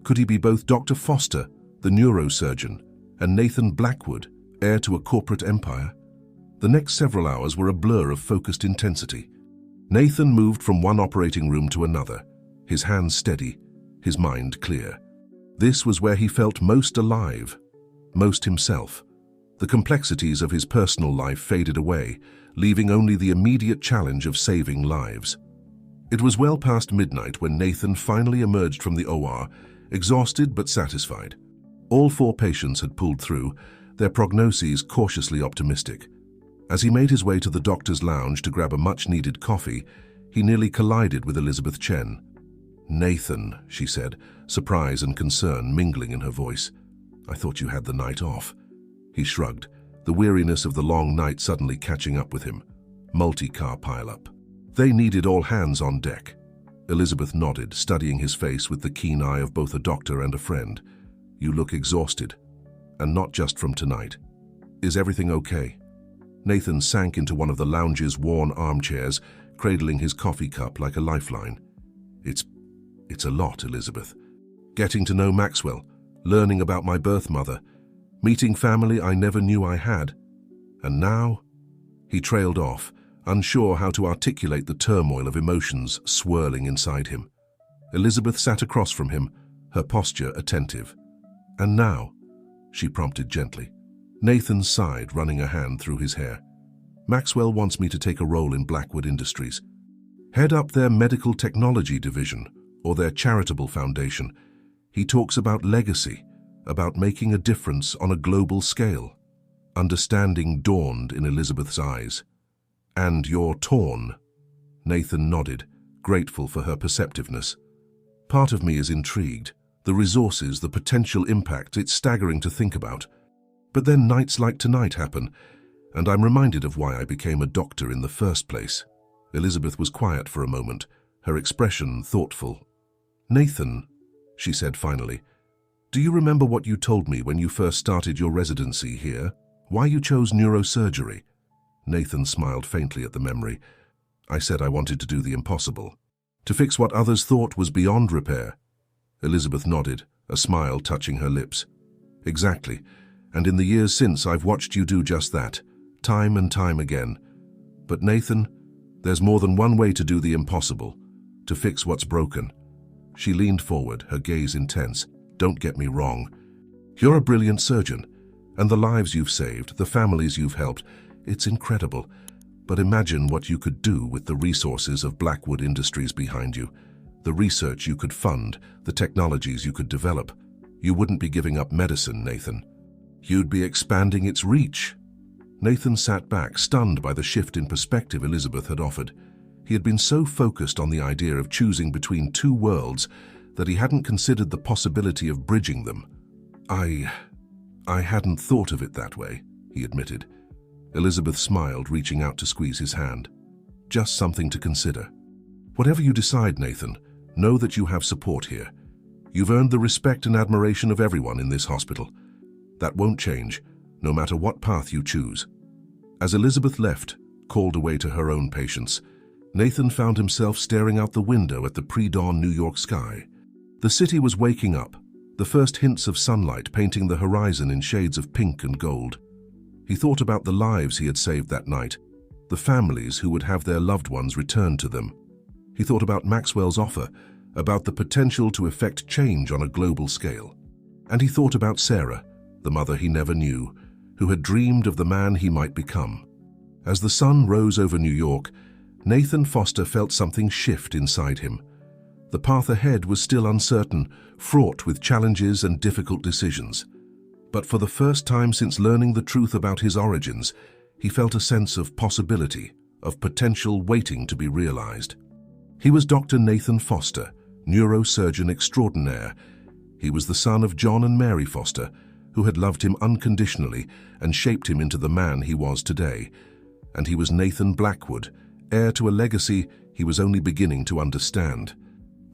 Could he be both Dr. Foster, the neurosurgeon, and Nathan Blackwood, heir to a corporate empire? The next several hours were a blur of focused intensity. Nathan moved from one operating room to another, his hands steady, his mind clear. This was where he felt most alive, most himself. The complexities of his personal life faded away, leaving only the immediate challenge of saving lives. It was well past midnight when Nathan finally emerged from the OR, exhausted but satisfied. All 4 patients had pulled through, their prognoses cautiously optimistic. As he made his way to the doctor's lounge to grab a much-needed coffee, he nearly collided with Elizabeth Chen. "Nathan," she said, surprise and concern mingling in her voice. "I thought you had the night off." He shrugged, the weariness of the long night suddenly catching up with him. Multi-car pileup. They needed all hands on deck. Elizabeth nodded, studying his face with the keen eye of both a doctor and a friend. "You look exhausted. And not just from tonight. Is everything okay?" Nathan sank into one of the lounge's worn armchairs, cradling his coffee cup like a lifeline. It's a lot, Elizabeth. Getting to know Maxwell, learning about my birth mother, meeting family I never knew I had. And now? He trailed off, unsure how to articulate the turmoil of emotions swirling inside him. Elizabeth sat across from him, her posture attentive. And now? She prompted gently. Nathan sighed, running a hand through his hair. Maxwell wants me to take a role in Blackwood Industries. Head up their medical technology division, or their charitable foundation. He talks about legacy, about making a difference on a global scale. Understanding dawned in Elizabeth's eyes. And you're torn. Nathan nodded, grateful for her perceptiveness. Part of me is intrigued. The resources, the potential impact, it's staggering to think about. But then nights like tonight happen, and I'm reminded of why I became a doctor in the first place. Elizabeth was quiet for a moment, her expression thoughtful. Nathan, she said finally, do you remember what you told me when you first started your residency here? Why you chose neurosurgery? Nathan smiled faintly at the memory. I said I wanted to do the impossible, to fix what others thought was beyond repair. Elizabeth nodded, a smile touching her lips. Exactly, and in the years since I've watched you do just that, time and time again. But Nathan, there's more than one way to do the impossible, to fix what's broken. She leaned forward, her gaze intense. Don't get me wrong. You're a brilliant surgeon, and the lives you've saved, the families you've helped, it's incredible. But imagine what you could do with the resources of Blackwood Industries behind you, the research you could fund, the technologies you could develop. You wouldn't be giving up medicine, Nathan. You'd be expanding its reach. Nathan sat back, stunned by the shift in perspective Elizabeth had offered. He had been so focused on the idea of choosing between two worlds that he hadn't considered the possibility of bridging them. I hadn't thought of it that way, he admitted. Elizabeth smiled, reaching out to squeeze his hand. Just something to consider. Whatever you decide, Nathan, know that you have support here. You've earned the respect and admiration of everyone in this hospital. That won't change, no matter what path you choose. As Elizabeth left, called away to her own patients, Nathan found himself staring out the window at the pre-dawn New York sky. The city was waking up, the first hints of sunlight painting the horizon in shades of pink and gold. He thought about the lives he had saved that night, the families who would have their loved ones returned to them. He thought about Maxwell's offer, about the potential to effect change on a global scale. And he thought about Sarah, the mother he never knew, who had dreamed of the man he might become. As the sun rose over New York, Nathan Foster felt something shift inside him. The path ahead was still uncertain, fraught with challenges and difficult decisions. But for the first time since learning the truth about his origins, he felt a sense of possibility, of potential waiting to be realized. He was Dr. Nathan Foster, neurosurgeon extraordinaire. He was the son of John and Mary Foster, who had loved him unconditionally and shaped him into the man he was today. And he was Nathan Blackwood, heir to a legacy he was only beginning to understand.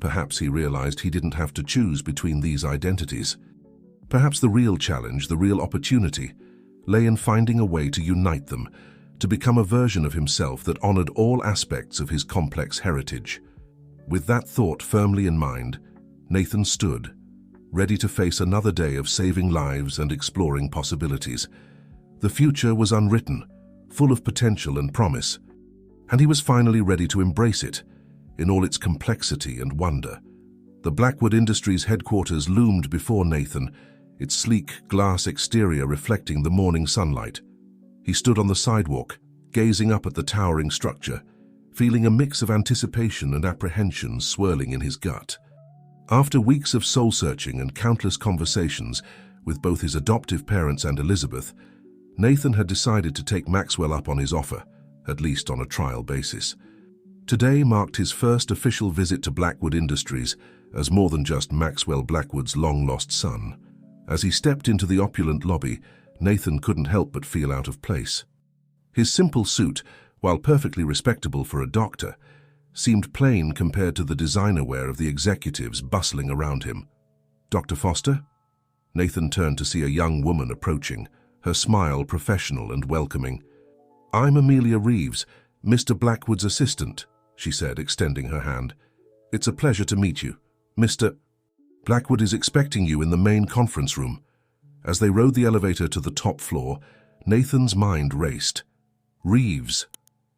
Perhaps he realized he didn't have to choose between these identities. Perhaps the real challenge, the real opportunity, lay in finding a way to unite them, to become a version of himself that honored all aspects of his complex heritage. With that thought firmly in mind, Nathan stood, ready to face another day of saving lives and exploring possibilities. The future was unwritten, full of potential and promise, and he was finally ready to embrace it, in all its complexity and wonder. The Blackwood Industries headquarters loomed before Nathan, its sleek glass exterior reflecting the morning sunlight. He stood on the sidewalk, gazing up at the towering structure, feeling a mix of anticipation and apprehension swirling in his gut. After weeks of soul-searching and countless conversations with both his adoptive parents and Elizabeth, Nathan had decided to take Maxwell up on his offer, at least on a trial basis. Today marked his first official visit to Blackwood Industries as more than just Maxwell Blackwood's long-lost son. As he stepped into the opulent lobby, Nathan couldn't help but feel out of place. His simple suit, while perfectly respectable for a doctor, seemed plain compared to the designer wear of the executives bustling around him. "Dr. Foster?" Nathan turned to see a young woman approaching, her smile professional and welcoming. "I'm Amelia Reeves, Mr. Blackwood's assistant," she said, extending her hand. "It's a pleasure to meet you. Mr. Blackwood is expecting you in the main conference room." As they rode the elevator to the top floor, Nathan's mind raced. Reeves.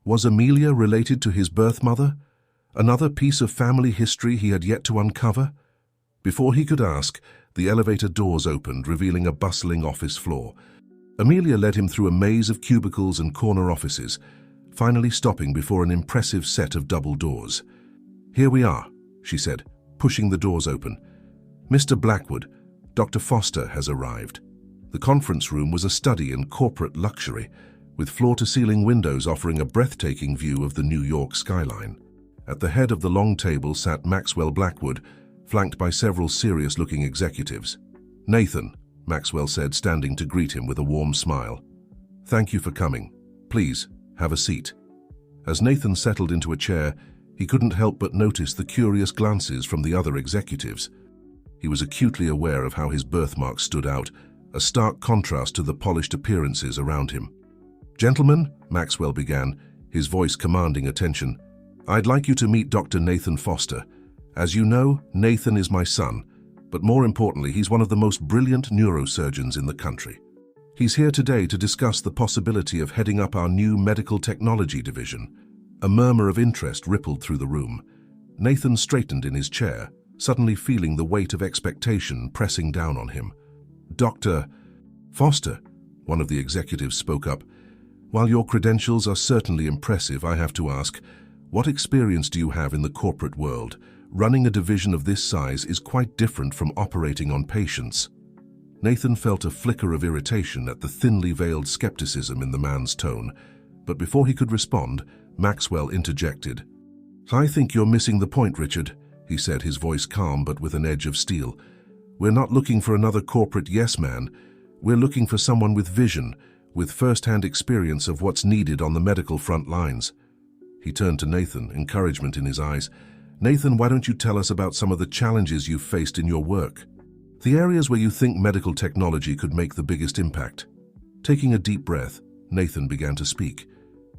Was Amelia related to his birth mother? Another piece of family history he had yet to uncover? Before he could ask, the elevator doors opened, revealing a bustling office floor. Amelia led him through a maze of cubicles and corner offices, finally stopping before an impressive set of double doors. "Here we are," she said, pushing the doors open. "Mr. Blackwood, Dr. Foster has arrived." The conference room was a study in corporate luxury, with floor-to-ceiling windows offering a breathtaking view of the New York skyline. At the head of the long table sat Maxwell Blackwood, flanked by several serious-looking executives. "Nathan," Maxwell said, standing to greet him with a warm smile. "Thank you for coming. Please, have a seat." As Nathan settled into a chair, he couldn't help but notice the curious glances from the other executives. He was acutely aware of how his birthmark stood out, a stark contrast to the polished appearances around him. "Gentlemen," Maxwell began, his voice commanding attention, "I'd like you to meet Dr. Nathan Foster. As you know, Nathan is my son, but more importantly, he's one of the most brilliant neurosurgeons in the country. He's here today to discuss the possibility of heading up our new medical technology division." A murmur of interest rippled through the room. Nathan straightened in his chair, suddenly feeling the weight of expectation pressing down on him. "Dr. Foster," one of the executives spoke up, "while your credentials are certainly impressive, I have to ask, what experience do you have in the corporate world? Running a division of this size is quite different from operating on patients." Nathan felt a flicker of irritation at the thinly veiled skepticism in the man's tone, but before he could respond, Maxwell interjected. "I think you're missing the point, Richard," he said, his voice calm but with an edge of steel. "We're not looking for another corporate yes-man. We're looking for someone with vision, with first-hand experience of what's needed on the medical front lines." He turned to Nathan, encouragement in his eyes. "Nathan, why don't you tell us about some of the challenges you've faced in your work? The areas where you think medical technology could make the biggest impact." Taking a deep breath, Nathan began to speak.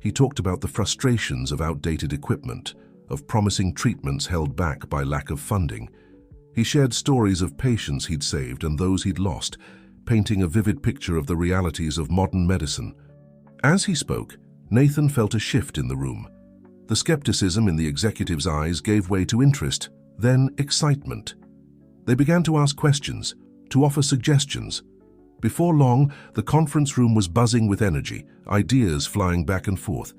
He talked about the frustrations of outdated equipment, of promising treatments held back by lack of funding. He shared stories of patients he'd saved and those he'd lost, painting a vivid picture of the realities of modern medicine. As he spoke, Nathan felt a shift in the room. The skepticism in the executive's eyes gave way to interest, then excitement. They began to ask questions, to offer suggestions. Before long, the conference room was buzzing with energy, ideas flying back and forth.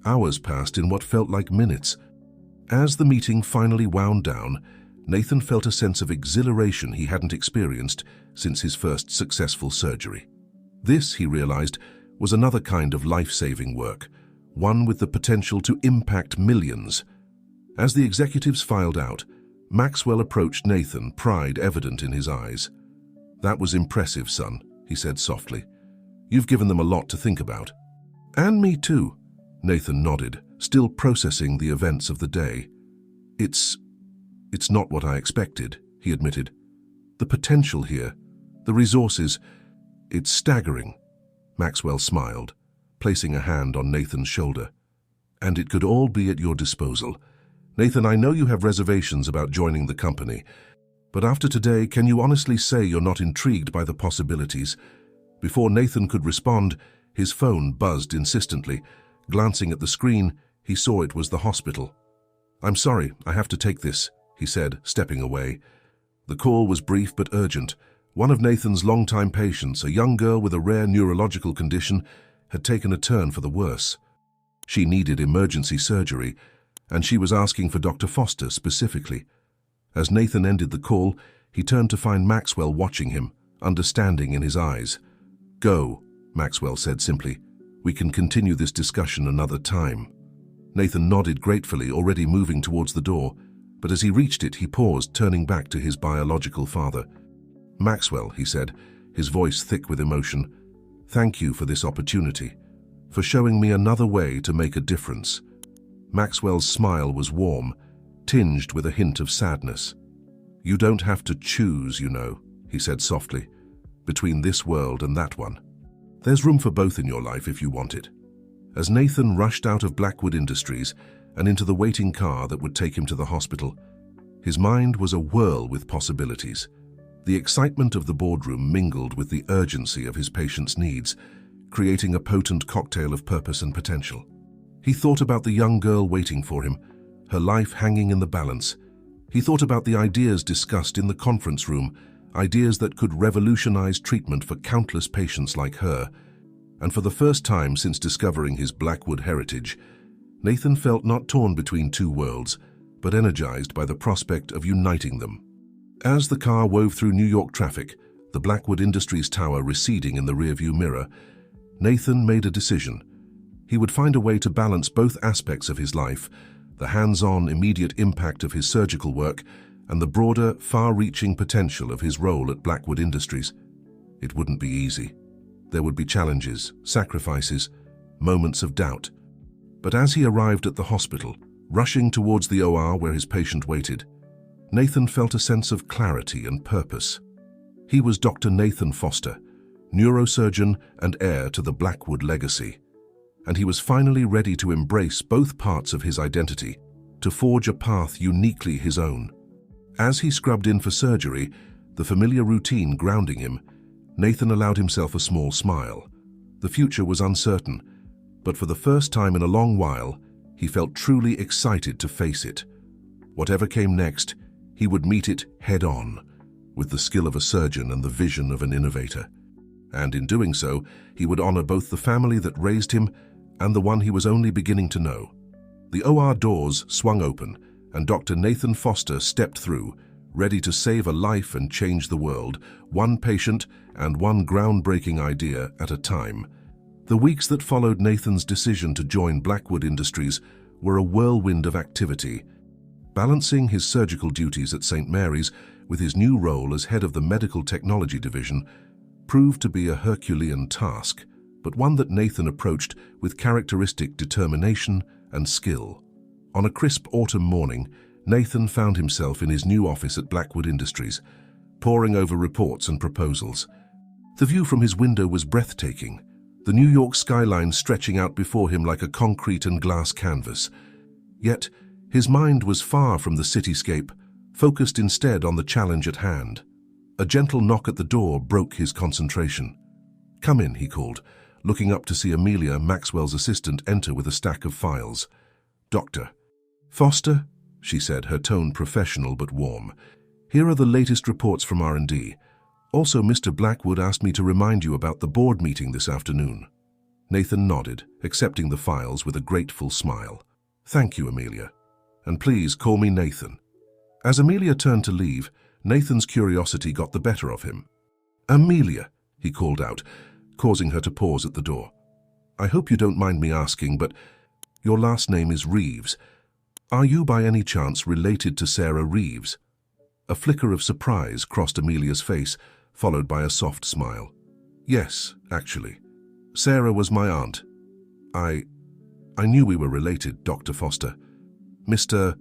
Hours passed in what felt like minutes. As the meeting finally wound down, Nathan felt a sense of exhilaration he hadn't experienced since his first successful surgery. This, he realized, was another kind of life-saving work, one with the potential to impact millions. As the executives filed out, Maxwell approached Nathan, pride evident in his eyes. "That was impressive, son," he said softly. "You've given them a lot to think about." "And me too," Nathan nodded, still processing the events of the day. It's not what I expected," he admitted. "The potential here, the resources, it's staggering." Maxwell smiled, placing a hand on Nathan's shoulder. "And it could all be at your disposal. Nathan, I know you have reservations about joining the company, but after today, can you honestly say you're not intrigued by the possibilities?" Before Nathan could respond, his phone buzzed insistently. Glancing at the screen, he saw it was the hospital. "I'm sorry, I have to take this," he said, stepping away. The call was brief but urgent. One of Nathan's longtime patients, a young girl with a rare neurological condition, had taken a turn for the worse. She needed emergency surgery, and she was asking for Dr. Foster specifically. As Nathan ended the call, he turned to find Maxwell watching him, understanding in his eyes. "Go," Maxwell said simply. "We can continue this discussion another time." Nathan nodded gratefully, already moving towards the door, but as he reached it, he paused, turning back to his biological father. "Maxwell," he said, his voice thick with emotion, "thank you for this opportunity, for showing me another way to make a difference." Maxwell's smile was warm, tinged with a hint of sadness. "You don't have to choose, you know," he said softly, "between this world and that one. There's room for both in your life if you want it." As Nathan rushed out of Blackwood Industries, and into the waiting car that would take him to the hospital. His mind was a whirl with possibilities. The excitement of the boardroom mingled with the urgency of his patient's needs, creating a potent cocktail of purpose and potential. He thought about the young girl waiting for him, her life hanging in the balance. He thought about the ideas discussed in the conference room, ideas that could revolutionize treatment for countless patients like her. And for the first time since discovering his Blackwood heritage, Nathan felt not torn between two worlds, but energized by the prospect of uniting them. As the car wove through New York traffic, the Blackwood Industries tower receding in the rearview mirror, Nathan made a decision. He would find a way to balance both aspects of his life, the hands-on, immediate impact of his surgical work and the broader, far-reaching potential of his role at Blackwood Industries. It wouldn't be easy. There would be challenges, sacrifices, moments of doubt. But as he arrived at the hospital, rushing towards the OR where his patient waited, Nathan felt a sense of clarity and purpose. He was Dr. Nathan Foster, neurosurgeon and heir to the Blackwood legacy, and he was finally ready to embrace both parts of his identity, to forge a path uniquely his own. As he scrubbed in for surgery, the familiar routine grounding him, Nathan allowed himself a small smile. The future was uncertain, but for the first time in a long while, he felt truly excited to face it. Whatever came next, he would meet it head-on, with the skill of a surgeon and the vision of an innovator. And in doing so, he would honor both the family that raised him and the one he was only beginning to know. The OR doors swung open, and Dr. Nathan Foster stepped through, ready to save a life and change the world, one patient and one groundbreaking idea at a time. The weeks that followed Nathan's decision to join Blackwood Industries were a whirlwind of activity. Balancing his surgical duties at St. Mary's with his new role as head of the Medical Technology Division proved to be a Herculean task, but one that Nathan approached with characteristic determination and skill. On a crisp autumn morning, Nathan found himself in his new office at Blackwood Industries, poring over reports and proposals. The view from his window was breathtaking, the New York skyline stretching out before him like a concrete and glass canvas. Yet, his mind was far from the cityscape, focused instead on the challenge at hand. A gentle knock at the door broke his concentration. "Come in," he called, looking up to see Amelia, Maxwell's assistant, enter with a stack of files. "Doctor Foster," she said, her tone professional but warm. "Here are the latest reports from R&D. Also, Mr. Blackwood asked me to remind you about the board meeting this afternoon." Nathan nodded, accepting the files with a grateful smile. "Thank you, Amelia. And please call me Nathan." As Amelia turned to leave, Nathan's curiosity got the better of him. "Amelia," he called out, causing her to pause at the door. "I hope you don't mind me asking, but your last name is Reeves. Are you by any chance related to Sarah Reeves?" A flicker of surprise crossed Amelia's face, followed by a soft smile. "Yes, actually. Sarah was my aunt. I knew we were related, Dr. Foster. Mr.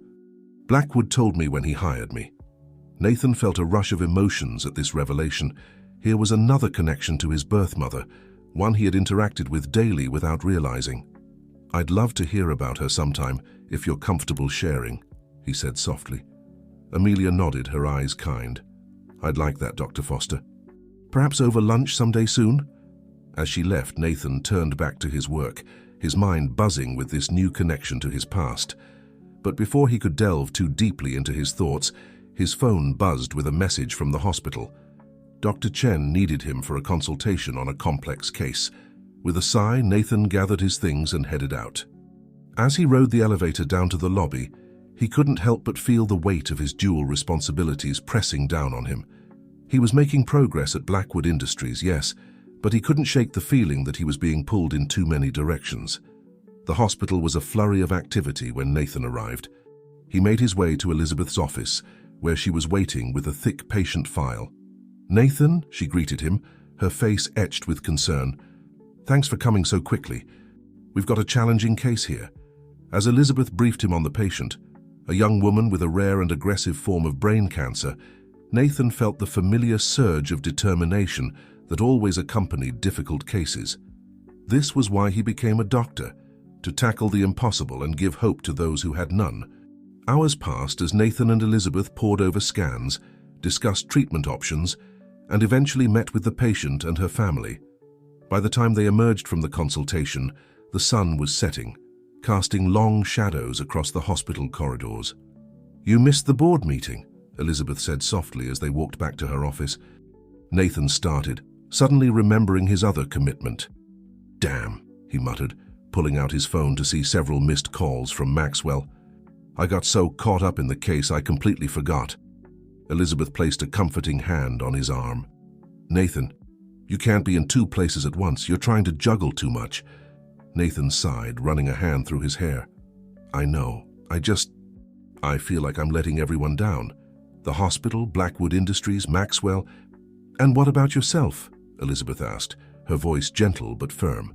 Blackwood told me when he hired me." Nathan felt a rush of emotions at this revelation. Here was another connection to his birth mother, one he had interacted with daily without realizing. "I'd love to hear about her sometime, if you're comfortable sharing," he said softly. Amelia nodded, her eyes kind. "I'd like that, Dr. Foster. Perhaps over lunch someday soon?" As she left, Nathan turned back to his work, his mind buzzing with this new connection to his past. But before he could delve too deeply into his thoughts, his phone buzzed with a message from the hospital. Dr. Chen needed him for a consultation on a complex case. With a sigh, Nathan gathered his things and headed out. As he rode the elevator down to the lobby, he couldn't help but feel the weight of his dual responsibilities pressing down on him. He was making progress at Blackwood Industries, yes, but he couldn't shake the feeling that he was being pulled in too many directions. The hospital was a flurry of activity when Nathan arrived. He made his way to Elizabeth's office, where she was waiting with a thick patient file. "Nathan," she greeted him, her face etched with concern. "Thanks for coming so quickly. We've got a challenging case here." As Elizabeth briefed him on the patient, a young woman with a rare and aggressive form of brain cancer, Nathan felt the familiar surge of determination that always accompanied difficult cases. This was why he became a doctor, to tackle the impossible and give hope to those who had none. Hours passed as Nathan and Elizabeth pored over scans, discussed treatment options, and eventually met with the patient and her family. By the time they emerged from the consultation, the sun was setting, casting long shadows across the hospital corridors. "You missed the board meeting," Elizabeth said softly as they walked back to her office. Nathan started, suddenly remembering his other commitment. "Damn," he muttered, pulling out his phone to see several missed calls from Maxwell. "I got so caught up in the case I completely forgot." Elizabeth placed a comforting hand on his arm. "Nathan, you can't be in two places at once. You're trying to juggle too much." Nathan sighed, running a hand through his hair. "I know. I feel like I'm letting everyone down. The hospital, Blackwood Industries, Maxwell. And what about yourself?" Elizabeth asked, her voice gentle but firm.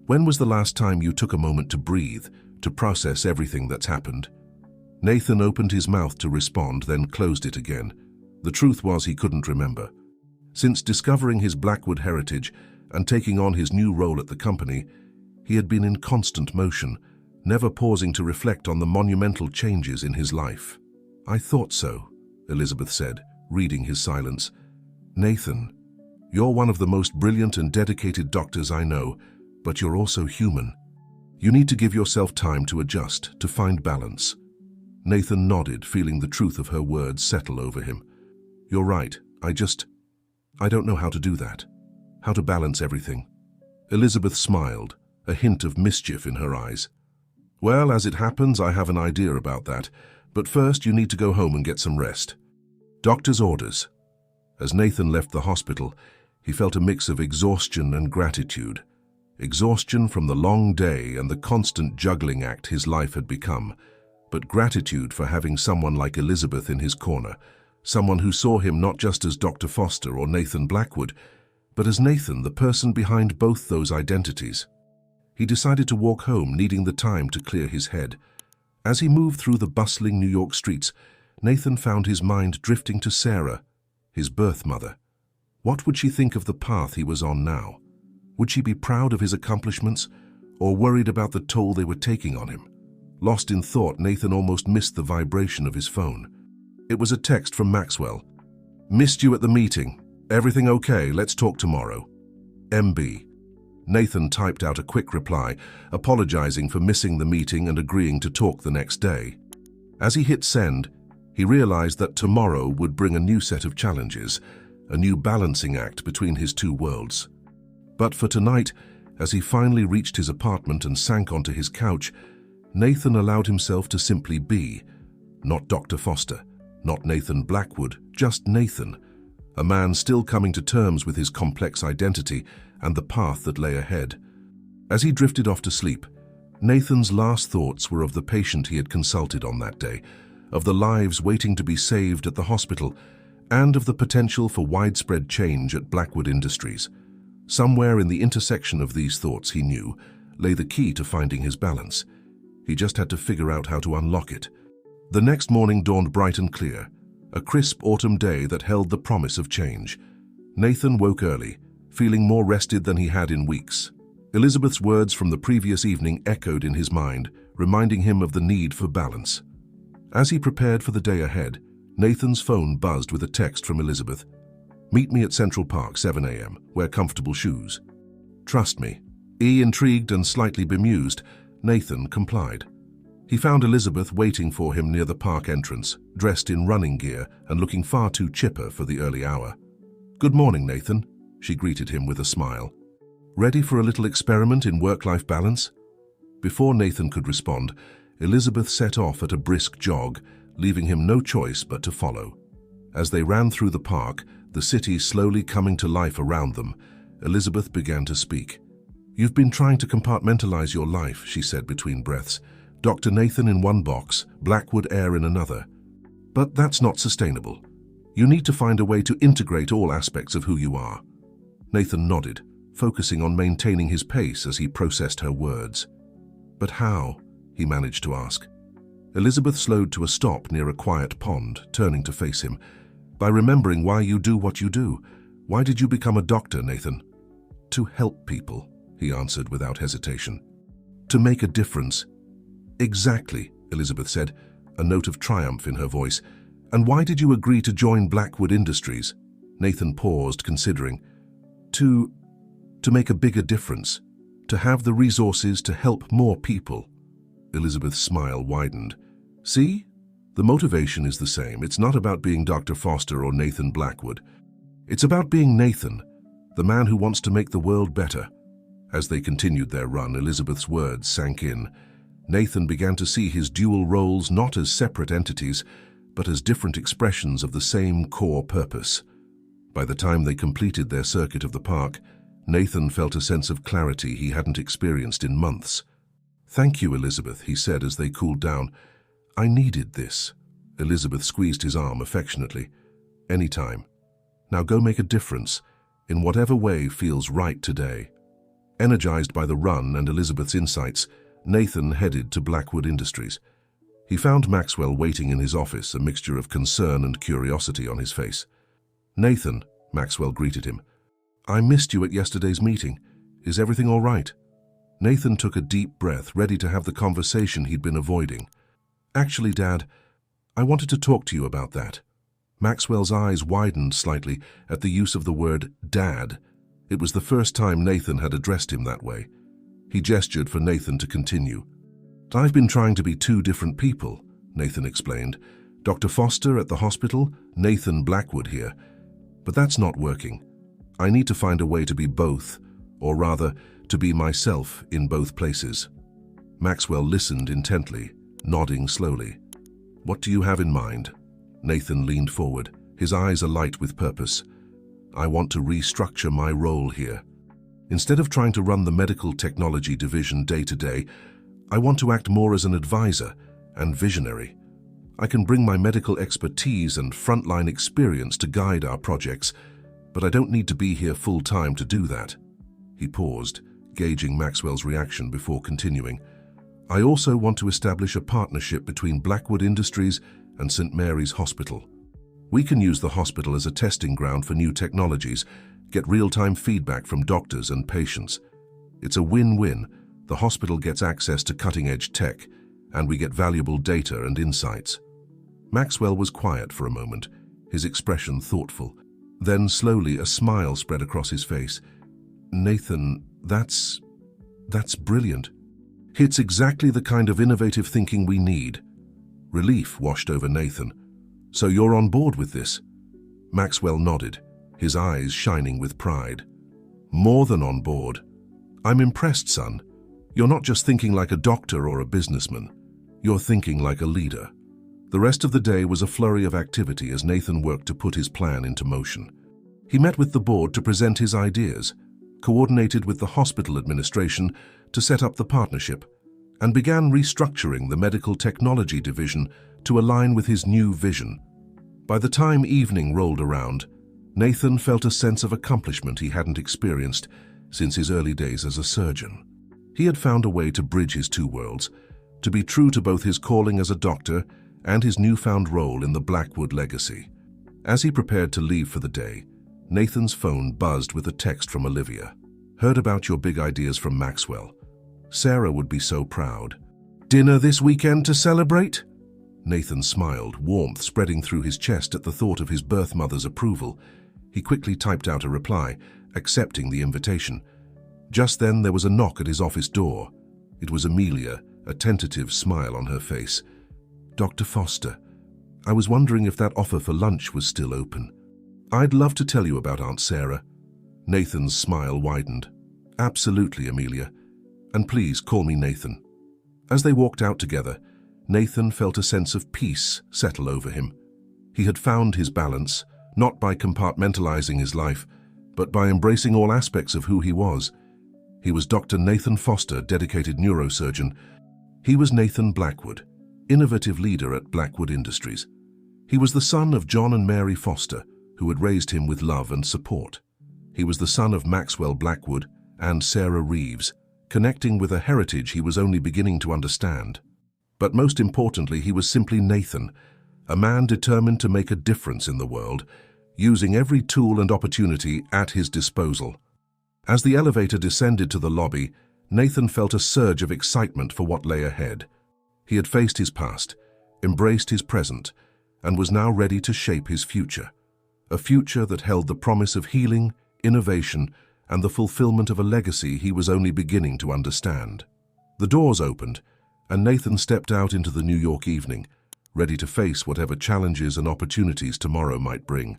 "When was the last time you took a moment to breathe, to process everything that's happened?" Nathan opened his mouth to respond, then closed it again. The truth was he couldn't remember. Since discovering his Blackwood heritage and taking on his new role at the company, he had been in constant motion, never pausing to reflect on the monumental changes in his life. "I thought so," Elizabeth said, reading his silence. "Nathan, you're one of the most brilliant and dedicated doctors I know, but you're also human. You need to give yourself time to adjust, to find balance." Nathan nodded, feeling the truth of her words settle over him. "You're right. I don't know how to do that. How to balance everything." Elizabeth smiled, a hint of mischief in her eyes. "Well, as it happens, I have an idea about that. But first, you need to go home and get some rest." "Doctor's orders." As Nathan left the hospital, he felt a mix of exhaustion and gratitude. Exhaustion from the long day and the constant juggling act his life had become, but gratitude for having someone like Elizabeth in his corner, someone who saw him not just as Dr. Foster or Nathan Blackwood, but as Nathan, the person behind both those identities. He decided to walk home, needing the time to clear his head. As he moved through the bustling New York streets, Nathan found his mind drifting to Sarah, his birth mother. What would she think of the path he was on now? Would she be proud of his accomplishments, or worried about the toll they were taking on him? Lost in thought, Nathan almost missed the vibration of his phone. It was a text from Maxwell. "Missed you at the meeting. Everything okay? Let's talk tomorrow. MB." Nathan typed out a quick reply, apologizing for missing the meeting and agreeing to talk the next day. As he hit send, he realized that tomorrow would bring a new set of challenges, a new balancing act between his two worlds. But for tonight, as he finally reached his apartment and sank onto his couch, Nathan allowed himself to simply be. Not Dr. Foster, not Nathan Blackwood, just Nathan, a man still coming to terms with his complex identity and the path that lay ahead. As he drifted off to sleep, Nathan's last thoughts were of the patient he had consulted on that day, of the lives waiting to be saved at the hospital, and of the potential for widespread change at Blackwood Industries. Somewhere in the intersection of these thoughts, he knew, lay the key to finding his balance. He just had to figure out how to unlock it. The next morning dawned bright and clear, a crisp autumn day that held the promise of change. Nathan woke early, feeling more rested than he had in weeks. Elizabeth's words from the previous evening echoed in his mind, reminding him of the need for balance. As he prepared for the day ahead, Nathan's phone buzzed with a text from Elizabeth. "Meet me at Central Park, 7 a.m. Wear comfortable shoes." "Trust me." Intrigued and slightly bemused, Nathan complied. He found Elizabeth waiting for him near the park entrance, dressed in running gear and looking far too chipper for the early hour. "Good morning, Nathan," she greeted him with a smile. "Ready for a little experiment in work-life balance?" Before Nathan could respond, Elizabeth set off at a brisk jog, leaving him no choice but to follow. As they ran through the park, the city slowly coming to life around them, Elizabeth began to speak. "You've been trying to compartmentalize your life," she said between breaths. "Dr. Nathan in one box, Blackwood Air in another. But that's not sustainable. You need to find a way to integrate all aspects of who you are." Nathan nodded, focusing on maintaining his pace as he processed her words. "But how?" he managed to ask. Elizabeth slowed to a stop near a quiet pond, turning to face him. "By remembering why you do what you do. Why did you become a doctor, Nathan?" "To help people," he answered without hesitation. To make a difference. Exactly, Elizabeth said, a note of triumph in her voice. And why did you agree to join Blackwood Industries? Nathan paused, considering. To make a bigger difference. To have the resources to help more people. Elizabeth's smile widened. See? The motivation is the same. It's not about being Dr. Foster or Nathan Blackwood. It's about being Nathan, the man who wants to make the world better. As they continued their run, Elizabeth's words sank in. Nathan began to see his dual roles not as separate entities, but as different expressions of the same core purpose. By the time they completed their circuit of the park, Nathan felt a sense of clarity he hadn't experienced in months. "Thank you, Elizabeth," he said as they cooled down. "I needed this." Elizabeth squeezed his arm affectionately. "Anytime. Now go make a difference, in whatever way feels right today." Energized by the run and Elizabeth's insights, Nathan headed to Blackwood Industries. He found Maxwell waiting in his office, a mixture of concern and curiosity on his face. "Nathan," Maxwell greeted him. "I missed you at yesterday's meeting. Is everything all right?" Nathan took a deep breath, ready to have the conversation he'd been avoiding. "Actually, Dad, I wanted to talk to you about that." Maxwell's eyes widened slightly at the use of the word Dad. It was the first time Nathan had addressed him that way. He gestured for Nathan to continue. "I've been trying to be two different people," Nathan explained. "Dr. Foster at the hospital, Nathan Blackwood here. But that's not working. I need to find a way to be both, or rather, to be myself in both places." Maxwell listened intently, nodding slowly. "What do you have in mind?" Nathan leaned forward, his eyes alight with purpose. "I want to restructure my role here. Instead of trying to run the medical technology division day to day, I want to act more as an advisor and visionary. I can bring my medical expertise and frontline experience to guide our projects, but I don't need to be here full-time to do that." He paused, gauging Maxwell's reaction before continuing. "I also want to establish a partnership between Blackwood Industries and St. Mary's Hospital. We can use the hospital as a testing ground for new technologies, get real-time feedback from doctors and patients. It's a win-win. The hospital gets access to cutting-edge tech, and we get valuable data and insights." Maxwell was quiet for a moment, his expression thoughtful. Then slowly a smile spread across his face. "Nathan, that's brilliant. It's exactly the kind of innovative thinking we need." Relief washed over Nathan. "So you're on board with this?" Maxwell nodded, his eyes shining with pride. "More than on board. I'm impressed, son. You're not just thinking like a doctor or a businessman. You're thinking like a leader." The rest of the day was a flurry of activity as Nathan worked to put his plan into motion. He met with the board to present his ideas, coordinated with the hospital administration to set up the partnership, and began restructuring the medical technology division to align with his new vision. By the time evening rolled around, Nathan felt a sense of accomplishment he hadn't experienced since his early days as a surgeon. He had found a way to bridge his two worlds, to be true to both his calling as a doctor and his newfound role in the Blackwood legacy. As he prepared to leave for the day, Nathan's phone buzzed with a text from Olivia. "Heard about your big ideas from Maxwell. Sarah would be so proud. Dinner this weekend to celebrate?" Nathan smiled, warmth spreading through his chest at the thought of his birth mother's approval. He quickly typed out a reply, accepting the invitation. Just then there was a knock at his office door. It was Amelia, a tentative smile on her face. "Dr. Foster, I was wondering if that offer for lunch was still open. I'd love to tell you about Aunt Sarah." Nathan's smile widened. "Absolutely, Amelia. And please call me Nathan." As they walked out together, Nathan felt a sense of peace settle over him. He had found his balance, not by compartmentalizing his life, but by embracing all aspects of who he was. He was Dr. Nathan Foster, dedicated neurosurgeon. He was Nathan Blackwood, innovative leader at Blackwood Industries. He was the son of John and Mary Foster, who had raised him with love and support. He was the son of Maxwell Blackwood and Sarah Reeves, connecting with a heritage he was only beginning to understand. But most importantly, he was simply Nathan, a man determined to make a difference in the world, using every tool and opportunity at his disposal. As the elevator descended to the lobby, Nathan felt a surge of excitement for what lay ahead. He had faced his past, embraced his present, and was now ready to shape his future. A future that held the promise of healing, innovation, and the fulfillment of a legacy he was only beginning to understand. The doors opened, and Nathan stepped out into the New York evening, ready to face whatever challenges and opportunities tomorrow might bring.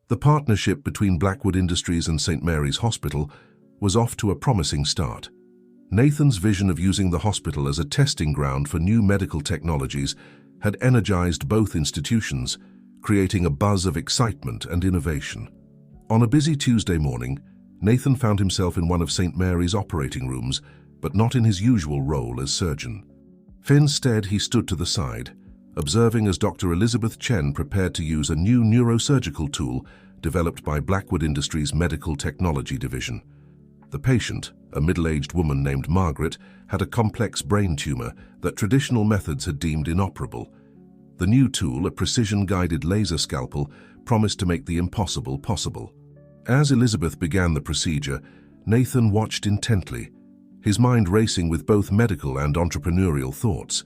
The partnership between Blackwood Industries and St. Mary's Hospital was off to a promising start. Nathan's vision of using the hospital as a testing ground for new medical technologies had energized both institutions, creating a buzz of excitement and innovation. On a busy Tuesday morning, Nathan found himself in one of St. Mary's operating rooms, but not in his usual role as surgeon. Instead, he stood to the side, observing as Dr. Elizabeth Chen prepared to use a new neurosurgical tool developed by Blackwood Industries' Medical Technology Division. The patient, a middle-aged woman named Margaret, had a complex brain tumor that traditional methods had deemed inoperable. The new tool, a precision-guided laser scalpel, promised to make the impossible possible. As Elizabeth began the procedure, Nathan watched intently, his mind racing with both medical and entrepreneurial thoughts.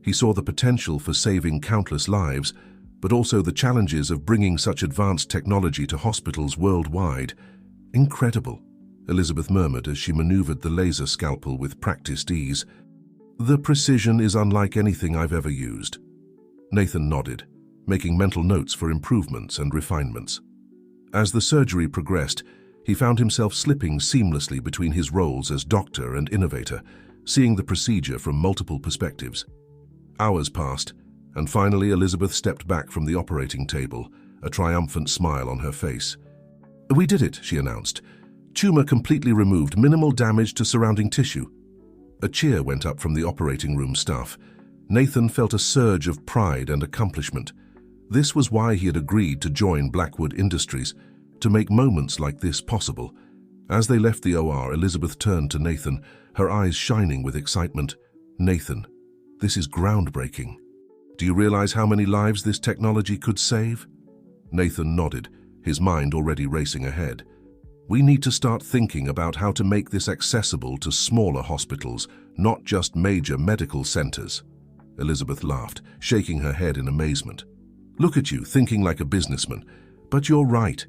He saw the potential for saving countless lives, but also the challenges of bringing such advanced technology to hospitals worldwide. "Incredible," Elizabeth murmured as she maneuvered the laser scalpel with practiced ease. "The precision is unlike anything I've ever used." Nathan nodded, making mental notes for improvements and refinements. As the surgery progressed, he found himself slipping seamlessly between his roles as doctor and innovator, seeing the procedure from multiple perspectives. Hours passed, and finally Elizabeth stepped back from the operating table, a triumphant smile on her face. "We did it," she announced. "Tumor completely removed, minimal damage to surrounding tissue." A cheer went up from the operating room staff. Nathan felt a surge of pride and accomplishment. This was why he had agreed to join Blackwood Industries, to make moments like this possible. As they left the OR, Elizabeth turned to Nathan, her eyes shining with excitement. "Nathan, this is groundbreaking. Do you realize how many lives this technology could save?" Nathan nodded, his mind already racing ahead. "We need to start thinking about how to make this accessible to smaller hospitals, not just major medical centers." Elizabeth laughed, shaking her head in amazement. "Look at you, thinking like a businessman. But you're right.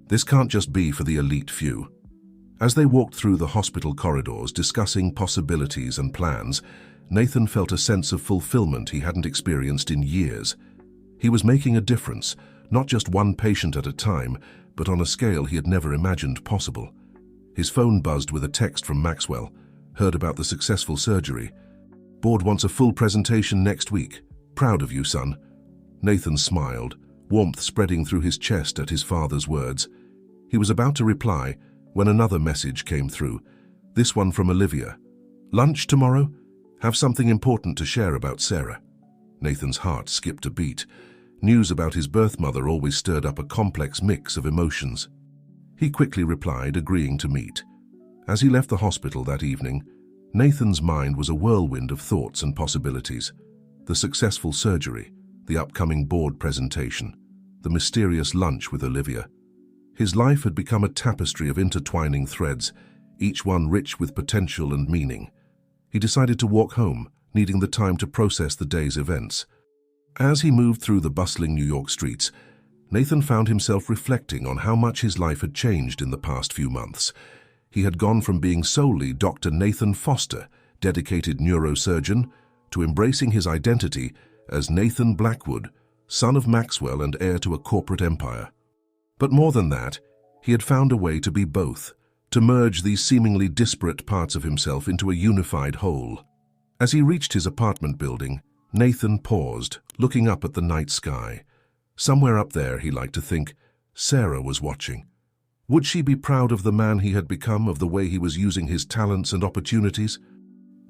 This can't just be for the elite few." As they walked through the hospital corridors discussing possibilities and plans, Nathan felt a sense of fulfillment he hadn't experienced in years. He was making a difference, not just one patient at a time, but on a scale he had never imagined possible. His phone buzzed with a text from Maxwell. "Heard about the successful surgery. Board wants a full presentation next week. Proud of you, son." Nathan smiled, warmth spreading through his chest at his father's words. He was about to reply when another message came through, this one from Olivia. "Lunch tomorrow? Have something important to share about Sarah." Nathan's heart skipped a beat. News about his birth mother always stirred up a complex mix of emotions. He quickly replied, agreeing to meet. As he left the hospital that evening, Nathan's mind was a whirlwind of thoughts and possibilities. The successful surgery, the upcoming board presentation, the mysterious lunch with Olivia. His life had become a tapestry of intertwining threads, each one rich with potential and meaning. He decided to walk home, needing the time to process the day's events. As he moved through the bustling New York streets, Nathan found himself reflecting on how much his life had changed in the past few months. He had gone from being solely Dr. Nathan Foster, dedicated neurosurgeon, to embracing his identity as Nathan Blackwood, son of Maxwell and heir to a corporate empire. But more than that, he had found a way to be both, to merge these seemingly disparate parts of himself into a unified whole. As he reached his apartment building, Nathan paused, looking up at the night sky. Somewhere up there, he liked to think, Sarah was watching. Would she be proud of the man he had become, of the way he was using his talents and opportunities?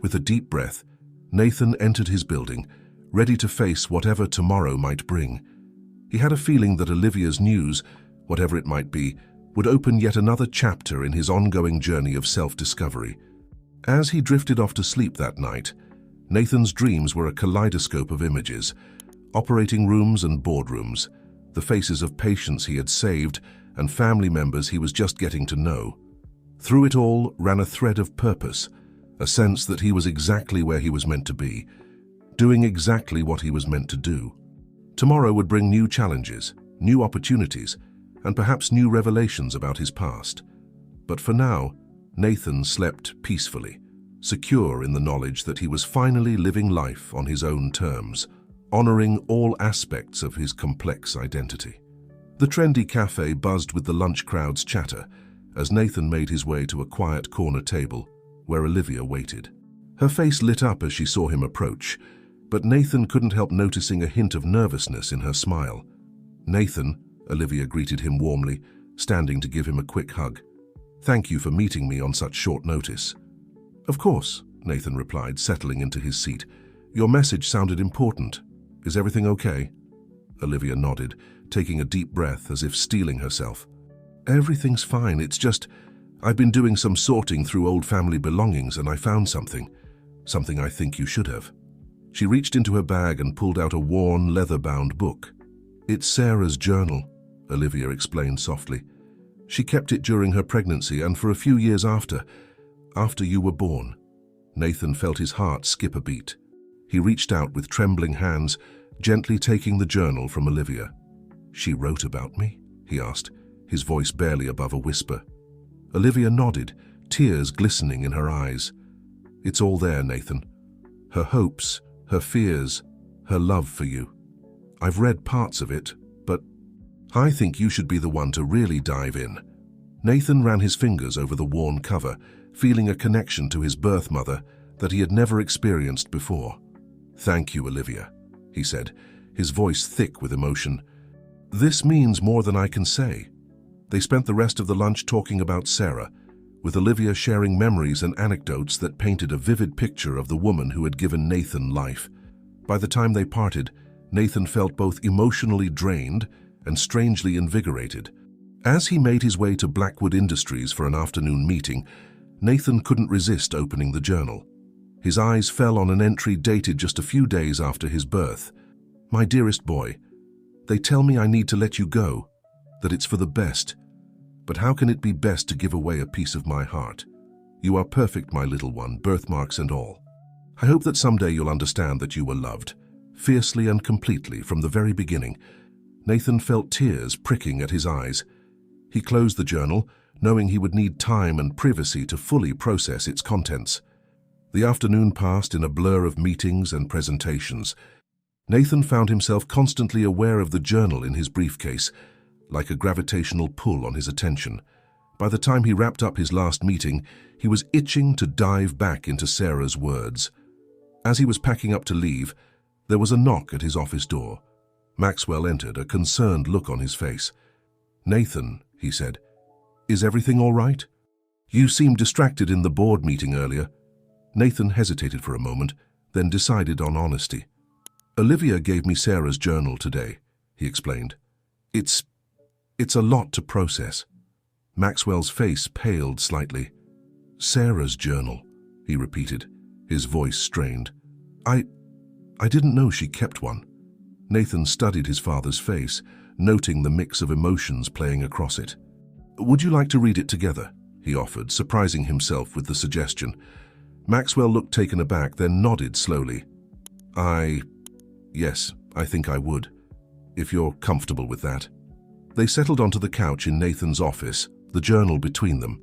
With a deep breath, Nathan entered his building, ready to face whatever tomorrow might bring. He had a feeling that Olivia's news, whatever it might be, would open yet another chapter in his ongoing journey of self-discovery. As he drifted off to sleep that night, Nathan's dreams were a kaleidoscope of images, operating rooms and boardrooms, the faces of patients he had saved and family members he was just getting to know. Through it all ran a thread of purpose, a sense that he was exactly where he was meant to be, doing exactly what he was meant to do. Tomorrow would bring new challenges, new opportunities, and perhaps new revelations about his past. But for now, Nathan slept peacefully, secure in the knowledge that he was finally living life on his own terms, honoring all aspects of his complex identity. The trendy cafe buzzed with the lunch crowd's chatter as Nathan made his way to a quiet corner table where Olivia waited. Her face lit up as she saw him approach, but Nathan couldn't help noticing a hint of nervousness in her smile. "Nathan," Olivia greeted him warmly, standing to give him a quick hug. "Thank you for meeting me on such short notice." "Of course," Nathan replied, settling into his seat. "Your message sounded important. Is everything okay?" Olivia nodded, taking a deep breath as if steeling herself. "Everything's fine. It's just, I've been doing some sorting through old family belongings and I found something I think you should have." She reached into her bag and pulled out a worn, leather-bound book. "It's Sarah's journal," Olivia explained softly. "She kept it during her pregnancy and for a few years after you were born." Nathan felt his heart skip a beat. He reached out with trembling hands, gently taking the journal from Olivia. "She wrote about me?" he asked, his voice barely above a whisper. Olivia nodded, tears glistening in her eyes. "It's all there, Nathan. Her hopes, her fears, her love for you. I've read parts of it, but I think you should be the one to really dive in." Nathan ran his fingers over the worn cover, feeling a connection to his birth mother that he had never experienced before. "Thank you, Olivia," he said, his voice thick with emotion. "This means more than I can say." They spent the rest of the lunch talking about Sarah, with Olivia sharing memories and anecdotes that painted a vivid picture of the woman who had given Nathan life. By the time they parted, Nathan felt both emotionally drained and strangely invigorated. As he made his way to Blackwood Industries for an afternoon meeting, Nathan couldn't resist opening the journal. His eyes fell on an entry dated just a few days after his birth. "My dearest boy, they tell me I need to let you go, that it's for the best. But how can it be best to give away a piece of my heart? You are perfect, my little one, birthmarks and all. I hope that someday you'll understand that you were loved, fiercely and completely from the very beginning." Nathan felt tears pricking at his eyes. He closed the journal, knowing he would need time and privacy to fully process its contents. The afternoon passed in a blur of meetings and presentations. Nathan found himself constantly aware of the journal in his briefcase, like a gravitational pull on his attention. By the time he wrapped up his last meeting, he was itching to dive back into Sarah's words. As he was packing up to leave, there was a knock at his office door. Maxwell entered, a concerned look on his face. "Nathan," he said, "is everything all right? You seemed distracted in the board meeting earlier." Nathan hesitated for a moment, then decided on honesty. "Olivia gave me Sarah's journal today," he explained. It's a lot to process." Maxwell's face paled slightly. "Sarah's journal," he repeated, his voice strained. I didn't know she kept one." Nathan studied his father's face, noting the mix of emotions playing across it. "Would you like to read it together?" he offered, surprising himself with the suggestion. Maxwell looked taken aback, then nodded slowly. Yes, I think I would, if you're comfortable with that." They settled onto the couch in Nathan's office, the journal between them.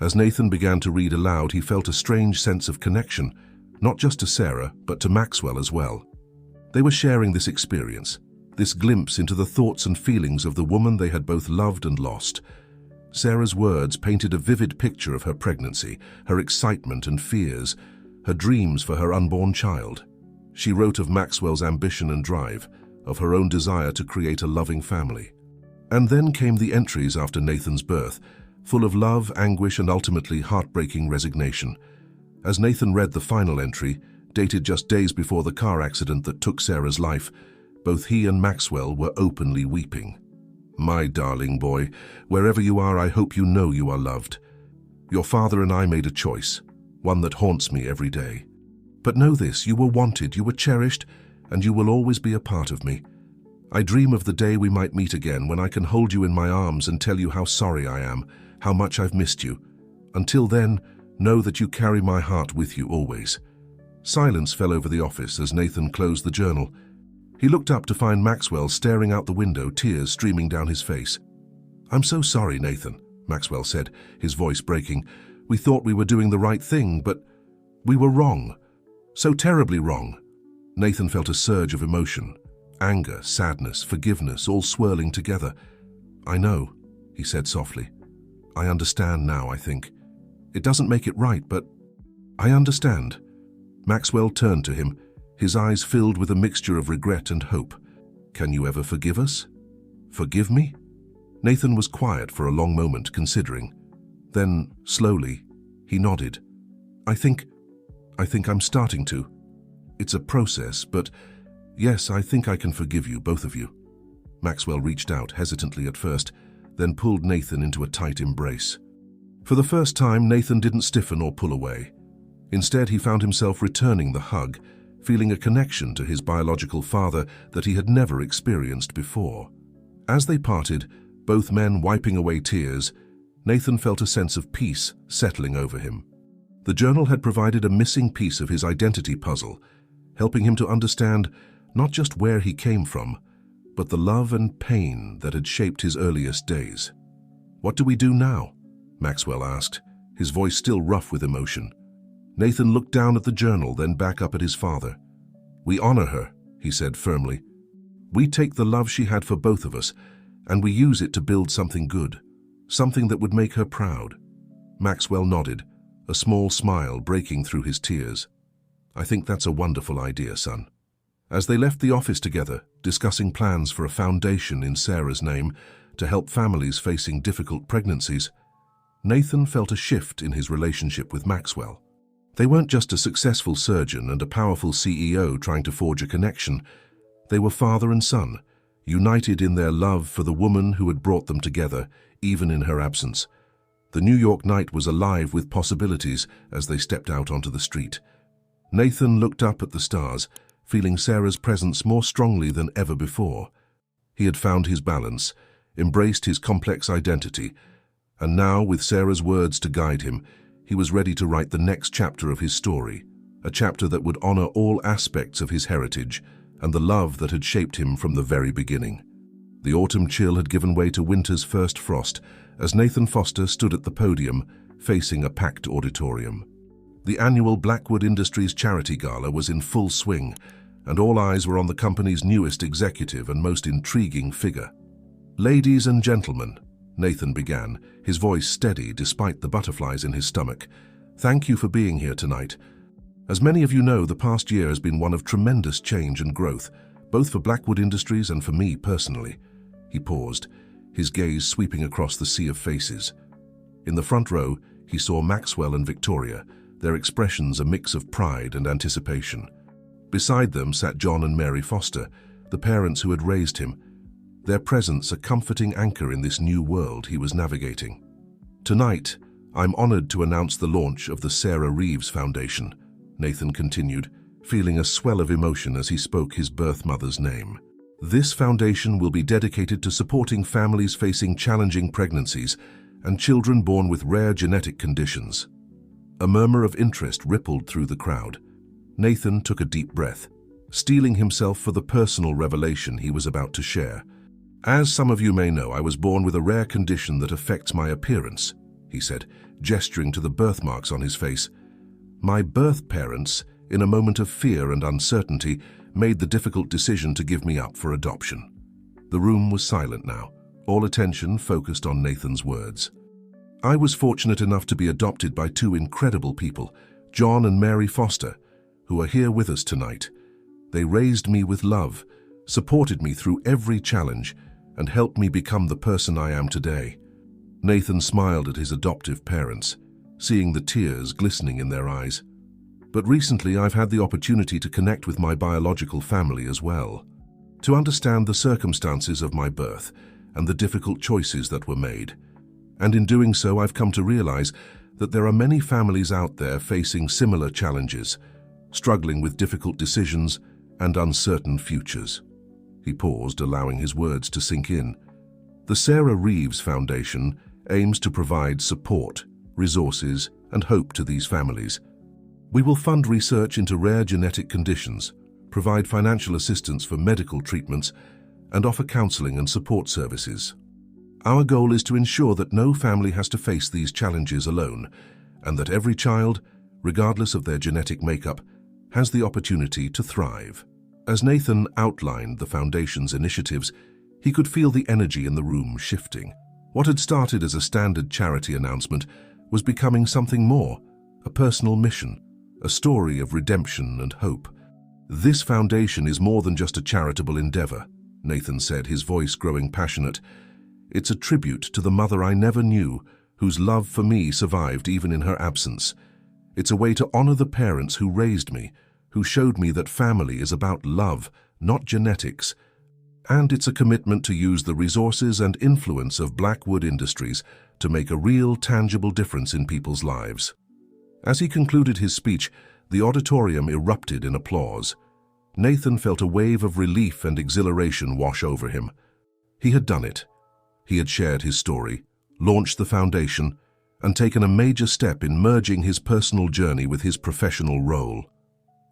As Nathan began to read aloud, he felt a strange sense of connection, not just to Sarah, but to Maxwell as well. They were sharing this experience, this glimpse into the thoughts and feelings of the woman they had both loved and lost. Sarah's words painted a vivid picture of her pregnancy, her excitement and fears, her dreams for her unborn child. She wrote of Maxwell's ambition and drive, of her own desire to create a loving family. And then came the entries after Nathan's birth, full of love, anguish, and ultimately heartbreaking resignation. As Nathan read the final entry, dated just days before the car accident that took Sarah's life, both he and Maxwell were openly weeping. "My darling boy, wherever you are, I hope you know you are loved. Your father and I made a choice, one that haunts me every day. But know this, you were wanted, you were cherished, and you will always be a part of me. I dream of the day we might meet again, when I can hold you in my arms and tell you how sorry I am, how much I've missed you. Until then, Know that you carry my heart with you always." Silence fell over the office as Nathan closed the journal. He looked up to find Maxwell staring out the window, tears streaming down his face. "I'm so sorry, Nathan," Maxwell said, his voice breaking. "We thought we were doing the right thing, but we were wrong. So terribly wrong." Nathan felt a surge of emotion. Anger, sadness, forgiveness, all swirling together. "I know," he said softly. "I understand now, I think. It doesn't make it right, but I understand." Maxwell turned to him, his eyes filled with a mixture of regret and hope. "Can you ever forgive us? Forgive me?" Nathan was quiet for a long moment, considering. Then, slowly, he nodded. I think I'm starting to. It's a process, but yes, I think I can forgive you, both of you." Maxwell reached out, hesitantly at first, then pulled Nathan into a tight embrace. For the first time, Nathan didn't stiffen or pull away. Instead, he found himself returning the hug, feeling a connection to his biological father that he had never experienced before. As they parted, both men wiping away tears, Nathan felt a sense of peace settling over him. The journal had provided a missing piece of his identity puzzle, helping him to understand not just where he came from, but the love and pain that had shaped his earliest days. "What do we do now?" Maxwell asked, his voice still rough with emotion. Nathan looked down at the journal, then back up at his father. "We honor her," he said firmly. "We take the love she had for both of us, and we use it to build something good, something that would make her proud." Maxwell nodded, a small smile breaking through his tears. "I think that's a wonderful idea, son." As they left the office together, discussing plans for a foundation in Sarah's name to help families facing difficult pregnancies, Nathan felt a shift in his relationship with Maxwell. They weren't just a successful surgeon and a powerful CEO trying to forge a connection. They were father and son, united in their love for the woman who had brought them together, even in her absence. The New York night was alive with possibilities as they stepped out onto the street. Nathan looked up at the stars, feeling Sarah's presence more strongly than ever before. He had found his balance, embraced his complex identity, and now, with Sarah's words to guide him, he was ready to write the next chapter of his story, a chapter that would honor all aspects of his heritage and the love that had shaped him from the very beginning. The autumn chill had given way to winter's first frost as Nathan Foster stood at the podium, facing a packed auditorium. The annual Blackwood Industries Charity Gala was in full swing, and all eyes were on the company's newest executive and most intriguing figure. "Ladies and gentlemen," Nathan began, his voice steady despite the butterflies in his stomach, "thank you for being here tonight. As many of you know, the past year has been one of tremendous change and growth, both for Blackwood Industries and for me personally." He paused, his gaze sweeping across the sea of faces. In the front row, he saw Maxwell and Victoria, their expressions a mix of pride and anticipation. Beside them sat John and Mary Foster, the parents who had raised him, their presence a comforting anchor in this new world he was navigating. "Tonight, I'm honored to announce the launch of the Sarah Reeves Foundation," Nathan continued, feeling a swell of emotion as he spoke his birth mother's name. "This foundation will be dedicated to supporting families facing challenging pregnancies and children born with rare genetic conditions." A murmur of interest rippled through the crowd. Nathan took a deep breath, steeling himself for the personal revelation he was about to share. "As some of you may know, I was born with a rare condition that affects my appearance," he said, gesturing to the birthmarks on his face. "My birth parents, in a moment of fear and uncertainty, made the difficult decision to give me up for adoption." The room was silent now, all attention focused on Nathan's words. "I was fortunate enough to be adopted by two incredible people, John and Mary Foster, who are here with us tonight. They raised me with love, supported me through every challenge, and helped me become the person I am today." Nathan smiled at his adoptive parents, seeing the tears glistening in their eyes. "But recently I've had the opportunity to connect with my biological family as well, to understand the circumstances of my birth and the difficult choices that were made. And in doing so, I've come to realize that there are many families out there facing similar challenges, struggling with difficult decisions and uncertain futures." He paused, allowing his words to sink in. "The Sarah Reeves Foundation aims to provide support, resources, and hope to these families. We will fund research into rare genetic conditions, provide financial assistance for medical treatments, and offer counseling and support services. Our goal is to ensure that no family has to face these challenges alone, and that every child, regardless of their genetic makeup, has the opportunity to thrive. As Nathan outlined the Foundation's initiatives, he could feel the energy in the room shifting. What had started as a standard charity announcement was becoming something more, a personal mission, a story of redemption and hope. "This foundation is more than just a charitable endeavor," Nathan said, his voice growing passionate. "It's a tribute to the mother I never knew, whose love for me survived even in her absence. It's a way to honor the parents who raised me, who showed me that family is about love, not genetics. And it's a commitment to use the resources and influence of Blackwood Industries to make a real, tangible difference in people's lives." As he concluded his speech, the auditorium erupted in applause. Nathan felt a wave of relief and exhilaration wash over him. He had done it. He had shared his story, launched the foundation, and taken a major step in merging his personal journey with his professional role.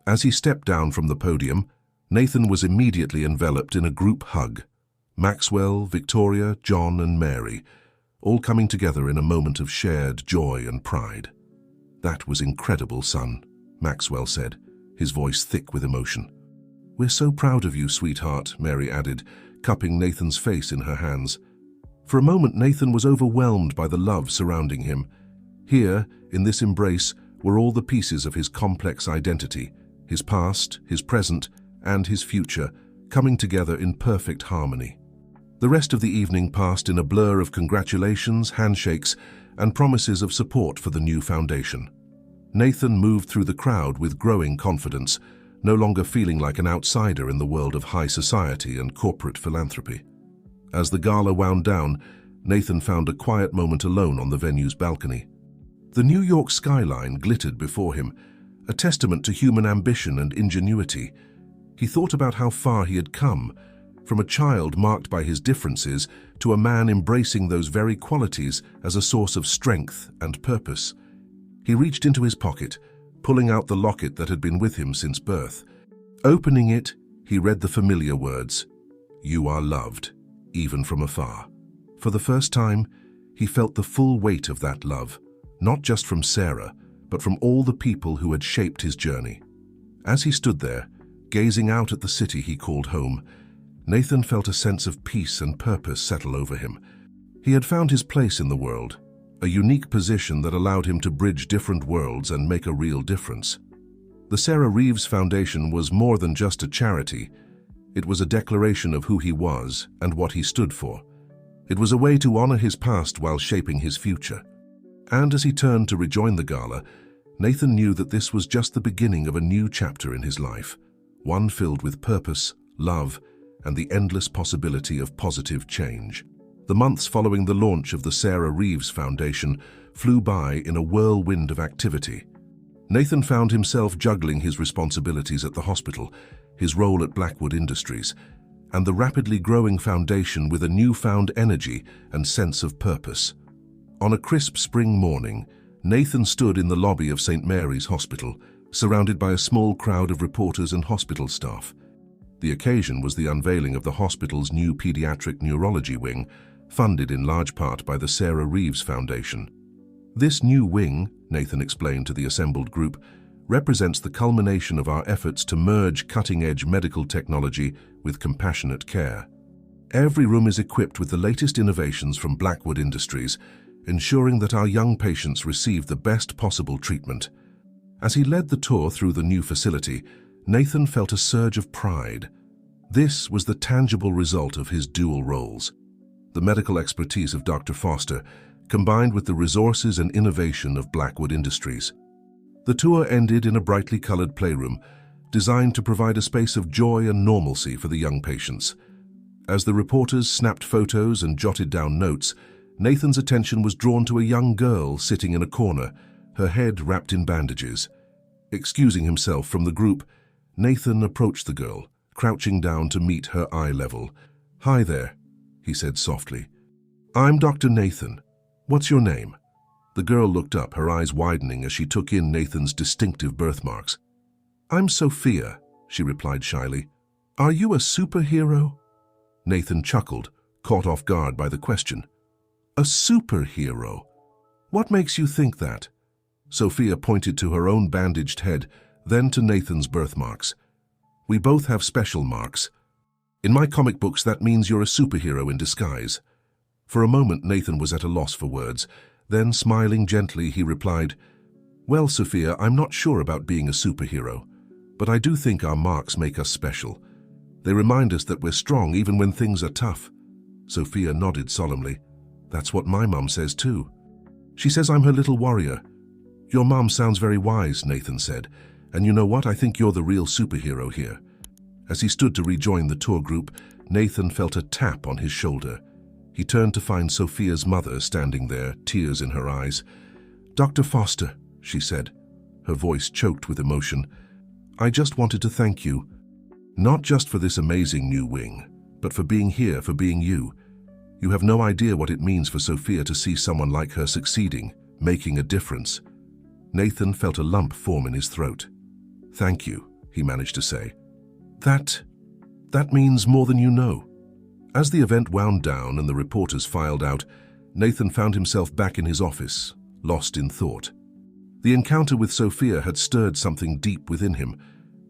As he stepped down from the podium, Nathan was immediately enveloped in a group hug. Maxwell, Victoria, John, and Mary, all coming together in a moment of shared joy and pride. "That was incredible, son," Maxwell said, his voice thick with emotion. "We're so proud of you, sweetheart," Mary added, cupping Nathan's face in her hands. For a moment, Nathan was overwhelmed by the love surrounding him. Here, in this embrace, were all the pieces of his complex identity, his past, his present, and his future, coming together in perfect harmony. The rest of the evening passed in a blur of congratulations, handshakes, and promises of support for the new foundation. Nathan moved through the crowd with growing confidence, no longer feeling like an outsider in the world of high society and corporate philanthropy. As the gala wound down, Nathan found a quiet moment alone on the venue's balcony. The New York skyline glittered before him, a testament to human ambition and ingenuity. He thought about how far he had come, from a child marked by his differences to a man embracing those very qualities as a source of strength and purpose. He reached into his pocket, pulling out the locket that had been with him since birth. Opening it, he read the familiar words, "You are loved, even from afar." For the first time, he felt the full weight of that love, not just from Sarah, but from all the people who had shaped his journey. As he stood there, gazing out at the city he called home, Nathan felt a sense of peace and purpose settle over him. He had found his place in the world, a unique position that allowed him to bridge different worlds and make a real difference. The Sarah Reeves Foundation was more than just a charity. It was a declaration of who he was and what he stood for. It was a way to honor his past while shaping his future. And as he turned to rejoin the gala, Nathan knew that this was just the beginning of a new chapter in his life, one filled with purpose, love, and the endless possibility of positive change. The months following the launch of the Sarah Reeves Foundation flew by in a whirlwind of activity. Nathan found himself juggling his responsibilities at the hospital, his role at Blackwood Industries, and the rapidly growing foundation with a newfound energy and sense of purpose. On a crisp spring morning, Nathan stood in the lobby of St. Mary's Hospital, surrounded by a small crowd of reporters and hospital staff. The occasion was the unveiling of the hospital's new pediatric neurology wing, funded in large part by the Sarah Reeves Foundation. This new wing, Nathan explained to the assembled group, represents the culmination of our efforts to merge cutting-edge medical technology with compassionate care. Every room is equipped with the latest innovations from Blackwood Industries, ensuring that our young patients receive the best possible treatment. As he led the tour through the new facility, Nathan felt a surge of pride. This was the tangible result of his dual roles. The medical expertise of Dr. Foster, combined with the resources and innovation of Blackwood Industries. The tour ended in a brightly colored playroom, designed to provide a space of joy and normalcy for the young patients. As the reporters snapped photos and jotted down notes, Nathan's attention was drawn to a young girl sitting in a corner, her head wrapped in bandages. Excusing himself from the group, Nathan approached the girl, crouching down to meet her eye level. "Hi there," he said softly. "I'm Dr. Nathan. What's your name?" The girl looked up, her eyes widening as she took in Nathan's distinctive birthmarks. "I'm Sophia," she replied shyly. "Are you a superhero?" Nathan chuckled, caught off guard by the question. "A superhero? What makes you think that?" Sophia pointed to her own bandaged head, then to Nathan's birthmarks. "We both have special marks. In my comic books, that means you're a superhero in disguise." For a moment, Nathan was at a loss for words. Then, smiling gently, he replied, "Well, Sophia, I'm not sure about being a superhero, but I do think our marks make us special. They remind us that we're strong even when things are tough." Sophia nodded solemnly. "That's what my mum says too. She says I'm her little warrior." "Your mum sounds very wise," Nathan said. "And you know what? I think you're the real superhero here." As he stood to rejoin the tour group, Nathan felt a tap on his shoulder. He turned to find Sophia's mother standing there, tears in her eyes. "Dr. Foster," she said, her voice choked with emotion, "I just wanted to thank you. Not just for this amazing new wing, but for being here, for being you. You have no idea what it means for Sophia to see someone like her succeeding, making a difference." Nathan felt a lump form in his throat. "Thank you," he managed to say. That means more than you know." As the event wound down and the reporters filed out, Nathan found himself back in his office, lost in thought. The encounter with Sophia had stirred something deep within him,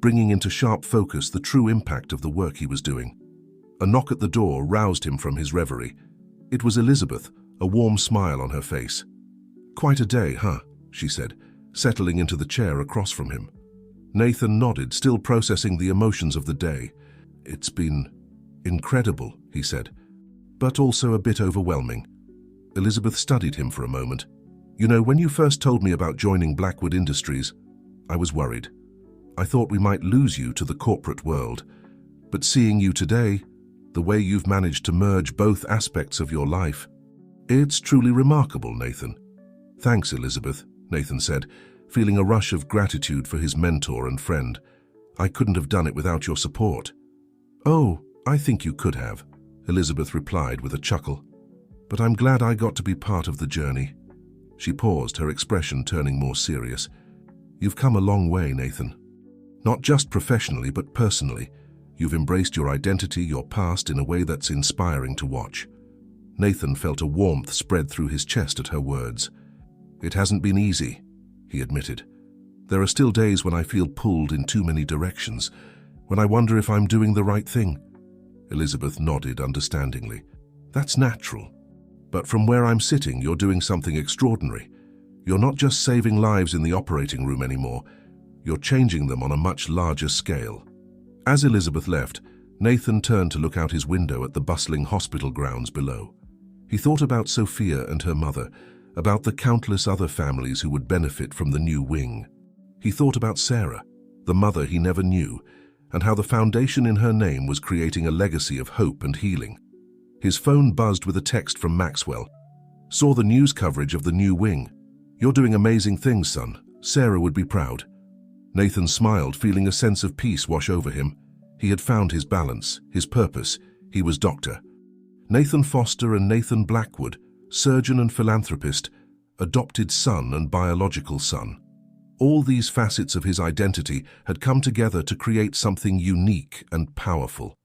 bringing into sharp focus the true impact of the work he was doing. A knock at the door roused him from his reverie. It was Elizabeth, a warm smile on her face. "Quite a day, huh?" she said, settling into the chair across from him. Nathan nodded, still processing the emotions of the day. "It's been incredible," he said, "but also a bit overwhelming." Elizabeth studied him for a moment. "You know, when you first told me about joining Blackwood Industries, I was worried. I thought we might lose you to the corporate world. But seeing you today, the way you've managed to merge both aspects of your life, it's truly remarkable, Nathan." "Thanks, Elizabeth," Nathan said, feeling a rush of gratitude for his mentor and friend. "I couldn't have done it without your support." "Oh, I think you could have," Elizabeth replied with a chuckle. "But I'm glad I got to be part of the journey." She paused, her expression turning more serious. "You've come a long way, Nathan. Not just professionally, but personally. You've embraced your identity, your past, in a way that's inspiring to watch." Nathan felt a warmth spread through his chest at her words. "It hasn't been easy," he admitted. "There are still days when I feel pulled in too many directions, when I wonder if I'm doing the right thing." Elizabeth nodded understandingly. "That's natural. But from where I'm sitting, you're doing something extraordinary. You're not just saving lives in the operating room anymore. You're changing them on a much larger scale." As Elizabeth left, Nathan turned to look out his window at the bustling hospital grounds below. He thought about Sophia and her mother, about the countless other families who would benefit from the new wing. He thought about Sarah, the mother he never knew, and how the foundation in her name was creating a legacy of hope and healing. His phone buzzed with a text from Maxwell. "Saw the news coverage of the new wing. You're doing amazing things, son. Sarah would be proud." Nathan smiled, feeling a sense of peace wash over him. He had found his balance, his purpose. He was Dr. Nathan Foster and Nathan Blackwood, surgeon and philanthropist, adopted son and biological son. All these facets of his identity had come together to create something unique and powerful.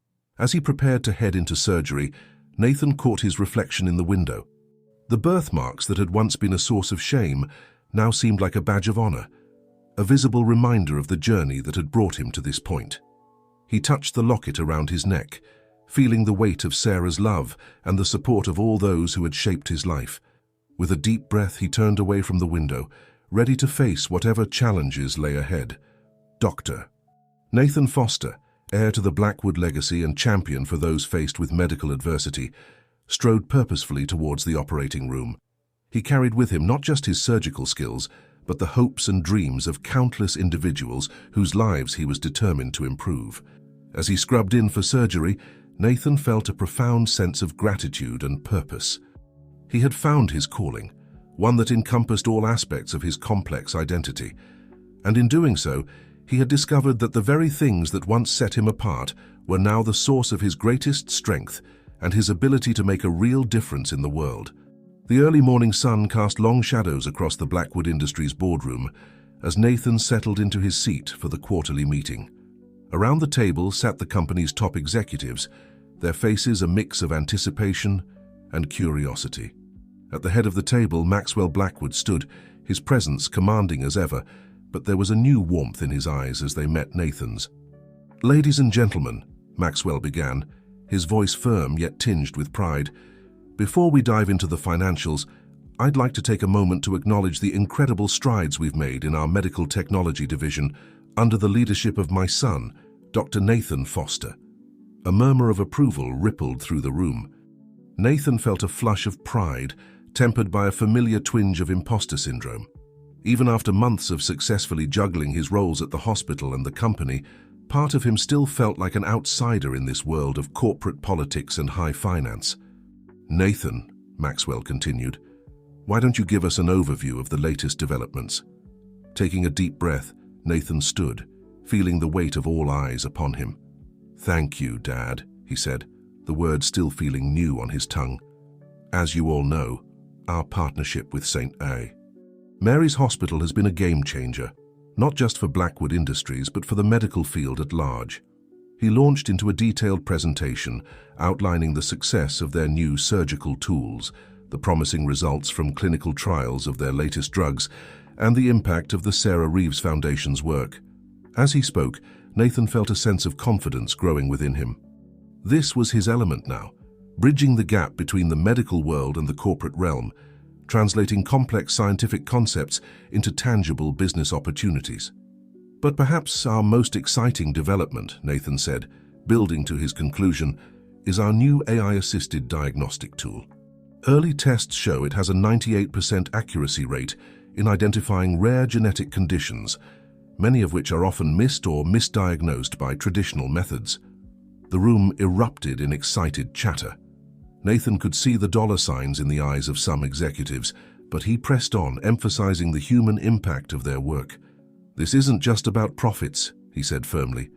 As he prepared to head into surgery, Nathan caught his reflection in the window. The birthmarks that had once been a source of shame now seemed like a badge of honor, a visible reminder of the journey that had brought him to this point. He touched the locket around his neck, feeling the weight of Sarah's love and the support of all those who had shaped his life. With a deep breath, he turned away from the window, ready to face whatever challenges lay ahead. Dr. Nathan Foster, heir to the Blackwood legacy and champion for those faced with medical adversity, strode purposefully towards the operating room. He carried with him not just his surgical skills, but the hopes and dreams of countless individuals whose lives he was determined to improve. As he scrubbed in for surgery, Nathan felt a profound sense of gratitude and purpose. He had found his calling, one that encompassed all aspects of his complex identity. And in doing so, he had discovered that the very things that once set him apart were now the source of his greatest strength and his ability to make a real difference in the world. The early morning sun cast long shadows across the Blackwood Industries boardroom as Nathan settled into his seat for the quarterly meeting. Around the table sat the company's top executives, their faces a mix of anticipation and curiosity. At the head of the table, Maxwell Blackwood stood, his presence commanding as ever, but there was a new warmth in his eyes as they met Nathan's. "Ladies and gentlemen," Maxwell began, his voice firm yet tinged with pride, "before we dive into the financials, I'd like to take a moment to acknowledge the incredible strides we've made in our medical technology division under the leadership of my son, Dr. Nathan Foster." A murmur of approval rippled through the room. Nathan felt a flush of pride, tempered by a familiar twinge of imposter syndrome. Even after months of successfully juggling his roles at the hospital and the company, part of him still felt like an outsider in this world of corporate politics and high finance. "Nathan," Maxwell continued, "why don't you give us an overview of the latest developments?" Taking a deep breath, Nathan stood, feeling the weight of all eyes upon him. "Thank you, Dad," he said, the words still feeling new on his tongue. "As you all know, our partnership with St. Mary's Hospital has been a game changer, not just for Blackwood Industries but for the medical field at large." He launched into a detailed presentation outlining the success of their new surgical tools, the promising results from clinical trials of their latest drugs, and the impact of the Sarah Reeves Foundation's work. As he spoke, Nathan felt a sense of confidence growing within him. This was his element now, bridging the gap between the medical world and the corporate realm, translating complex scientific concepts into tangible business opportunities. "But perhaps our most exciting development," Nathan said, building to his conclusion, "is our new AI-assisted diagnostic tool. Early tests show it has a 98% accuracy rate in identifying rare genetic conditions, many of which are often missed or misdiagnosed by traditional methods." The room erupted in excited chatter. Nathan could see the dollar signs in the eyes of some executives, but he pressed on, emphasizing the human impact of their work. "This isn't just about profits," he said firmly.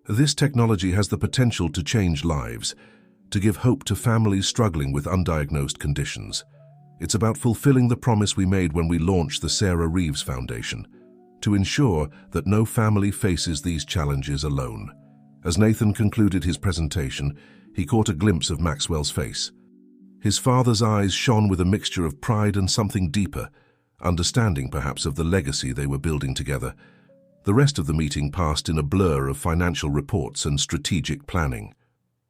"This technology has the potential to change lives, to give hope to families struggling with undiagnosed conditions. It's about fulfilling the promise we made when we launched the Sarah Reeves Foundation, to ensure that no family faces these challenges alone." As Nathan concluded his presentation, he caught a glimpse of Maxwell's face. His father's eyes shone with a mixture of pride and something deeper, understanding perhaps of the legacy they were building together. The rest of the meeting passed in a blur of financial reports and strategic planning.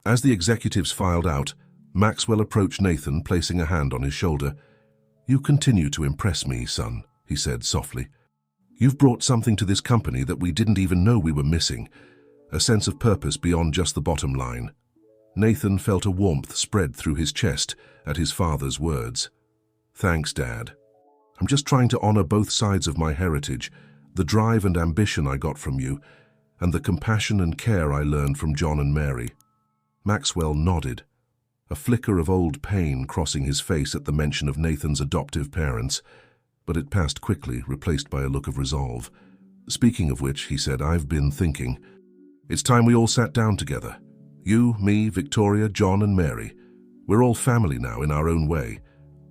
As the executives filed out, Maxwell approached Nathan, placing a hand on his shoulder. "You continue to impress me, son," he said softly. "You've brought something to this company that we didn't even know we were missing, a sense of purpose beyond just the bottom line." Nathan felt a warmth spread through his chest at his father's words. "Thanks, Dad. I'm just trying to honor both sides of my heritage, the drive and ambition I got from you, and the compassion and care I learned from John and Mary." Maxwell nodded, a flicker of old pain crossing his face at the mention of Nathan's adoptive parents, but it passed quickly, replaced by a look of resolve. "Speaking of which," he said, "I've been thinking. It's time we all sat down together. You, me, Victoria, John and Mary. We're all family now in our own way.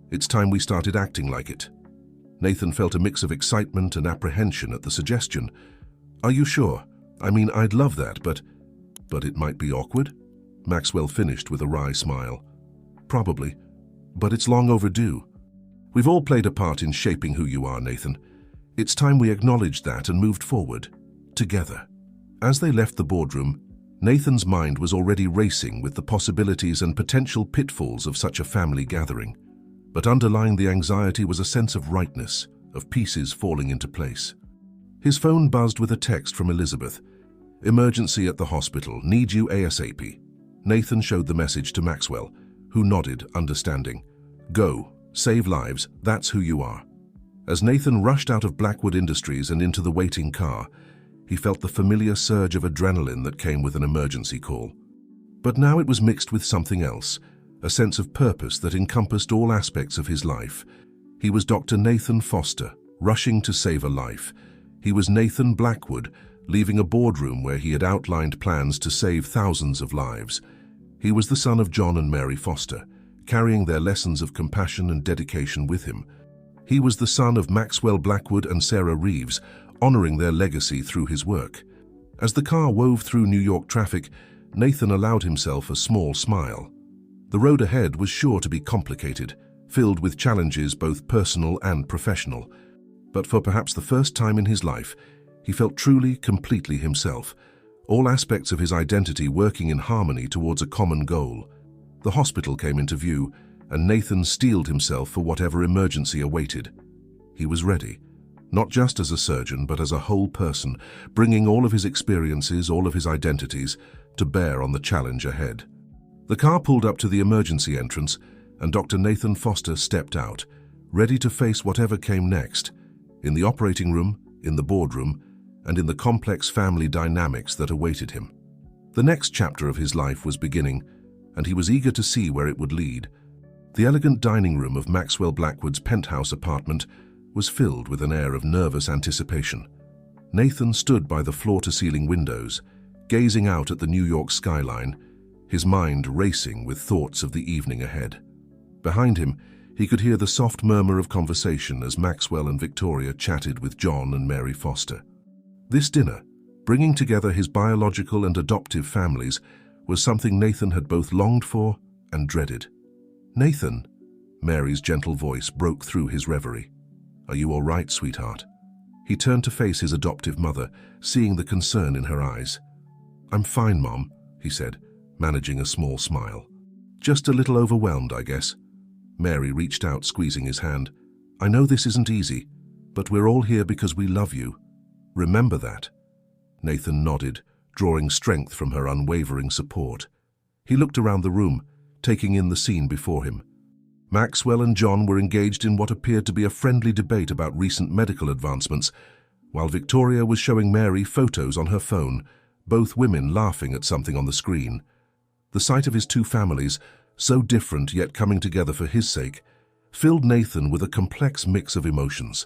It's time we started acting like it." Nathan felt a mix of excitement and apprehension at the suggestion. "Are you sure? I mean, I'd love that, but it might be awkward?" Maxwell finished with a wry smile. "Probably, but it's long overdue. We've all played a part in shaping who you are, Nathan. It's time we acknowledged that and moved forward, together." As they left the boardroom, Nathan's mind was already racing with the possibilities and potential pitfalls of such a family gathering. But underlying the anxiety was a sense of rightness, of pieces falling into place. His phone buzzed with a text from Elizabeth. "Emergency at the hospital. Need you ASAP." Nathan showed the message to Maxwell, who nodded, understanding. "Go. Save lives. That's who you are." As Nathan rushed out of Blackwood Industries and into the waiting car, he felt the familiar surge of adrenaline that came with an emergency call. But now it was mixed with something else, a sense of purpose that encompassed all aspects of his life. He was Dr. Nathan Foster, rushing to save a life. He was Nathan Blackwood, leaving a boardroom where he had outlined plans to save thousands of lives. He was the son of John and Mary Foster, carrying their lessons of compassion and dedication with him. He was the son of Maxwell Blackwood and Sarah Reeves, honoring their legacy through his work. As the car wove through New York traffic, Nathan allowed himself a small smile. The road ahead was sure to be complicated, filled with challenges both personal and professional. But for perhaps the first time in his life, he felt truly, completely himself, all aspects of his identity working in harmony towards a common goal. The hospital came into view, and Nathan steeled himself for whatever emergency awaited. He was ready, not just as a surgeon, but as a whole person, bringing all of his experiences, all of his identities, to bear on the challenge ahead. The car pulled up to the emergency entrance, and Dr. Nathan Foster stepped out, ready to face whatever came next, in the operating room, in the boardroom, and in the complex family dynamics that awaited him. The next chapter of his life was beginning, and he was eager to see where it would lead. The elegant dining room of Maxwell Blackwood's penthouse apartment was filled with an air of nervous anticipation. Nathan stood by the floor-to-ceiling windows, gazing out at the New York skyline, his mind racing with thoughts of the evening ahead. Behind him, he could hear the soft murmur of conversation as Maxwell and Victoria chatted with John and Mary Foster. This dinner, bringing together his biological and adoptive families, was something Nathan had both longed for and dreaded. "Nathan," Mary's gentle voice broke through his reverie. "Are you all right, sweetheart?" He turned to face his adoptive mother, seeing the concern in her eyes. "I'm fine, Mom," he said, managing a small smile. "Just a little overwhelmed, I guess." Mary reached out, squeezing his hand. "I know this isn't easy, but we're all here because we love you. Remember that." Nathan nodded, drawing strength from her unwavering support. He looked around the room, taking in the scene before him. Maxwell and John were engaged in what appeared to be a friendly debate about recent medical advancements, while Victoria was showing Mary photos on her phone, both women laughing at something on the screen. The sight of his two families, so different yet coming together for his sake, filled Nathan with a complex mix of emotions.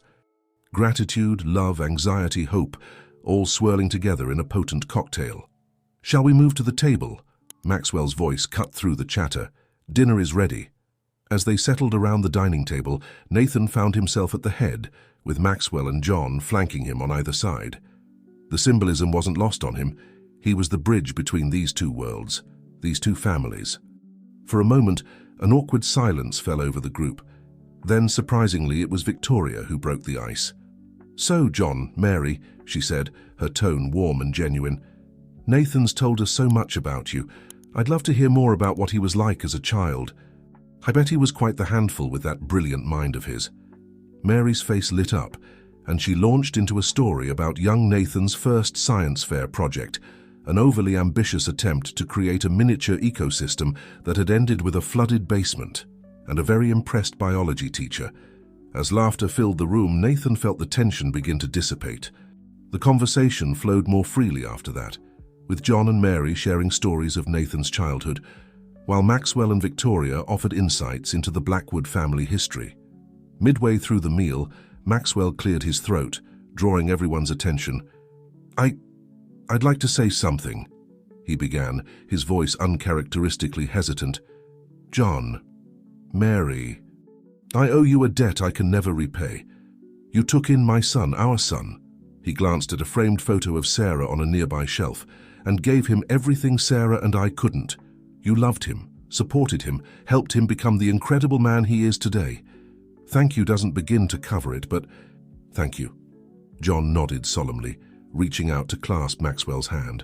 Gratitude, love, anxiety, hope, all swirling together in a potent cocktail. "Shall we move to the table?" Maxwell's voice cut through the chatter. "Dinner is ready." As they settled around the dining table, Nathan found himself at the head, with Maxwell and John flanking him on either side. The symbolism wasn't lost on him. He was the bridge between these two worlds, these two families. For a moment, an awkward silence fell over the group. Then, surprisingly, it was Victoria who broke the ice. "So, John, Mary," she said, her tone warm and genuine, "Nathan's told us so much about you. I'd love to hear more about what he was like as a child. I bet he was quite the handful with that brilliant mind of his." Mary's face lit up, and she launched into a story about young Nathan's first science fair project, an overly ambitious attempt to create a miniature ecosystem that had ended with a flooded basement and a very impressed biology teacher. As laughter filled the room, Nathan felt the tension begin to dissipate. The conversation flowed more freely after that, with John and Mary sharing stories of Nathan's childhood, while Maxwell and Victoria offered insights into the Blackwood family history. Midway through the meal, Maxwell cleared his throat, drawing everyone's attention. I'd like to say something," he began, his voice uncharacteristically hesitant. "John, Mary, I owe you a debt I can never repay. You took in my son, our son." He glanced at a framed photo of Sarah on a nearby shelf, "and gave him everything Sarah and I couldn't. You loved him, supported him, helped him become the incredible man he is today. Thank you doesn't begin to cover it, but thank you." John nodded solemnly, reaching out to clasp Maxwell's hand.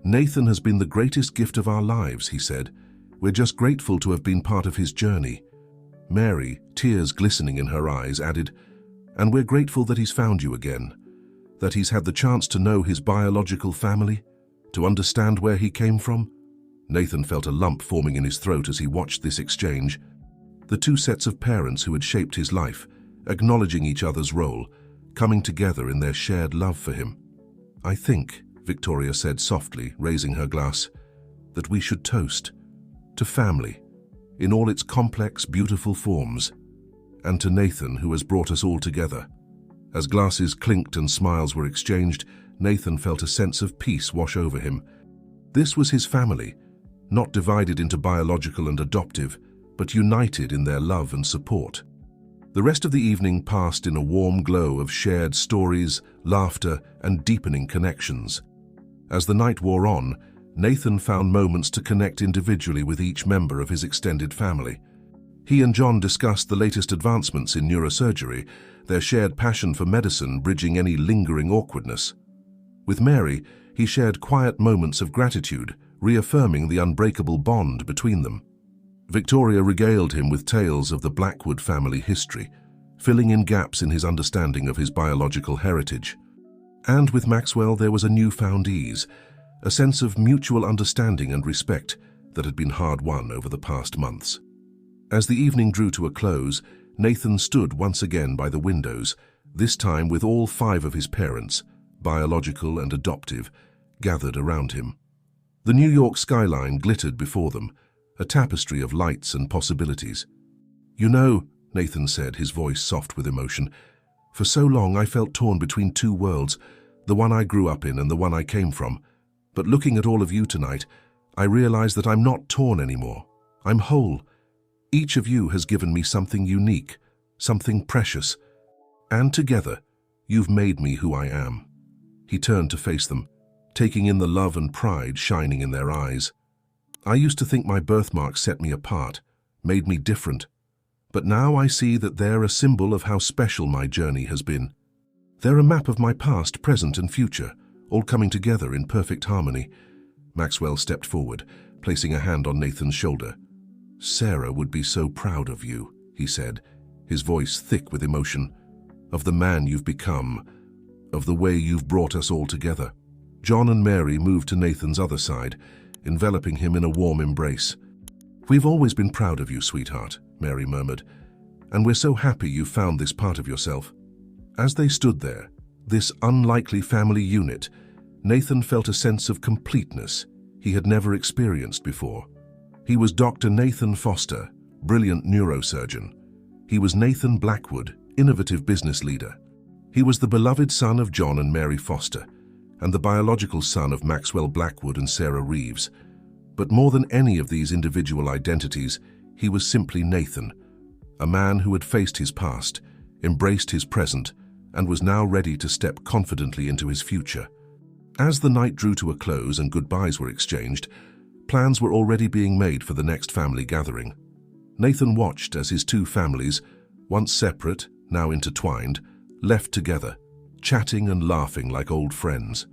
"Nathan has been the greatest gift of our lives," he said. "We're just grateful to have been part of his journey." Mary, tears glistening in her eyes, added, "And we're grateful that he's found you again, that he's had the chance to know his biological family, to understand where he came from." Nathan felt a lump forming in his throat as he watched this exchange. The two sets of parents who had shaped his life, acknowledging each other's role, coming together in their shared love for him. "I think," Victoria said softly, raising her glass, "that we should toast to family, in all its complex, beautiful forms, and to Nathan, who has brought us all together." As glasses clinked and smiles were exchanged, Nathan felt a sense of peace wash over him. This was his family, not divided into biological and adoptive, but united in their love and support. The rest of the evening passed in a warm glow of shared stories, laughter, and deepening connections. As the night wore on, Nathan found moments to connect individually with each member of his extended family. He and John discussed the latest advancements in neurosurgery, their shared passion for medicine bridging any lingering awkwardness. With Mary, he shared quiet moments of gratitude, reaffirming the unbreakable bond between them. Victoria regaled him with tales of the Blackwood family history, filling in gaps in his understanding of his biological heritage. And with Maxwell there was a newfound ease, a sense of mutual understanding and respect that had been hard-won over the past months. As the evening drew to a close, Nathan stood once again by the windows, this time with all 5 of his parents, biological and adoptive, gathered around him. The New York skyline glittered before them, a tapestry of lights and possibilities. "You know," Nathan said, his voice soft with emotion, "for so long I felt torn between 2 worlds, the one I grew up in and the one I came from. But looking at all of you tonight, I realize that I'm not torn anymore. I'm whole. Each of you has given me something unique, something precious. And together, you've made me who I am." He turned to face them, taking in the love and pride shining in their eyes. "I used to think my birthmarks set me apart, made me different. But now I see that they're a symbol of how special my journey has been. They're a map of my past, present, and future, all coming together in perfect harmony." Maxwell stepped forward, placing a hand on Nathan's shoulder. "Sarah would be so proud of you," he said, his voice thick with emotion, "of the man you've become, of the way you've brought us all together." John and Mary moved to Nathan's other side, enveloping him in a warm embrace. "We've always been proud of you, sweetheart," Mary murmured, "and we're so happy you've found this part of yourself." As they stood there, this unlikely family unit, Nathan felt a sense of completeness he had never experienced before. He was Dr. Nathan Foster, brilliant neurosurgeon. He was Nathan Blackwood, innovative business leader. He was the beloved son of John and Mary Foster, and the biological son of Maxwell Blackwood and Sarah Reeves. But more than any of these individual identities, he was simply Nathan, a man who had faced his past, embraced his present, and was now ready to step confidently into his future. As the night drew to a close and goodbyes were exchanged, plans were already being made for the next family gathering. Nathan watched as his 2 families, once separate, now intertwined, left together, chatting and laughing like old friends.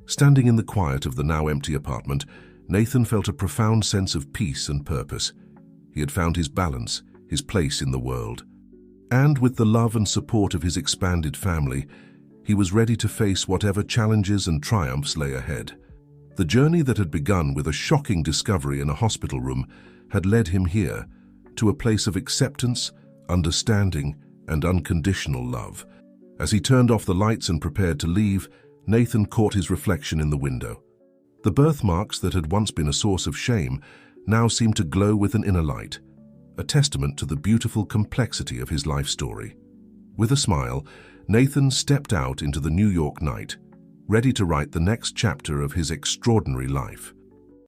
Standing in the quiet of the now empty apartment, Nathan felt a profound sense of peace and purpose. He had found his balance, his place in the world. And with the love and support of his expanded family, he was ready to face whatever challenges and triumphs lay ahead. The journey that had begun with a shocking discovery in a hospital room had led him here, to a place of acceptance, understanding, and unconditional love. As he turned off the lights and prepared to leave, Nathan caught his reflection in the window. The birthmarks that had once been a source of shame now seemed to glow with an inner light, a testament to the beautiful complexity of his life story. With a smile, Nathan stepped out into the New York night, ready to write the next chapter of his extraordinary life.